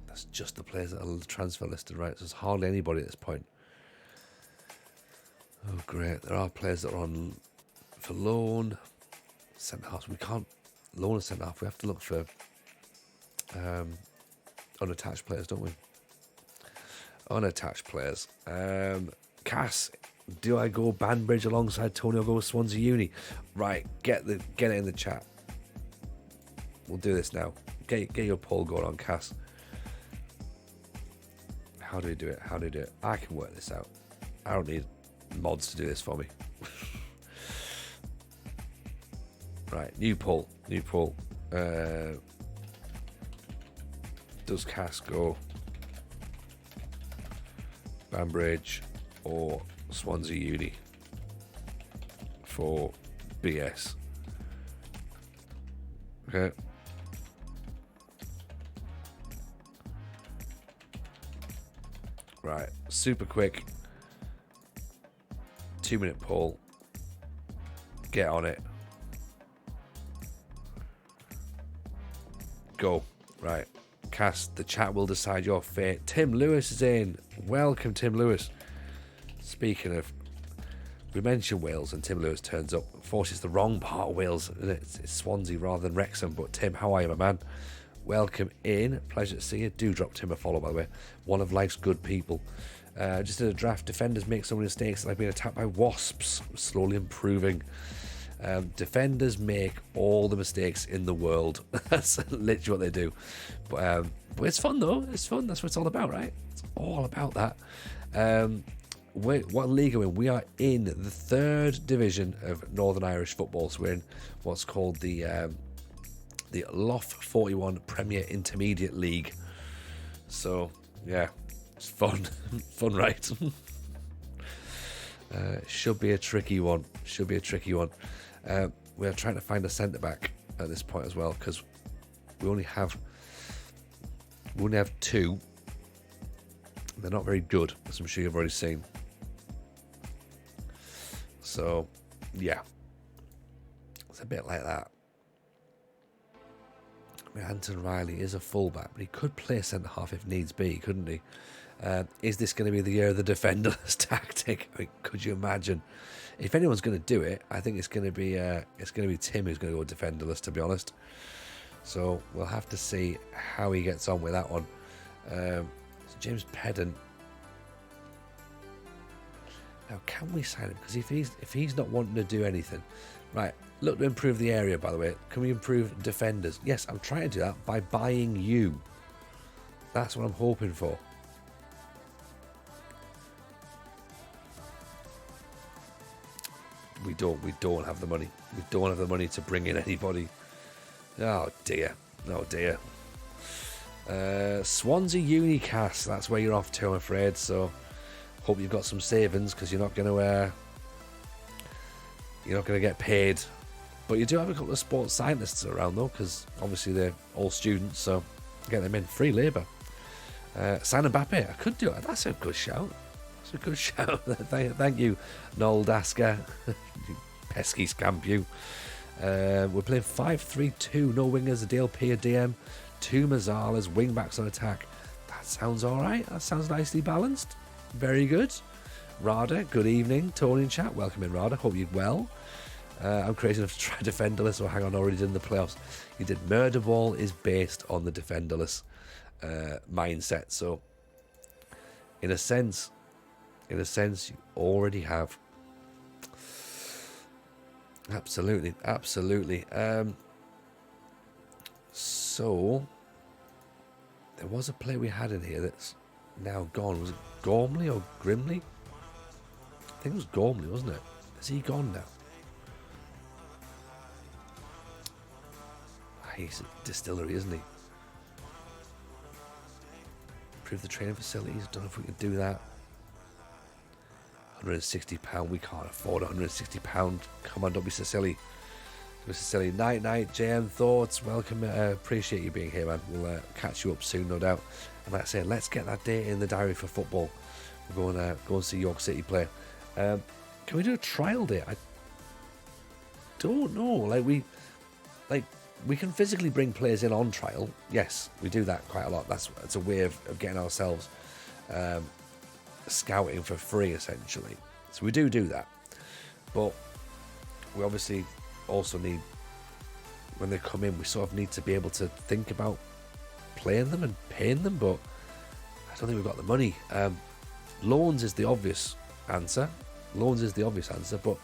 that's just the players that are transfer listed, right? So there's hardly anybody at this point. Oh great, there are players that are on for loan, centre halves. We can't loan a centre half. We have to look for unattached players, don't we? Unattached players. Cass, do I go Banbridge alongside Tony or go with Swansea Uni? Right, get it in the chat. We'll do this now. Get your poll going on, Cass. How do we do it? I can work this out. I don't need mods to do this for me. Right, new poll. Does Cass go Banbridge or Swansea Uni for BS? Okay. Right, super quick 2-minute poll. Get on it. Go. Right. Cass, the chat will decide your fate. Tim Lewis is in. Welcome, Tim Lewis. Speaking of, we mentioned Wales and Tim Lewis turns up. Of course, it's the wrong part of Wales. It's Swansea rather than Wrexham. But Tim, how are you, my man? Welcome in. Pleasure to see you. Do drop Tim a follow, by the way. One of life's good people. Just in a draft, defenders make so many mistakes that I've been attacked by wasps. Slowly improving. Defenders make all the mistakes in the world. That's literally what they do. But it's fun, though. It's fun. That's what it's all about, right? It's all about that. What league are we in? We are in the 3rd division of Northern Irish football. So we're in what's called the Lough41 Premier Intermediate League. So, yeah, it's fun. Fun, right? Should be a tricky one. We are trying to find a centre-back at this point as well, because we only have 2. They're not very good, as I'm sure you've already seen. So, yeah. It's a bit like that. I mean, Anton Riley is a fullback, but he could play centre-half if needs be, couldn't he? Is this going to be the year of the defenderless tactic? I mean, could you imagine? If anyone's going to do it, I think it's going to be Tim who's going to go defenderless, to be honest. So we'll have to see how he gets on with that one. So James Pedant. Now, can we sign him? Because if he's not wanting to do anything, right? Look to improve the area. By the way, can we improve defenders? Yes, I'm trying to do that by buying you. That's what I'm hoping for. We don't have the money. We don't have the money to bring in anybody. Oh dear. Oh dear. Swansea Unicast. That's where you're off to, I'm afraid. So hope you've got some savings, because you're not going to get paid. But you do have a couple of sports scientists around though, because obviously they're all students. So get them in, free labour. Sign Mbappe. I could do it. That's a good shout. A good shout. Thank you, Noel Dasker. You pesky scamp, you. We're playing 5-3-2. No wingers, a DLP, a DM, 2 Mazzalas, wing backs on attack. That sounds alright. That sounds nicely balanced. Very good. Rada, good evening. Tony and chat, welcome in, Rada. Hope you're well. I'm crazy enough to try defenderless, or hang on, already did in the playoffs. You did. Murder Ball is based on the defenderless mindset. So, in a sense, you already have. Absolutely. So, there was a player we had in here that's now gone. Was it Gormley or Grimley? I think it was Gormley, wasn't it? Is he gone now? He's a distillery, isn't he? Improve the training facilities. Don't know if we can do that. £160. We can't afford £160. Come on, don't be so silly. Don't be so silly. Night, JM Thoughts. Welcome. Appreciate you being here, man. We'll catch you up soon, no doubt. And like I say, let's get that date in the diary for football. We're going to go and see York City play. Can we do a trial day? I don't know. We can physically bring players in on trial. Yes, we do that quite a lot. That's a way of getting ourselves scouting for free, essentially. So we do that, but we obviously also need, when they come in, we sort of need to be able to think about playing them and paying them, but I don't think we've got the money. Loans is the obvious answer, but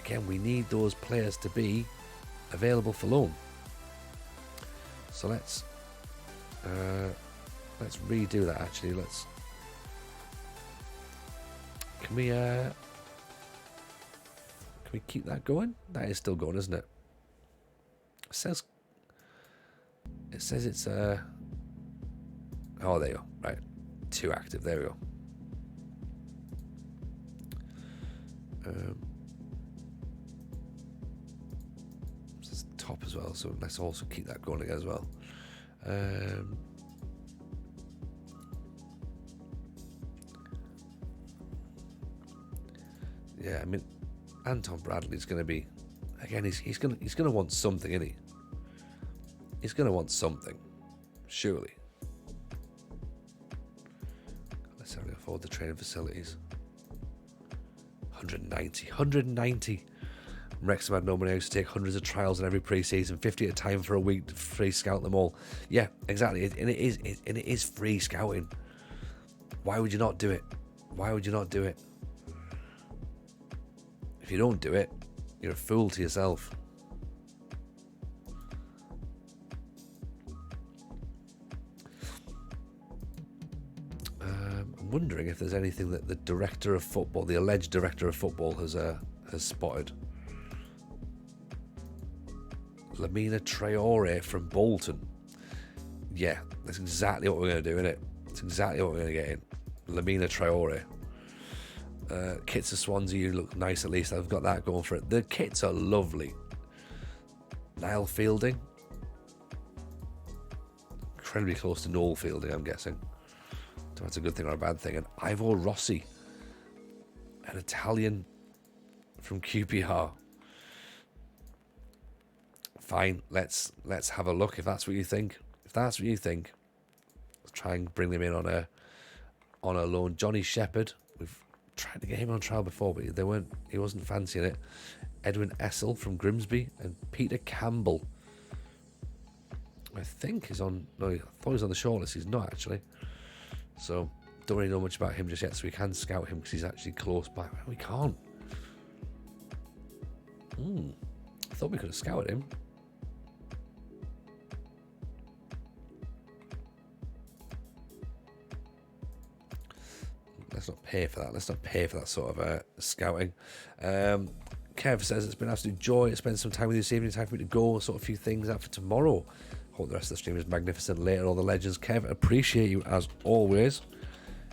again, we need those players to be available for loan. So let's redo that. Actually, Can we keep that going? That is still going, isn't it? It says it's oh, there you go. Right, 2 active. There we go. It's top as well, so let's also keep that going again as well. Yeah, I mean, Anton Bradley's going to be, again, he's going to want something, isn't he? He's going to want something, surely. Let's have to afford the training facilities. 190. Wrexham had no money. I used to take hundreds of trials in every pre-season, 50 at a time for a week to free scout them all. Yeah, exactly. And it is free scouting. Why would you not do it? If you don't do it, you're a fool to yourself. I'm wondering if there's anything that the director of football, the alleged director of football, has spotted. Lamina Traore from Bolton. Yeah, that's exactly what we're going to do, isn't it? That's exactly what we're going to get in. Lamina Traore. Kits of Swansea, you look nice at least. I've got that going for it. The kits are lovely. Niall Fielding. Incredibly close to Noel Fielding, I'm guessing. So that's a good thing or a bad thing. And Ivor Rossi, an Italian from QPR. Fine, let's have a look if that's what you think. Let's try and bring them in on on a loan. Johnny Shepherd, we've tried to get him on trial before, but he wasn't fancying it. Edwin Essel from Grimsby, and Peter Campbell, I think he's on. No, I thought he was on the shortlist. He's not actually. So don't really know much about him just yet. So we can scout him because he's actually close by. We can't. I thought we could have scouted him. Let's not pay for that. Let's not pay for that sort of scouting. Kev says it's been an absolute joy to spend some time with you this evening. Time for me to go. Sort of a few things out for tomorrow. Hope the rest of the stream is magnificent later. All the legends. Kev, appreciate you as always.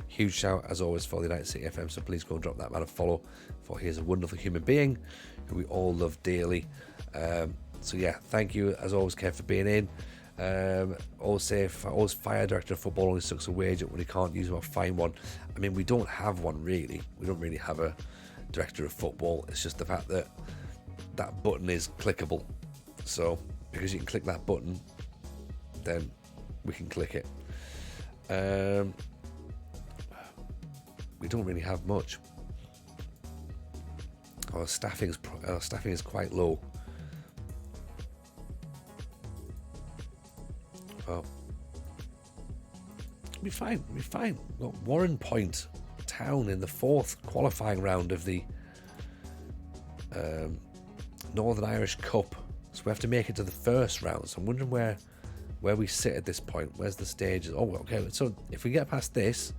Huge shout as always for the United City FM. So please go and drop that man a follow, for he is a wonderful human being who we all love dearly. So yeah, thank you as always, Kev, for being in. Always fire director of football only sucks a wage when he can't use one, find one. I mean, we don't have one really. We don't really have a director of football. It's just the fact that that button is clickable. So because you can click that button, then we can click it. We don't really have much. Our staffing is quite low. Well, we'll be fine. We'll be fine. We've got Warren Point Town in the 4th qualifying round of the Northern Irish Cup. So we have to make it to the first round. So I'm wondering where we sit at this point. Where's the stages? Oh, okay. So if we get past this,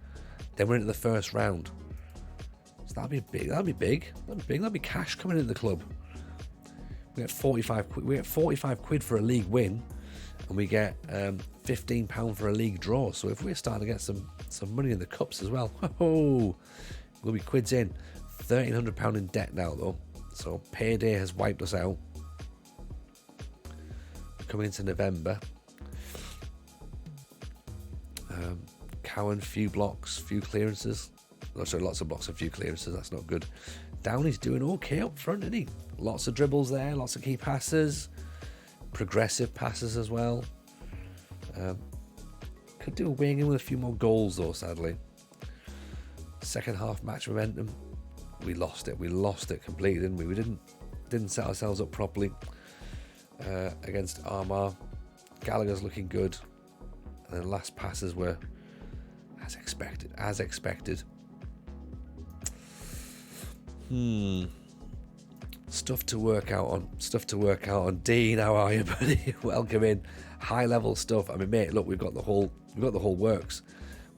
then we're into the first round. So that'll be big. That'll be big. That'll be cash coming into the club. We get 45 quid. We get 45 quid for a league win, and we get £15 for a league draw. So if we're starting to get some money in the cups as well, we'll be quids in. £1,300 in debt now though. So payday has wiped us out. Coming into November. Cowan, few blocks, few clearances. Oh, sorry, lots of blocks and few clearances. That's not good. Downey's doing okay up front, isn't he? Lots of dribbles there, lots of key passes, progressive passes as well. Could do a wing in with a few more goals though, sadly. Second half match momentum, we lost it. We lost it completely, didn't we? We didn't set ourselves up properly against Armagh. Gallagher's looking good, and then last passes were as expected. Stuff to work out on. Dean, how are you, buddy? Welcome in. High level stuff. I mean, mate, look, we've got the whole works.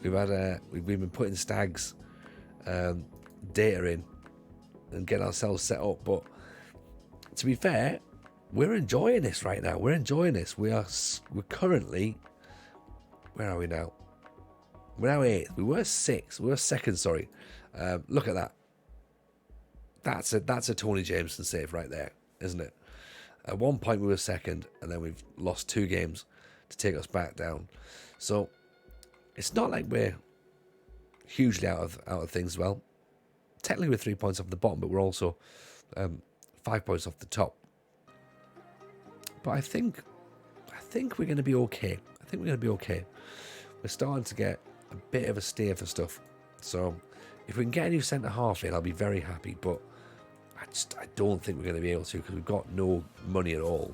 We've been putting Stags data in and getting ourselves set up. But to be fair, we're enjoying this right now. We're enjoying this. We're currently, where are we now? We're now 8th. We were 6th. We were 2nd. Sorry. Look at that. That's a Tony Jameson save right there, isn't it? At one point we were 2nd, and then we've lost 2 games to take us back down. So it's not like we're hugely out of things as well. Technically we're 3 points off the bottom, but we're also 5 points off the top. But I think we're going to be okay. We're starting to get a bit of a steer for stuff. So if we can get a new centre half in, I'll be very happy. But I don't think we're going to be able to, because we've got no money at all.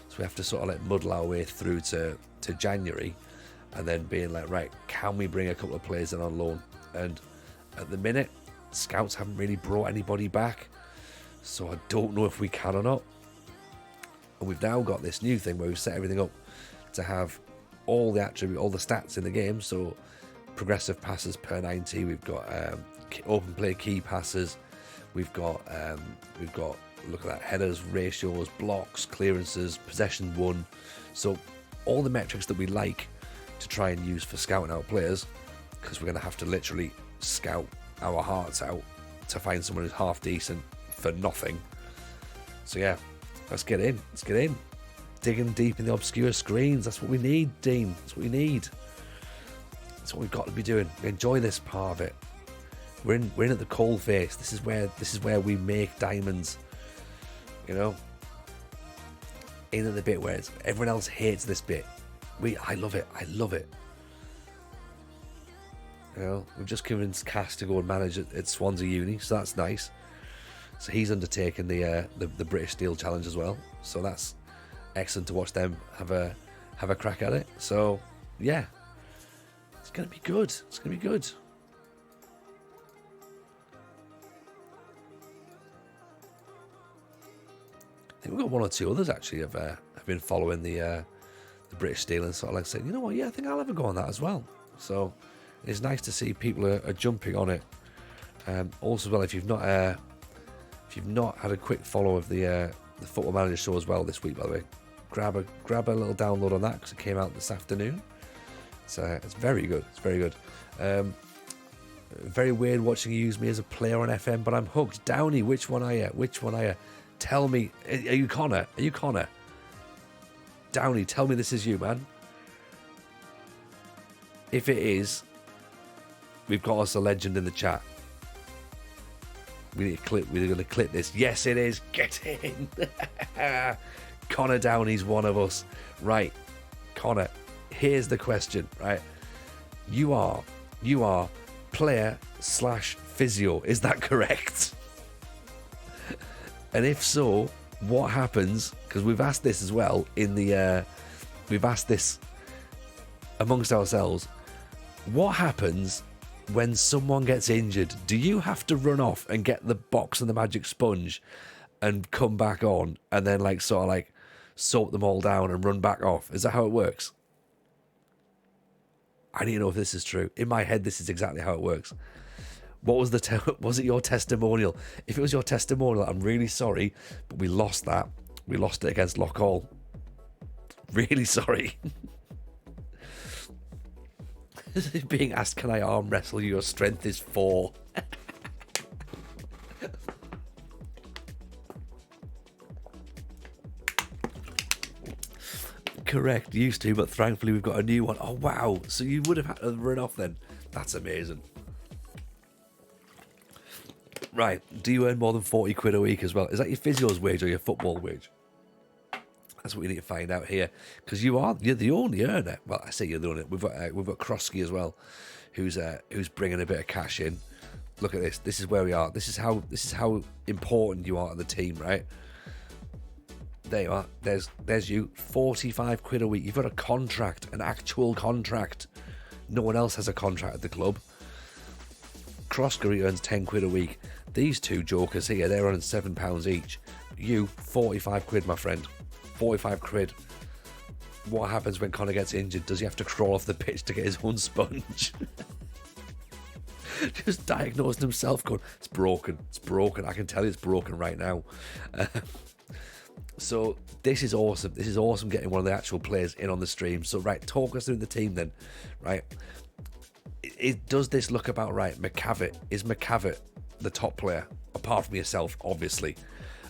So we have to sort of like muddle our way through to January, and then being like, right, can we bring a couple of players in on loan? And at the minute, scouts haven't really brought anybody back, so I don't know if we can or not. And we've now got this new thing where we've set everything up to have all the stats in the game. So progressive passes per 90. We've got open play key passes. We've got look at that, headers, ratios, blocks, clearances, possession won. So all the metrics that we like to try and use for scouting our players, because we're going to have to literally scout our hearts out to find someone who's half decent for nothing. So yeah, let's get in. Digging deep in the obscure screens. That's what we need, Dean. That's what we need. That's what we've got to be doing. Enjoy this part of it. We're in at the coal face. This is where we make diamonds. You know? In at the bit where everyone else hates this bit. I love it. You know, we've just convinced Cass to go and manage at Swansea Uni, so that's nice. So he's undertaking the British Steel Challenge as well. So that's excellent to watch them have a crack at it. So yeah, it's gonna be good. It's gonna be good. I think we've got one or two others actually have been following the British Steel and sort of like saying, you know what, yeah, I think I'll have a go on that as well. So it's nice to see people are jumping on it. Also, well, if you've not had a quick follow of the Football Manager show as well this week, by the way, grab a little download on that because it came out this afternoon. It's very good. It's very good. Very weird watching you use me as a player on FM, but I'm hooked. Downey, which one are you? Which one are you? Tell me, are you Connor? Are you Connor? Downey, tell me this is you, man. If it is, we've got us a legend in the chat. We're going to clip this. Yes, it is. Get in. Connor Downey's one of us. Right, Connor, here's the question, right? You are player/physio. Is that correct? And if so, what happens? Because we've asked this as well we've asked this amongst ourselves. What happens when someone gets injured? Do you have to run off and get the box and the magic sponge and come back on and then sort of soap them all down and run back off? Is that how it works? I need to know if this is true. In my head, this is exactly how it works. What was was it your testimonial? If it was your testimonial, I'm really sorry, but we lost that. We lost it against Lough41. Really sorry. Being asked, can I arm wrestle you? Your strength is 4. Correct, used to, but thankfully we've got a new one. Oh, wow. So you would have had to run off then. That's amazing. Right, do you earn more than 40 quid a week as well? Is that your physio's wage or your football wage? That's what we need to find out here, because you're the only earner. Well, I say you're the only. We've got Krosky as well, who's bringing a bit of cash in. Look at this. This is where we are. This is how important you are to the team, right? There you are. There's you. 45 quid a week. You've got a contract, an actual contract. No one else has a contract at the club. Krosky earns 10 quid a week. These two jokers here, they're earning £7 each. You, 45 quid, my friend. 45 quid. What happens when Connor gets injured? Does he have to crawl off the pitch to get his own sponge? Just diagnosing himself going, it's broken. It's broken. I can tell you it's broken right now. So this is awesome. This is awesome getting one of the actual players in on the stream. So, right, talk us through the team then. Right. Does this look about right? Is McCavitt the top player? Apart from yourself, obviously.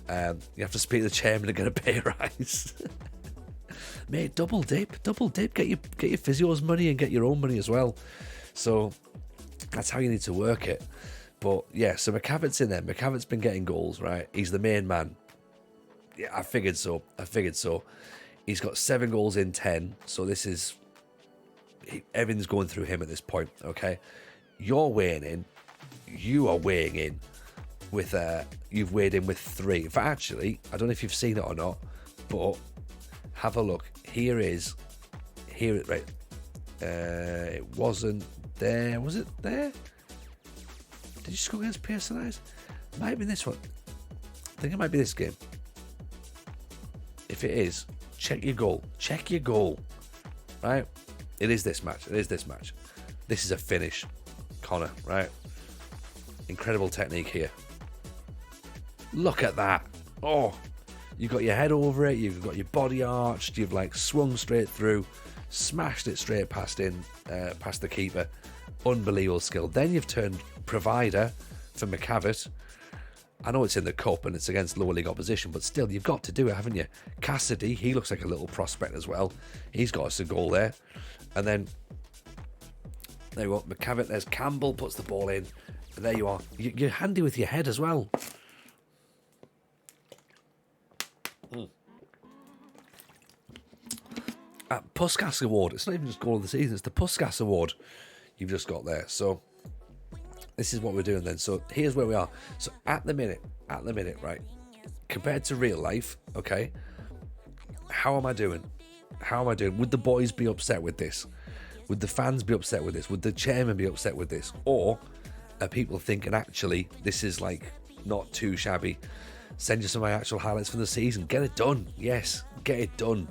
You have to speak to the chairman and get a pay rise. Mate, double dip. Get your physio's money and get your own money as well. So that's how you need to work it. But yeah, so McCavitt's in there. McCavitt's been getting goals, right? He's the main man. Yeah, I figured so. He's got 7 goals in 10. So this is... everything's going through him at this point, okay? You're weighing in. You are weighing in with... you've weighed in with 3. In fact, actually, I don't know if you've seen it or not, but have a look. Here, right. It wasn't there. Was it there? Did you score against Pearson? Might have been this one. I think it might be this game. If it is, check your goal. Right? It is this match. This is a finish, Connor, right? Incredible technique here. Look at that. Oh, you've got your head over it. You've got your body arched. You've swung straight through, smashed it straight past the keeper. Unbelievable skill. Then you've turned provider for McCavitt. I know it's in the cup and it's against lower league opposition, but still, you've got to do it, haven't you? Cassidy, he looks like a little prospect as well. He's got us a goal there. And then, there you go, McCavitt, there's Campbell, puts the ball in. And there you are. You're handy with your head as well. Puskas Award. It's not even just goal of the season, it's the Puskas Award. you've just got there. So this is what we're doing then. So here's where we are. So at the minute, right, compared to real life, okay, how am I doing? Would the boys be upset with this? Would the fans be upset with this? Would the chairman be upset with this? Or are people thinking, actually, this is like not too shabby? Send you some of my actual highlights from the season. Get it done. Yes, get it done.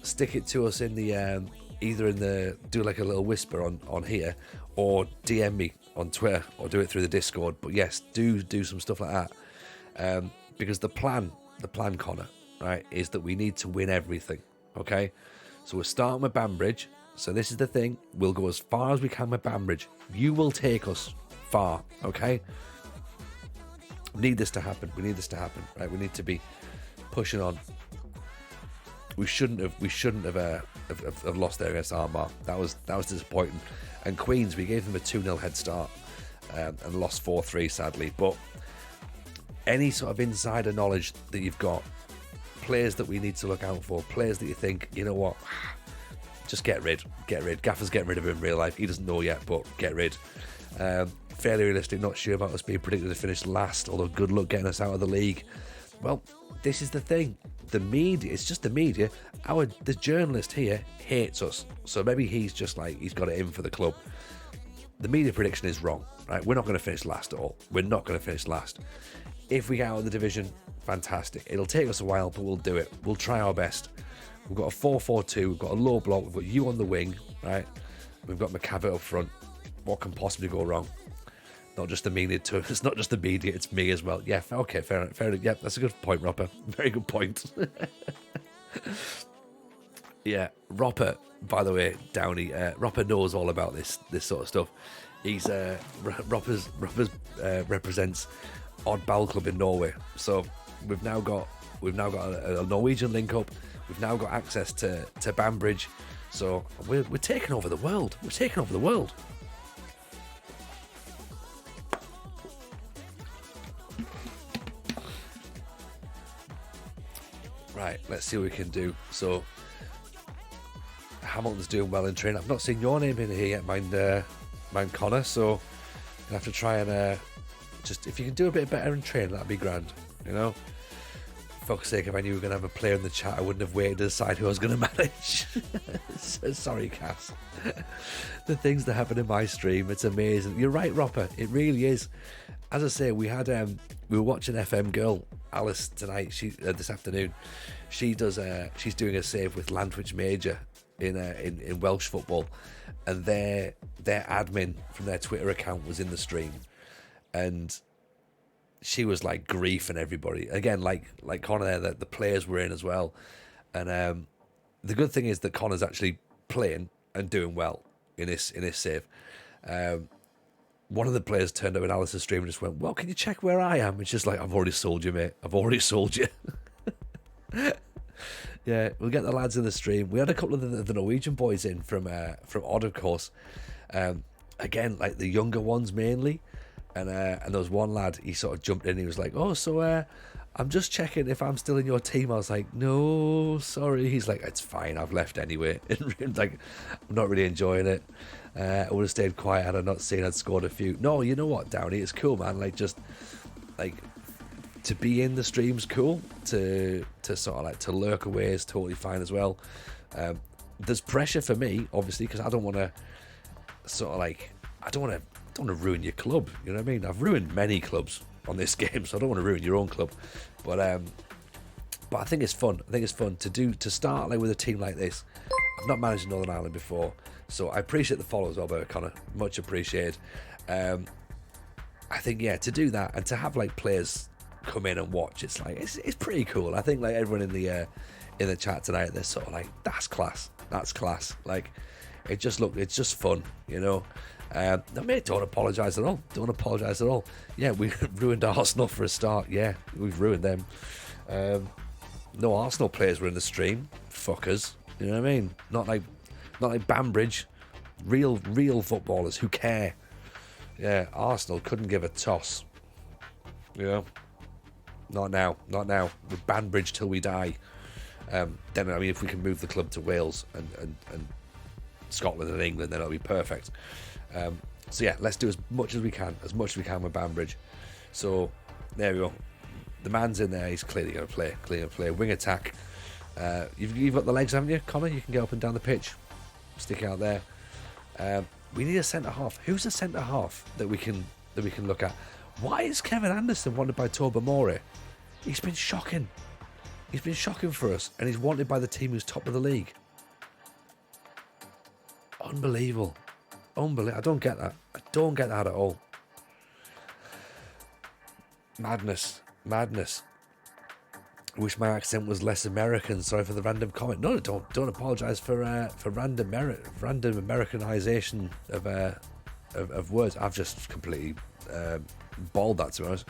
Stick it to us in the either in the, do like a little whisper on here, or DM me on Twitter, or do it through the Discord. But yes, do some stuff like that, because the plan, Connor, right, is that we need to win everything. Okay, so we're starting with Banbridge. So this is the thing, we'll go as far as we can with Banbridge. You will take us far. Okay, we need this to happen, right? We need to be pushing on. We shouldn't have lost there against Armagh. That was disappointing. And Queens, we gave them a 2-0 head start, and lost 4-3 sadly. But any sort of insider knowledge that you've got, players that we need to look out for, players that you think, you know what, just get rid. Gaffer's getting rid of him in real life. He doesn't know yet, but get rid. Fairly realistic, not sure about us being predicted to finish last, although good luck getting us out of the league. Well, this is the thing. The media, it's just the media. The journalist here hates us. So maybe he's just like, he's got it in for the club. The media prediction is wrong, right? We're not going to finish last at all. We're not going to finish last. If we get out of the division, fantastic. It'll take us a while, but we'll do it. We'll try our best. We've got a 4-4-2. We've got a low block. We've got you on the wing, right? We've got McCavitt up front. What can possibly go wrong? Not just the media, it's not just the media, it's me as well. Yeah, okay, fair enough. Yeah, that's a good point, Ropper. Very good point. Yeah, Ropper, by the way, Downey, Ropper knows all about this sort of stuff. He's Ropper's represents Odd Ball Club in Norway. So we've now got a Norwegian link up. We've now got access to Banbridge. So we're taking over the world. Right, let's see what we can do. So Hamilton's doing well in training. I've not seen your name in here yet, mind Connor. So I have to try and just, if you can do a bit better in training, that'd be grand. You know, for fuck's sake, if I knew we were going to have a player in the chat, I wouldn't have waited to decide who I was going to manage. Sorry, Cass. The things that happen in my stream, it's amazing. You're right, Ropper. It really is. As I say, we were watching FM Girl Alice tonight. This afternoon, she's doing a save with Lantwich Major in Welsh football, and their admin from their Twitter account was in the stream, and she was like griefing everybody again, like Connor there. That the players were in as well, and the good thing is that Connor's actually playing and doing well in his save. One of the players turned up in Alice's stream and just went, "Well, can you check where I am?" It's just like, "I've already sold you, mate. I've already sold you." Yeah, we'll get the lads in the stream. We had a couple of the Norwegian boys in from Odd, of course. Again, like the younger ones mainly. And there was one lad, he sort of jumped in and he was like, "Oh, so I'm just checking if I'm still in your team." I was like, "No, sorry." He's like, "It's fine, I've left anyway." Like, I'm not really enjoying it. I would have stayed quiet had I not seen I'd scored a few. No, you know what, Downey, it's cool, man. Like, just like to be in the stream's cool. To sort of like to lurk away is totally fine as well. There's pressure for me, obviously, because I don't want to sort of like, I don't want to ruin your club. You know what I mean? I've ruined many clubs on this game, so I don't want to ruin your own club. But I think it's fun. I think it's fun to start like with a team like this. I've not managed Northern Ireland before, so I appreciate the follow as well, by Connor. Much appreciated. I think, yeah, to do that and to have like players come in and watch, it's like it's pretty cool. I think like everyone in the chat tonight, they're sort of like, that's class. Like it's just fun, you know. No, mate, don't apologise at all. Yeah, we ruined Arsenal for a start. Yeah, we've ruined them. No Arsenal players were in the stream. Fuckers. You know what I mean? Not like Banbridge. Real footballers who care. Yeah, Arsenal couldn't give a toss. You know? Not now. With Banbridge till we die. Then, I mean, if we can move the club to Wales and Scotland and England, then it'll be perfect. So yeah, let's do as much as we can with Banbridge. So there we go. The man's in there. He's clearly going to play. Wing attack. You've got the legs, haven't you, Connor? You can get up and down the pitch, stick out there. We need a centre half. Who's a centre half that we can look at? Why is Kevin Anderson wanted by Tobermory? He's been shocking. He's been shocking for us, and he's wanted by the team who's top of the league. Unbelievable. I don't get that. I don't get that at all. Madness. I wish my accent was less American. Sorry for the random comment. No, don't apologise for random Americanization of words. I've just completely balled that, to be honest.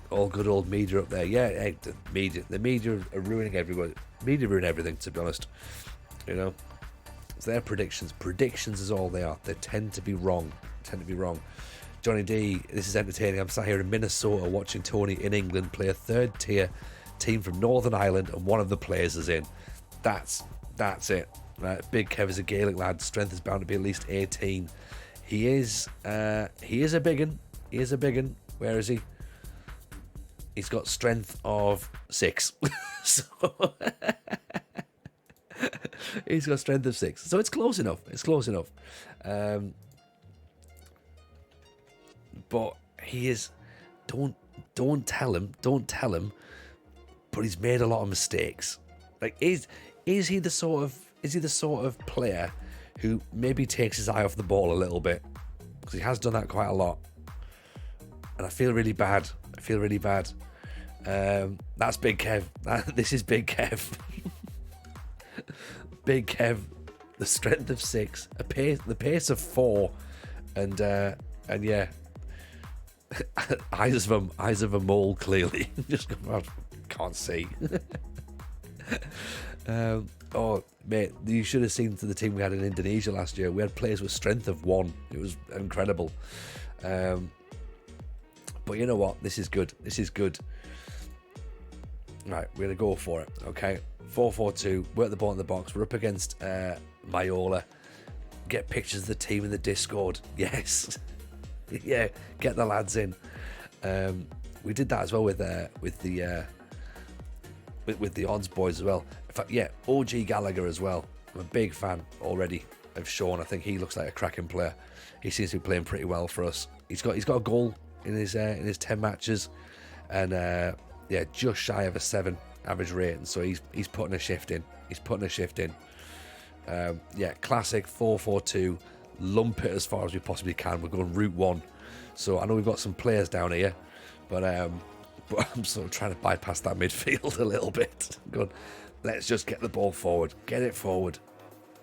All good old media up there. Yeah, hey, the media are ruining everyone. Media ruin everything, to be honest. You know, it's their predictions. Predictions is all they are. They tend to be wrong. Johnny D, this is entertaining. I'm sat here in Minnesota watching Tony in England play a third tier team from Northern Ireland, and one of the players is in. That's it. Right, Big Kev is a Gaelic lad. Strength is bound to be at least 18. He is a big un. Where is he? He's got strength of 6. So he's got strength of 6. So it's close enough. But he is. Don't tell him. But he's made a lot of mistakes. Like, is he the sort of player who maybe takes his eye off the ball a little bit? Because he has done that quite a lot, and I feel really bad. That's Big Kev. This is Big Kev. Big Kev, the strength of 6, the pace of 4, and yeah, eyes of a mole, clearly. Just can't see. Oh mate, you should have seen to the team we had in Indonesia last year. We had players with strength of 1. It was incredible. But you know what? This is good. Right, we're going to go for it. Okay, 4-4-2. We're at the bottom of the box. We're up against Mayola. Get pictures of the team in the Discord. Yes. Yeah, get the lads in. We did that as well with the odds boys as well. In fact, yeah, OG Gallagher as well. I'm a big fan already of Sean. I think he looks like a cracking player. He seems to be playing pretty well for us. He's got a goal in his 10 matches, and yeah, just shy of a 7 average rating. So he's putting a shift in. Yeah, classic 4-4-2. Lump it as far as we possibly can. We're going route 1. So I know we've got some players down here, but I'm sort of trying to bypass that midfield a little bit. Good. Let's just get the ball forward. Get it forward.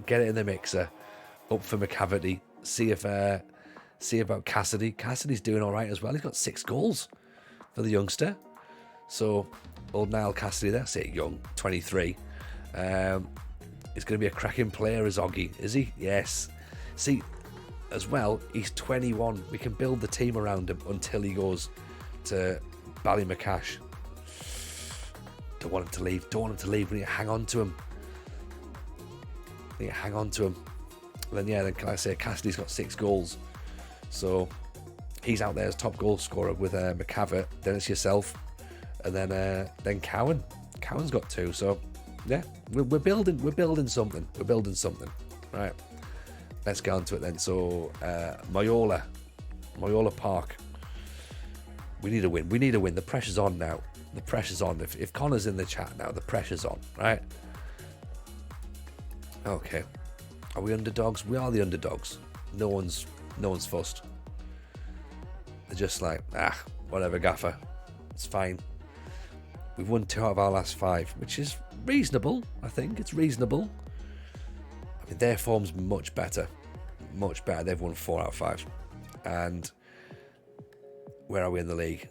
Get it in the mixer. Up for McCavity. See about Cassidy. Cassidy's doing all right as well. He's got 6 goals for the youngster. So old Niall Cassidy there, say young, 23. He's going to be a cracking player as Oggy, is he? Yes. See, as well, he's 21. We can build the team around him until he goes to Ballymacash. Don't want him to leave. We need to hang on to him. Then yeah, then can I say Cassidy's got 6 goals. So he's out there as top goal scorer with McCavitt. Then it's yourself, and then Cowan. Cowan's got 2. So yeah, we're building something. Right. Let's get on to it then. So Mayola Park. We need a win. The pressure's on now. If Connor's in the chat now, the pressure's on, right? Okay. Are we underdogs? We are the underdogs. No one's fussed. They're just like, whatever, gaffer. It's fine. We've won 2 out of our last 5, which is reasonable. I think it's reasonable. I mean, their form's much better. They've won 4 out of 5. And where are we in the league?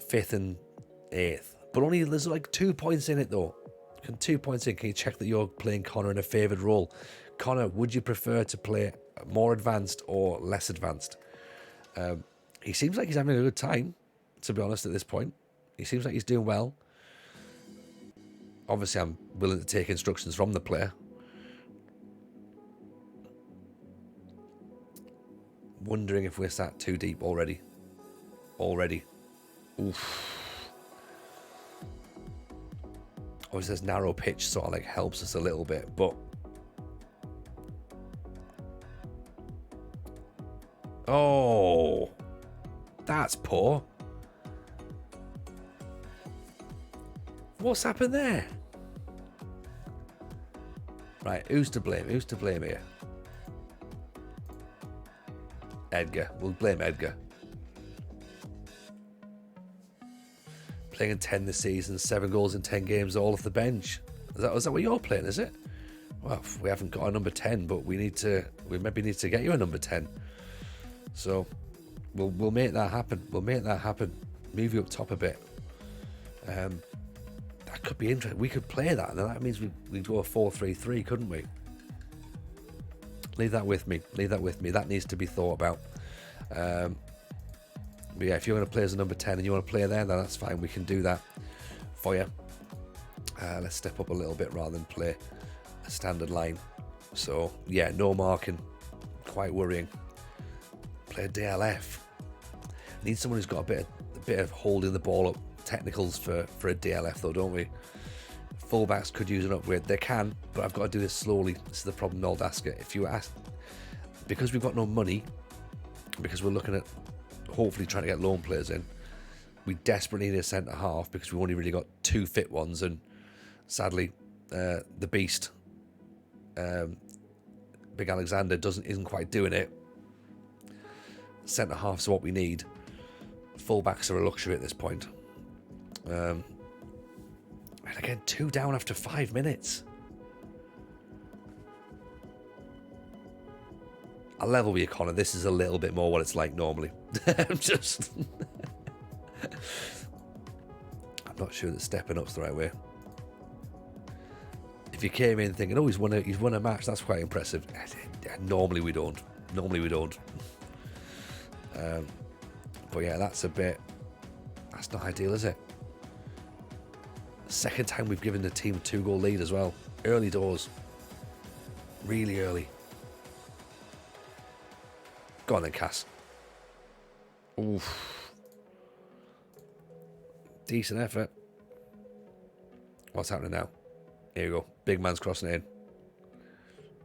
5th and 8th. But only there's like 2 points in it though. 2 points in. Can you check that you're playing Connor in a favoured role? Connor, would you prefer to play more advanced or less advanced? He seems like he's having a good time, to be honest, at this point. He seems like he's doing well. Obviously, I'm willing to take instructions from the player. Wondering if we're sat too deep already. Oof. Obviously, this narrow pitch sort of like helps us a little bit, but oh, that's poor. What's happened there? Right, who's to blame? Who's to blame here? Edgar. We'll blame Edgar. Playing in 10 this season, 7 goals in 10 games, all off the bench. Is that what you're playing, is it? Well, we haven't got a number 10, but we maybe need to get you a number 10. So we'll make that happen. Move you up top a bit. That could be interesting. We could play that, and that means we'd go a 4-3-3, couldn't we? Leave that with me. That needs to be thought about. But yeah, if you're going to play as a number 10 and you want to play there, then that's fine. We can do that for you. Let's step up a little bit rather than play a standard line. So yeah, no marking. Quite worrying. Play a DLF. Need someone who's got a bit of holding the ball up technicals for a DLF though, don't we? Fullbacks could use an upgrade. They can, but I've got to do this slowly. This is the problem I'll ask it. If you ask, because we've got no money, because we're looking at hopefully trying to get loan players in, we desperately need a centre half because we've only really got 2 fit ones, and sadly the beast Big Alexander isn't quite doing it. Centre half's what we need. Fullbacks are a luxury at this point. And again, 2 down after 5 minutes. I'll level with you, Connor. This is a little bit more what it's like normally. I'm not sure that stepping up's the right way. If you came in thinking, oh, he's won a match, that's quite impressive. Normally we don't. But yeah, that's not ideal, is it? Second time we've given the team a 2-goal lead as well. Early doors. Really early. Go on then, Cass. Oof. Decent effort. What's happening now? Here we go. Big man's crossing in.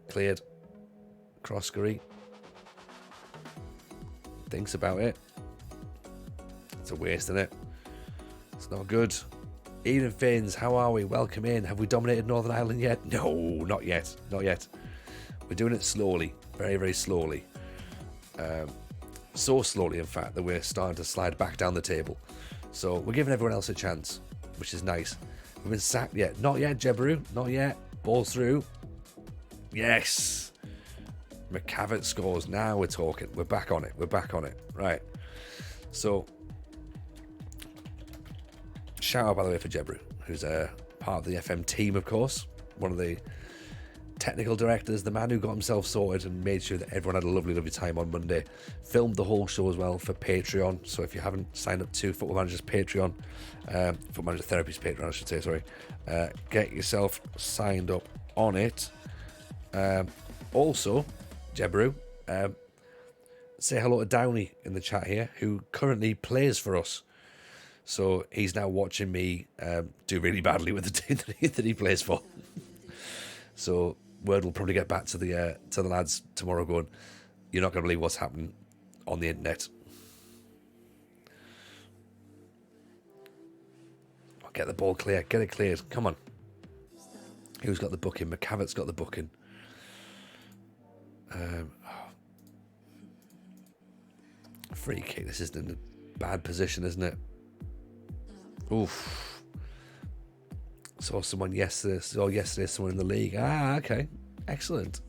Cleared. Cross-scurry. Thinks about it. It's a waste, isn't it? It's not good. Eden Finns, how are we? Welcome in. Have we dominated Northern Ireland yet? No, not yet. We're doing it slowly. Very, very slowly. So slowly, in fact, that we're starting to slide back down the table. So we're giving everyone else a chance, which is nice. We've been sacked yet? Not yet, Jebru. Not yet. Ball through. Yes. McCavett scores. Now we're talking. We're back on it. Right. So, shout out, by the way, for Jebru, who's a part of the FM team, of course. One of the technical directors, the man who got himself sorted and made sure that everyone had a lovely, lovely time on Monday. Filmed the whole show as well for Patreon. So if you haven't signed up to Football Manager's Patreon, Football Manager Therapy's Patreon, I should say, sorry, get yourself signed up on it. Also, Jebru, say hello to Downey in the chat here, who currently plays for us. So he's now watching me do really badly with the team that he plays for. So word will probably get back to the lads tomorrow going, you're not going to believe what's happening on the internet. Oh, get the ball clear. Get it cleared. Come on. Who's got the booking? McCavett's got the booking. Free kick. This is in a bad position, isn't it? Oof. Saw someone yesterday, someone in the league. Ah, okay. Excellent.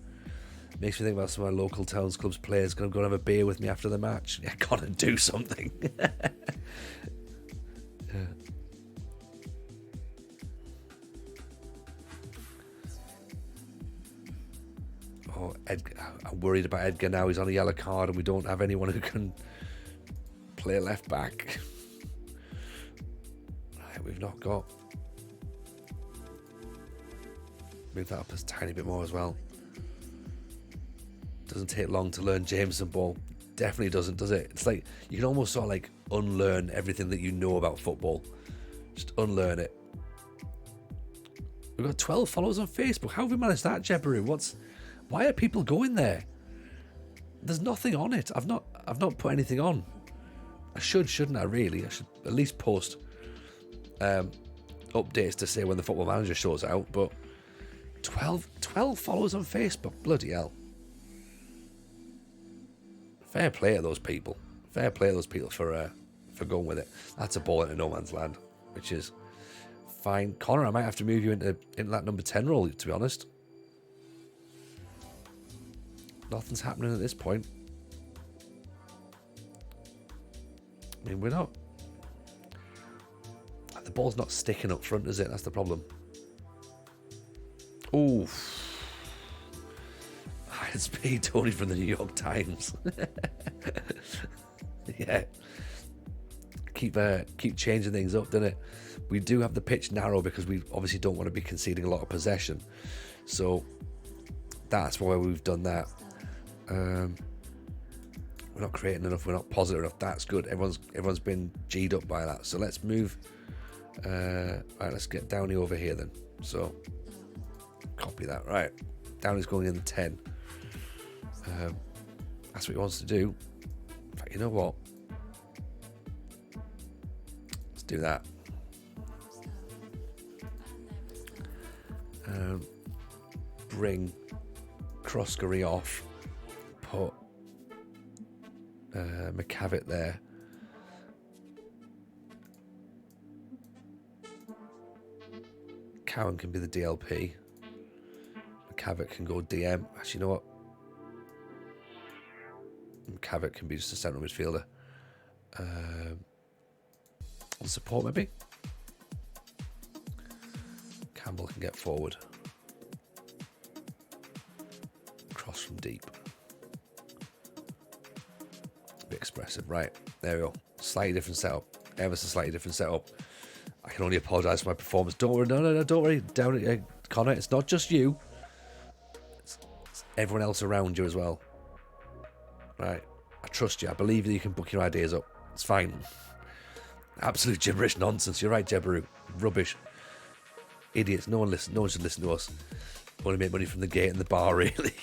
Makes me think about some of my local towns clubs players going to go and have a beer with me after the match. Yeah, gotta do something. Yeah. Oh, I'm worried about Edgar now. He's on a yellow card and we don't have anyone who can play left back. Right, we've not got Move that up a tiny bit more as well. Doesn't take long to learn Jameson ball. Definitely doesn't, does it? It's like you can almost sort of like unlearn everything that you know about football. Just unlearn it. We've got 12 followers on Facebook. How have we managed that, Jebaru? Why are people going there? There's nothing on it. I've not put anything on. I shouldn't I really? I should at least post updates to say when the Football Manager show's out, but 12 followers on Facebook. Bloody hell. Fair play to those people. Fair play to those people for going with it. That's a ball into no man's land, which is fine. Connor, I might have to move you into that number 10 role, to be honest. Nothing's happening at this point. I mean, we're not... The ball's not sticking up front, is it? That's the problem. Ooh. It's me, Tony from the New York Times. Yeah. Keep changing things up, doesn't it? We do have the pitch narrow because we obviously don't want to be conceding a lot of possession. So that's why we've done that. We're not creating enough. We're not positive enough. That's good. Everyone's been G'd up by that. So let's move. Right, let's get Downey over here then. So copy that. Right, Downey's going in the 10. That's what he wants to do. In fact, you know what? Let's do that. Bring Croskery off. Put McCavitt there. Cowan can be the DLP. McCavitt can go DM. Actually, you know what? McCavitt can be just a central midfielder. On support, maybe. Campbell can get forward. Cross from deep. A bit expressive. Right, there we go. Slightly different setup. Ever so slightly different setup. I can only apologise for my performance. Don't worry, no, don't worry. Down, Connor, it's not just you. It's everyone else around you as well. Right, I trust you. I believe that you can book your ideas up. It's fine. Absolute gibberish nonsense. You're right, Jebaru. Rubbish. Idiots. No one should listen to us. Only make money from the gate and the bar, really.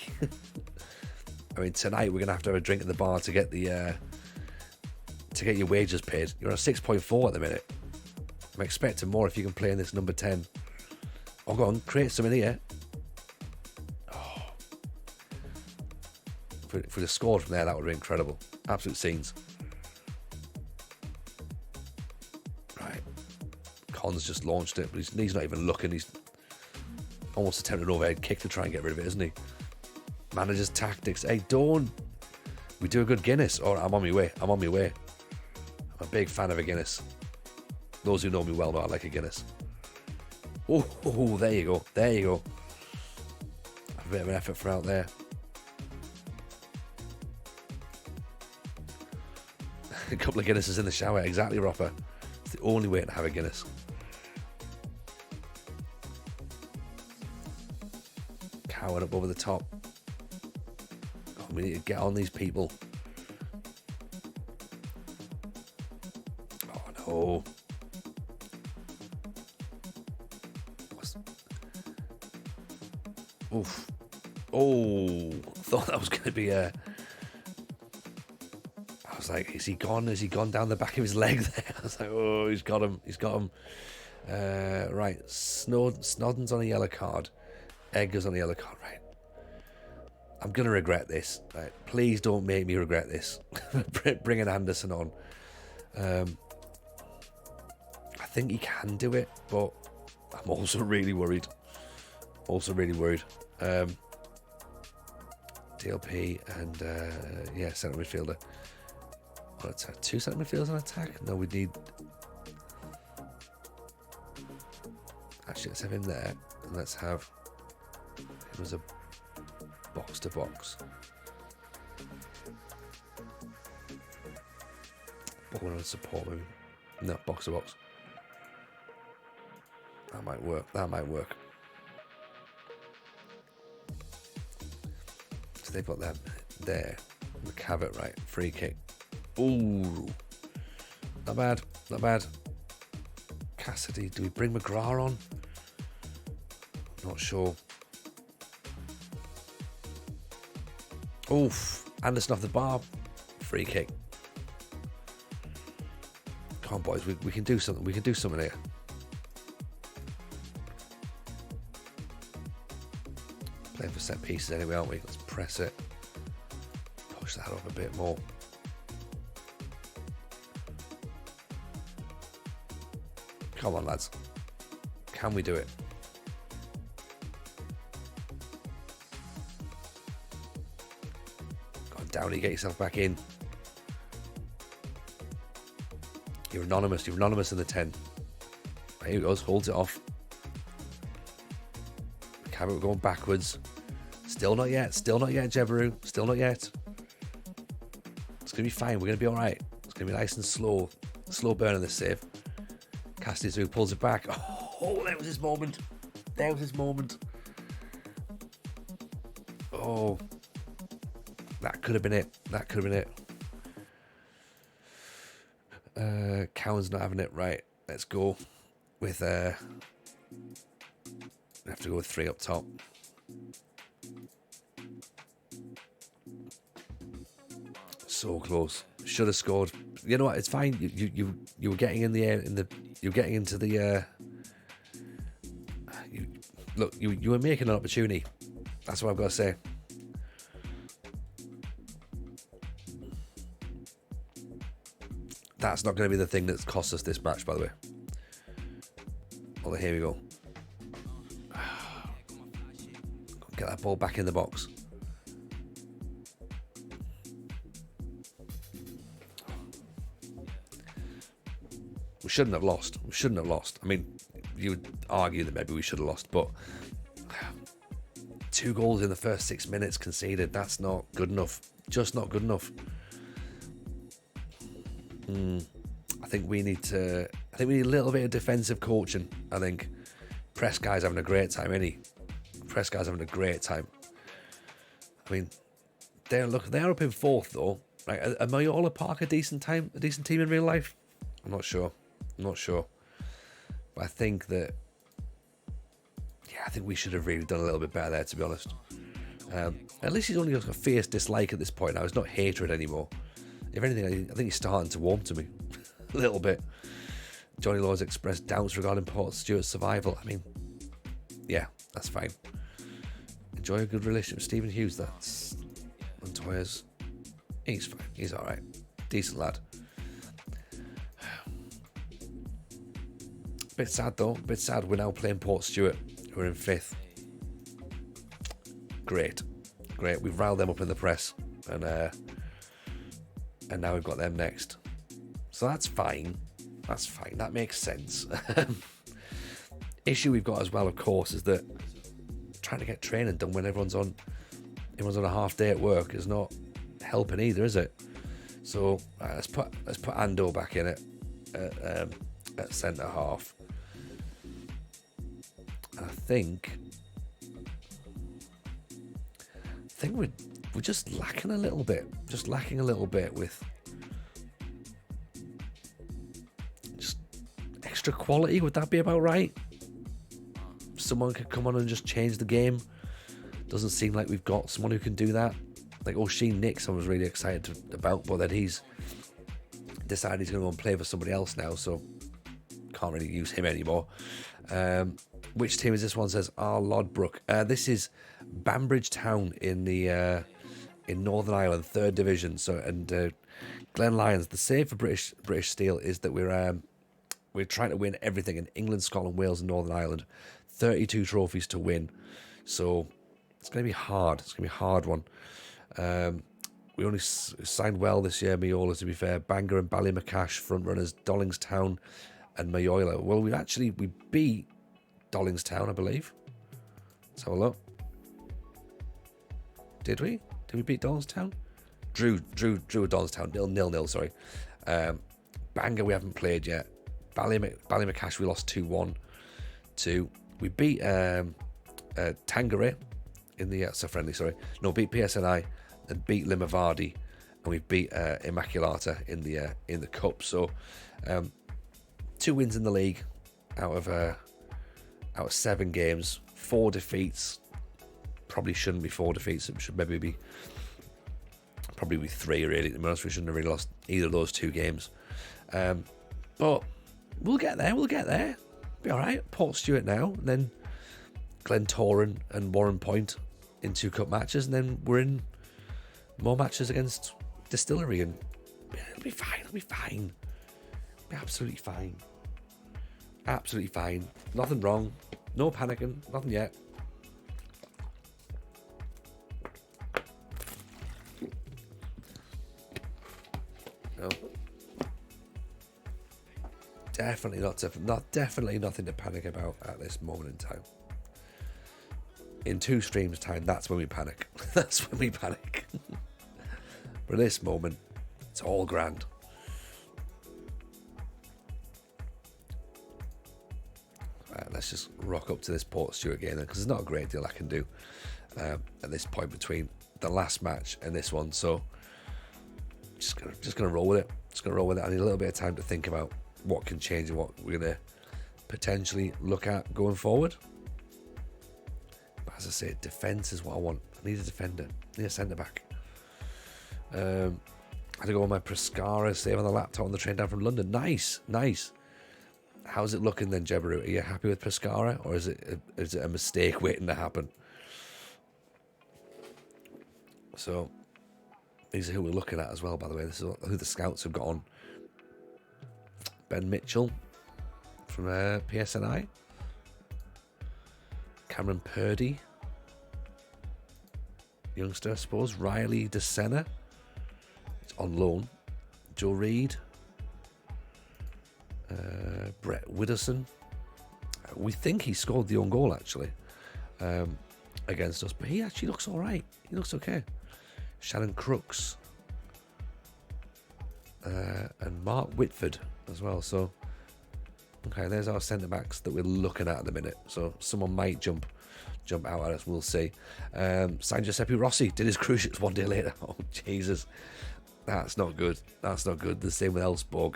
I mean, tonight we're gonna have to have a drink at the bar to get the to get your wages paid. You're on a 6.4 at the minute. I'm expecting more if you can play in this number 10. Oh, go on, create some in here. Oh. If we'd have scored from there, that would have been incredible. Absolute scenes. Right. Con's just launched it, but he's not even looking. He's almost attempting an overhead kick to try and get rid of it, isn't he? Manager's tactics. Hey, don't. We do a good Guinness. All right, I'm on my way. I'm a big fan of a Guinness. Those who know me well know I like a Guinness. Oh, there you go. There you go. A bit of an effort for out there. A couple of Guinnesses in the shower. Exactly, Ropper. It's the only way to have a Guinness. Cowan up over the top. Oh, we need to get on these people. Oh, no. Oof. Oh, thought that was going to be a... I was like, is he gone? Has he gone down the back of his leg there? I was like, oh, he's got him. Right, Snodden's on a yellow card. Edgar's on a yellow card, right. I'm going to regret this. Right, please don't make me regret this. Bringing Anderson on. I think he can do it, but I'm also really worried. DLP and centre midfielder. Well, it's 2 centre midfielders on attack. No, we need. Actually, let's have him there, and let's have him as a box to box. Ball on support, maybe. No, box to box. That might work. So they've got them there. McCavitt, right? Free kick. Ooh. Not bad. Not bad. Cassidy. Do we bring McGrath on? Not sure. Oof. Anderson off the bar. Free kick. Come on, boys. We can do something. We can do something here. Playing for set pieces anyway, aren't we? Let's press it. Push that up a bit more. Come on, lads. Can we do it? Go on, Downey, get yourself back in. You're anonymous. You're anonymous in the 10. Here he goes. Holds it off. Camera going backwards. Still not yet. Still not yet, Jeveru. Still not yet. It's going to be fine. We're going to be all right. It's going to be nice and slow. Slow burn in this save. Cassidy pulls it back. Oh, there was his moment. There was his moment. Oh. That could have been it. That could have been it. Cowan's not having it. Right. Let's go with... we have to go with 3 up top. So close. Should have scored. You know what? It's fine. You were getting in the air. You were getting into the. You were making an opportunity. That's what I've got to say. That's not going to be the thing that's cost us this match, by the way. Oh, here we go. Get that ball back in the box. We shouldn't have lost. We shouldn't have lost. I mean, you would argue that maybe we should have lost, but 2 goals in the first 6 minutes conceded. That's not good enough. Just not good enough. I think we need a little bit of defensive coaching. I think press guy's having a great time, isn't he? Press guy's having a great time. I mean, they're up in 4th though. Right? Are Mayola Park a decent team in real life? I'm not sure. But I think that, I think we should have really done a little bit better there, to be honest. At least he's only got a fierce dislike at this point now. It's not hatred anymore. If anything, I think he's starting to warm to me a little bit. Johnny Law's expressed doubts regarding Port Stewart's survival. I mean, yeah, that's fine. Enjoy a good relationship with Stephen Hughes. That's Montoya's. He's fine. He's all right. Decent lad. Bit sad though. Bit sad. We're now playing Port Stewart. We're in 5th. Great. We've riled them up in the press, and now we've got them next. So that's fine. That makes sense. Issue we've got as well, of course, is that trying to get training done when everyone's on a half day at work is not helping either, is it? So let's put Ando back in it at centre half. And I think we're just lacking a little bit. With just extra quality. Would that be about right? Someone could come on and just change the game. Doesn't seem like we've got someone who can do that. Like O'Sheen Nix, I was really excited about, but then he's decided he's going to go and play for somebody else now, so can't really use him anymore. Which team is this one? Says R. Lodbrook. This is Banbridge Town in the in Northern Ireland, 3rd Division. So, and Glen Lyons. The save for British Steel is that we're trying to win everything in England, Scotland, Wales, and Northern Ireland. 32 trophies to win. So it's going to be hard. It's going to be a hard one. We only signed well this year, Mayola, to be fair. Bangor and Ballymacash, front runners, Dollingstown and Mayola. Well, we beat Dollingstown, I believe. Let's have a look. Did we? Did we beat Dollingstown? Drew with Dollingstown. 0-0, sorry. Bangor we haven't played yet. Ballymacash we lost 2-1 to. We beat Tangeray in the friendly. Sorry, no, beat PSNI and beat Limavady, and we beat Immaculata in the cup. So 2 wins in the league out of 7 games, 4 defeats. Probably shouldn't be 4 defeats. It should maybe be 3 really. To be honest, we shouldn't have really lost either of those 2 games. But we'll get there. We'll get there. Be all right. Port Stewart now, and then Glentoran and Warren Point in 2 cup matches, and then we're in more matches against Distillery, and it'll be fine. It'll be fine. It'll be absolutely fine. Absolutely fine. Nothing wrong. No panicking. Nothing yet. No. Definitely nothing to panic about at this moment in time. In 2 streams' time, that's when we panic. That's when we panic. But at this moment, it's all grand. Right, let's just rock up to this Port Stewart game then, because there's not a great deal I can do at this point between the last match and this one. So just gonna roll with it. Just gonna roll with it. I need a little bit of time to think about what can change and what we're gonna potentially look at going forward. But as I say, defence is what I want. I need a defender. I need a centre back. I had to go on my Prescara save on the laptop on the train down from London. Nice. How's it looking then, Jebaru? Are you happy with Prescara, or is it a mistake waiting to happen? So these are who we're looking at as well, by the way. This is who the scouts have got on. Ben Mitchell from PSNI. Cameron Purdy. Youngster, I suppose. Riley DeSena. It's on loan. Joe Reed. Brett Widdowson. We think he scored the own goal, actually, against us. But he actually looks all right. He looks okay. Shannon Crooks. And Mark Whitford as well. So, okay, there's our centre-backs that we're looking at the minute. So someone might jump out at us. We'll see. San Giuseppe Rossi did his cruciates 1 day later. Oh, Jesus. That's not good. That's not good. The same with Elfsborg.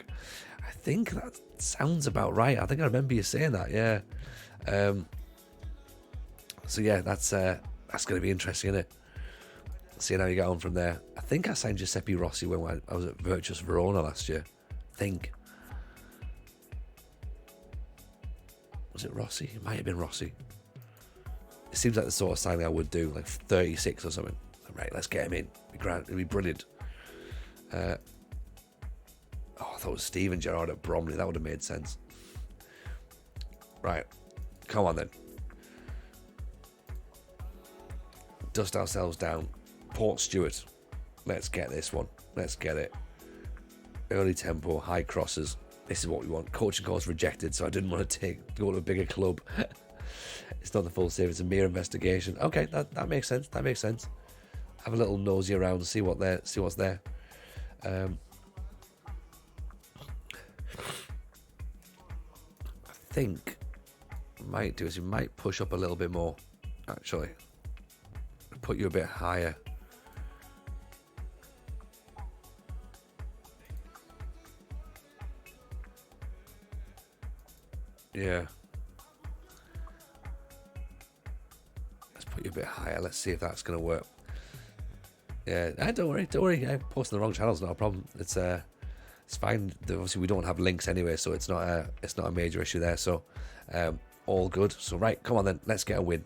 I think that sounds about right. I think I remember you saying that, yeah. So, yeah, that's going to be interesting, isn't it? Seeing how you get on from there. I think I signed Giuseppe Rossi when I was at Virtus Verona last year. I think. Was it Rossi? It might have been Rossi. It seems like the sort of signing I would do, like 36 or something. Right, let's get him in. It'd be brilliant. I thought it was Steven Gerrard at Bromley. That would have made sense. Right, come on then. Dust ourselves down. Port Stewart. Let's get this one. Let's get it. Early tempo, high crosses. This is what we want. Coaching course rejected, so I didn't want to go to a bigger club. It's not the full save, it's a mere investigation. Okay, that makes sense. That makes sense. Have a little nosy around and see what's there. I think what we might do is we might push up a little bit more, actually. Put you a bit higher. Yeah. Let's put you a bit higher. Let's see if that's going to work. Yeah, don't worry. Yeah, posting the wrong channel's not a problem. It's fine. Obviously, we don't have links anyway, so it's not a major issue there. So, all good. So, right, come on then. Let's get a win.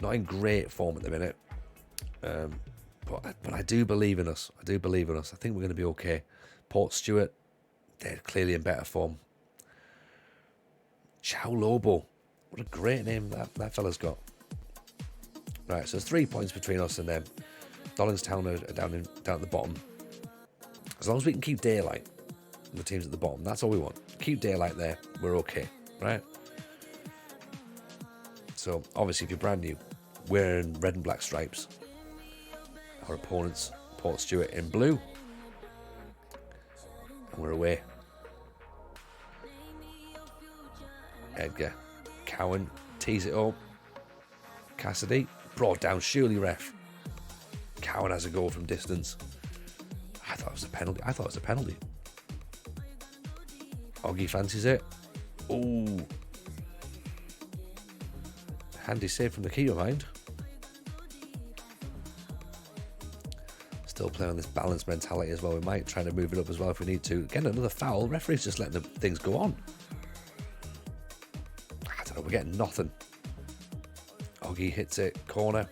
Not in great form at the minute, but I do believe in us. I think we're going to be okay. Port Stewart, they're clearly in better form. Ciao Lobo, what a great name that fella's got. Right, so there's 3 points between us and them. Dollingstown are down at the bottom. As long as we can keep daylight, the teams at the bottom, that's all we want. Keep daylight there, we're okay, right? So, obviously, if you're brand new, we're in red and black stripes. Our opponents, Port Stewart, in blue. And we're away. Edgar Cowan tees it up. Cassidy, brought down, surely ref. Cowan has a goal from distance. I thought it was a penalty. Oggy fancies it. Ooh. Handy save from the keeper, mind. Still playing on this balanced mentality as well. We might try to move it up as well if we need to. Again, another foul. Referee's just letting the things go on. I don't know, we're getting nothing. Oggy hits it, corner.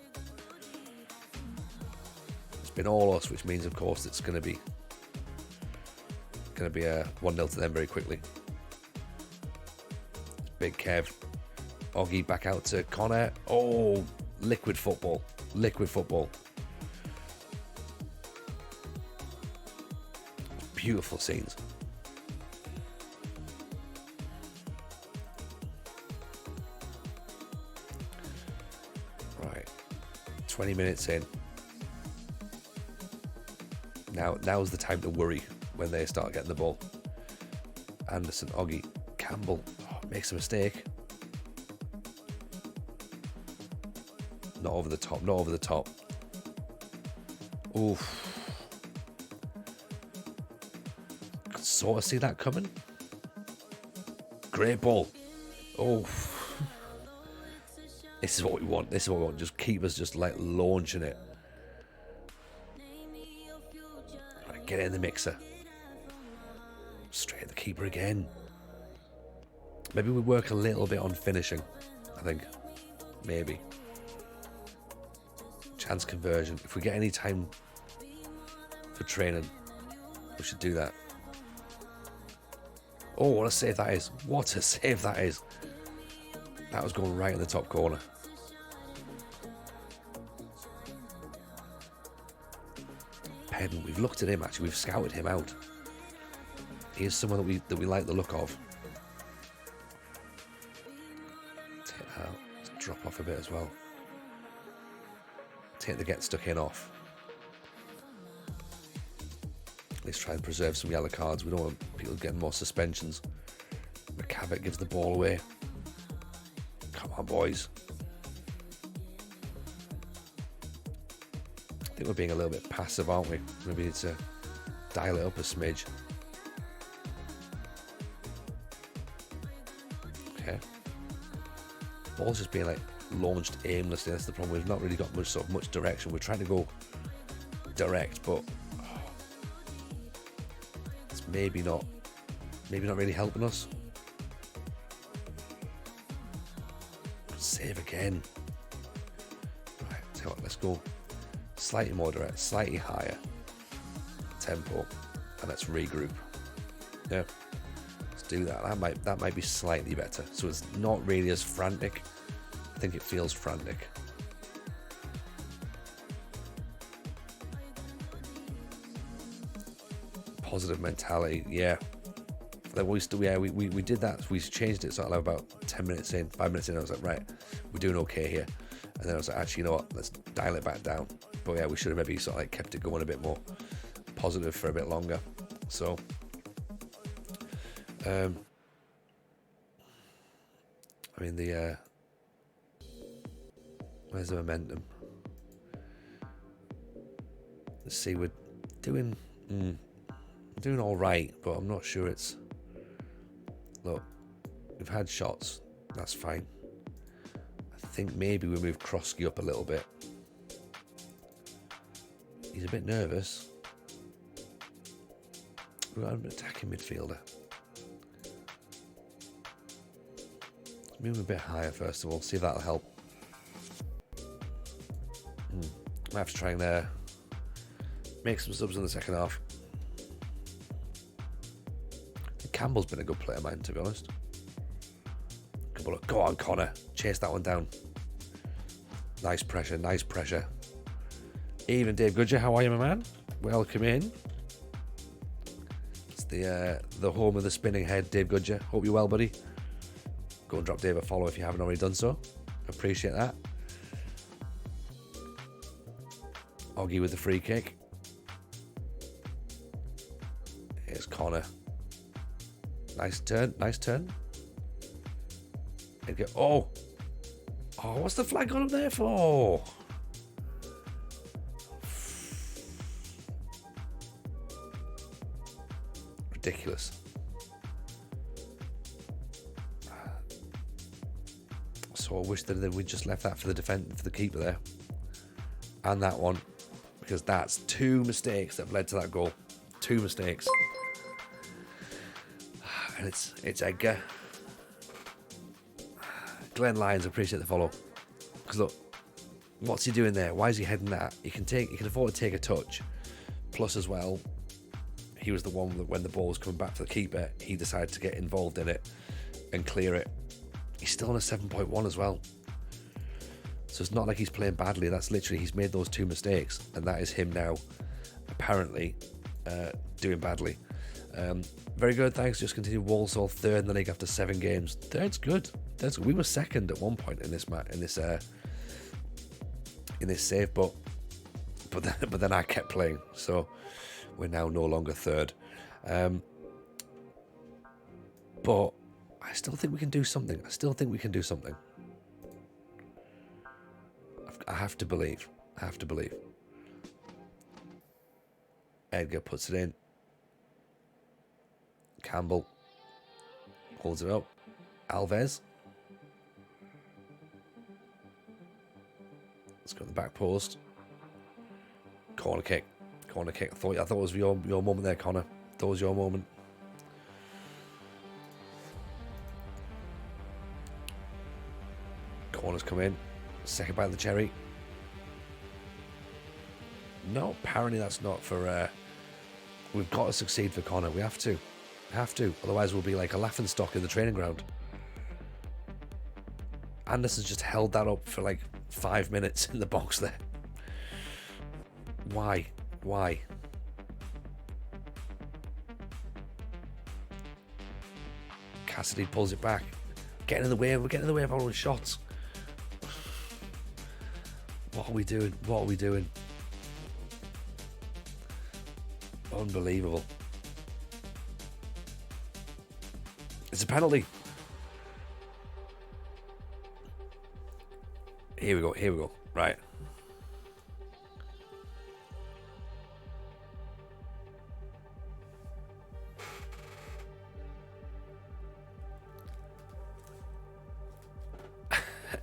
It's been all us, which means, of course, it's going to be a 1-0 to them very quickly. Big Kev. Oggy back out to Connor. Oh, liquid football. Beautiful scenes. Right, 20 minutes in. Now's the time to worry when they start getting the ball. Anderson, Oggy, Campbell makes a mistake. Not over the top. Oof. Could sort of see that coming. Great ball. Oh. This is what we want. Just keep us just like launching it. Right, get it in the mixer. Straight at the keeper again. Maybe we work a little bit on finishing. I think. Maybe. Chance conversion. If we get any time for training, we should do that. Oh, what a save that is. That was going right in the top corner. Pedden, we've looked at him actually. We've scouted him out. He is someone that we like the look of. Take that out. Let's drop off a bit as well. Take the get stuck in off. Let's try and preserve some yellow cards. We don't want people getting more suspensions. McCavitt gives the ball away. Come on, boys. I think we're being a little bit passive, aren't we? Maybe need to dial it up a smidge. Okay. Ball's just being like launched aimlessly. That's the problem. We've not really got much direction. We're trying to go direct, but it's maybe not really helping us. Save again. Right, tell you what, let's go slightly more direct, slightly higher tempo, and let's regroup. Yeah, let's do that. That might be slightly better. So it's not really as frantic. I think it feels frantic. Positive mentality, yeah. We did that. We changed it sort of like about 5 minutes in. I was like, right, we're doing okay here. And then I was like, actually, you know what? Let's dial it back down. But yeah, we should have maybe sort of like kept it going a bit more positive for a bit longer. So, I mean, where's the momentum? Let's see, we're doing all right, but I'm not sure it's. Look, we've had shots. That's fine. I think maybe we move Krosky up a little bit. He's a bit nervous. We've got an attacking midfielder. Move him a bit higher first of all. See if that'll help. Might have to try and make some subs in the second half. Campbell's been a good player, man, to be honest. Go on, Connor. Chase that one down. Nice pressure. Even Dave Goodger, how are you, my man? Welcome in. It's the home of the spinning head, Dave Goodger. Hope you're well, buddy. Go and drop Dave a follow if you haven't already done so. Appreciate that. Oggy with the free kick. Here's Connor. Nice turn. Oh, what's the flag gone up there for? Ridiculous. So I wish that we'd just left that for the keeper there. And that one. Because that's 2 mistakes that have led to that goal. 2 mistakes. And it's Edgar. Glenn Lyons, appreciate the follow. Because look, what's he doing there? Why is he heading that? He can afford to take a touch. Plus as well, he was the one that when the ball was coming back to the keeper, he decided to get involved in it and clear it. He's still on a 7.1 as well. So it's not like he's playing badly. That's literally, he's made those 2 mistakes, and that is him now apparently doing badly. Very good, thanks. Just continue. Walsall 3rd in the league after 7 games. That's good. We were 2nd at one point in this save, but then I kept playing, so we're now no longer 3rd. But I still think we can do something. I have to believe. Edgar puts it in. Campbell holds it up. Alves. Let's go to the back post. Corner kick. I thought it was your moment there, Connor. That was your moment. Corners come in. Second bite of the cherry. No, apparently that's not for... we've got to succeed for Connor. We have to. Otherwise we'll be like a laughing stock in the training ground. Anderson's just held that up for like 5 minutes in the box there. Why? Cassidy pulls it back. We're getting in the way of our own shots. What are we doing? Unbelievable. It's a penalty. Here we go. Right.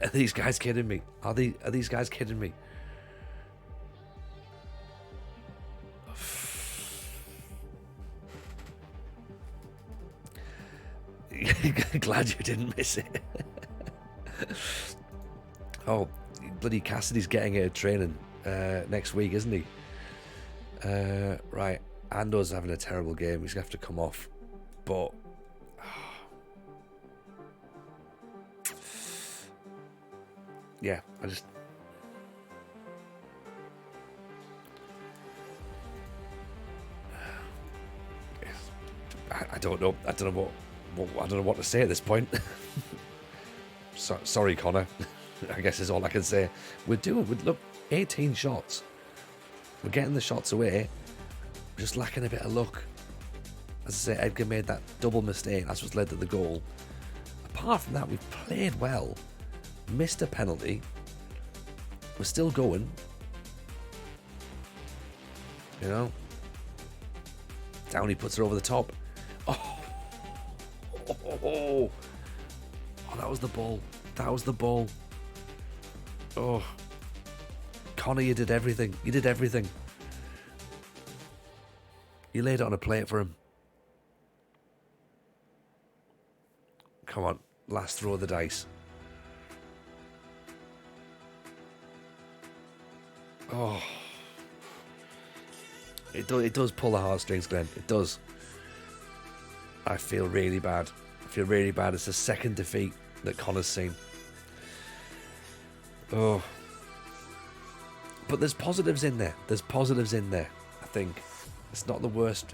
Are these guys kidding me? Are these guys kidding me? Glad you didn't miss it. Oh, bloody Cassidy's getting it at training next week, isn't he? Right, Ando's having a terrible game. He's going to have to come off. But yeah, I don't know what to say at this point. Sorry, Connor. I guess is all I can say. Look, 18 shots. We're getting the shots away. We're just lacking a bit of luck. As I say, Edgar made that double mistake. That's what's led to the goal. Apart from that, we've played well. Missed a penalty. We're still going. You know? Downey puts it over the top. Oh, that was the ball. Oh, Connor, you did everything. You laid it on a plate for him. Come on, last throw of the dice. Oh, it does pull the heartstrings, Glenn. It does. I feel really bad. It's the second defeat that Connor's seen. Oh. But there's positives in there. I think. It's not the worst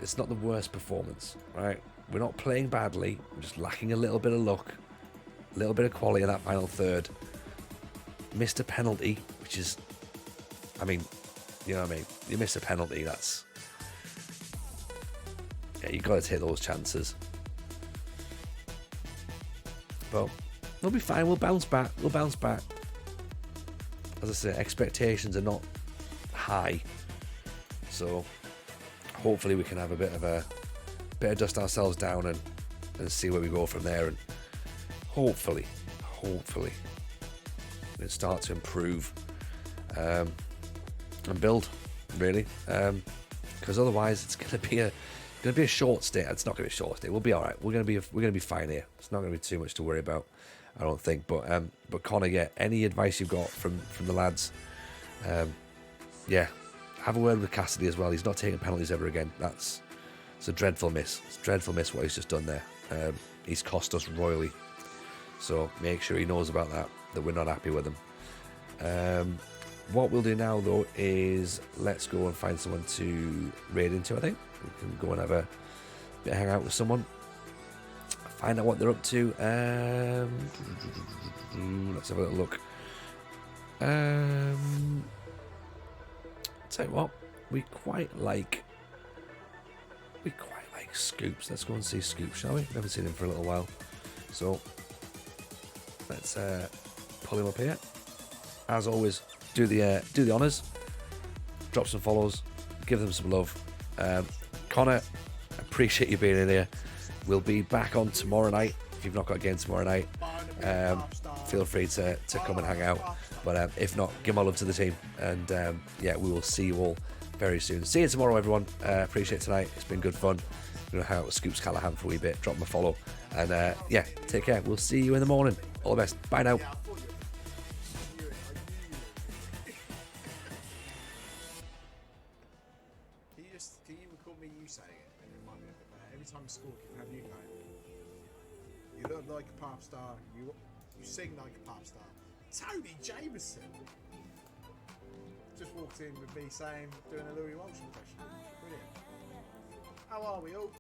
performance, right? We're not playing badly. We're just lacking a little bit of luck. A little bit of quality in that final third. Missed a penalty, which is... I mean, you know what I mean? You miss a penalty, that's... Yeah, you've got to take those chances. But we'll be fine. We'll bounce back. as I say, expectations are not high. So hopefully we can have a bit of dust ourselves down and see where we go from there, and hopefully it start to improve and build, really, because otherwise it's going to be a short stay. It's not going to be a short stay. We'll be all right. We're going to be fine here. It's not going to be too much to worry about, I don't think. But Connor, yeah, any advice you've got from the lads, yeah, have a word with Cassidy as well. He's not taking penalties ever again. It's a dreadful miss. It's a dreadful miss what he's just done there. He's cost us royally. So make sure he knows about that we're not happy with him. What we'll do now, though, is let's go and find someone to raid into, I think. We can go and have a bit of hang out with someone. Find out what they're up to. Let's have a little look. Tell you what, we quite like Scoops. Let's go and see Scoops, shall we? Never seen him for a little while. So let's pull him up here. As always, do the honours. Drop some follows. Give them some love. Connor, appreciate you being in here. We'll be back on tomorrow night. If you've not got a game tomorrow night, feel free to come and hang out. But if not, give my love to the team. And yeah, we will see you all very soon. See you tomorrow, everyone. Appreciate tonight. It's been good fun. I'm going to hang out with Scoops Callahan for a wee bit. Drop him a follow. And yeah, take care. We'll see you in the morning. All the best. Bye now. Can you record me you saying it and remind me of it? Every time you score, can have you going? You look like a pop star. You sing like a pop star. Tony Jameson just walked in with me saying, doing a Louis Walsh impression. Brilliant. How are we all?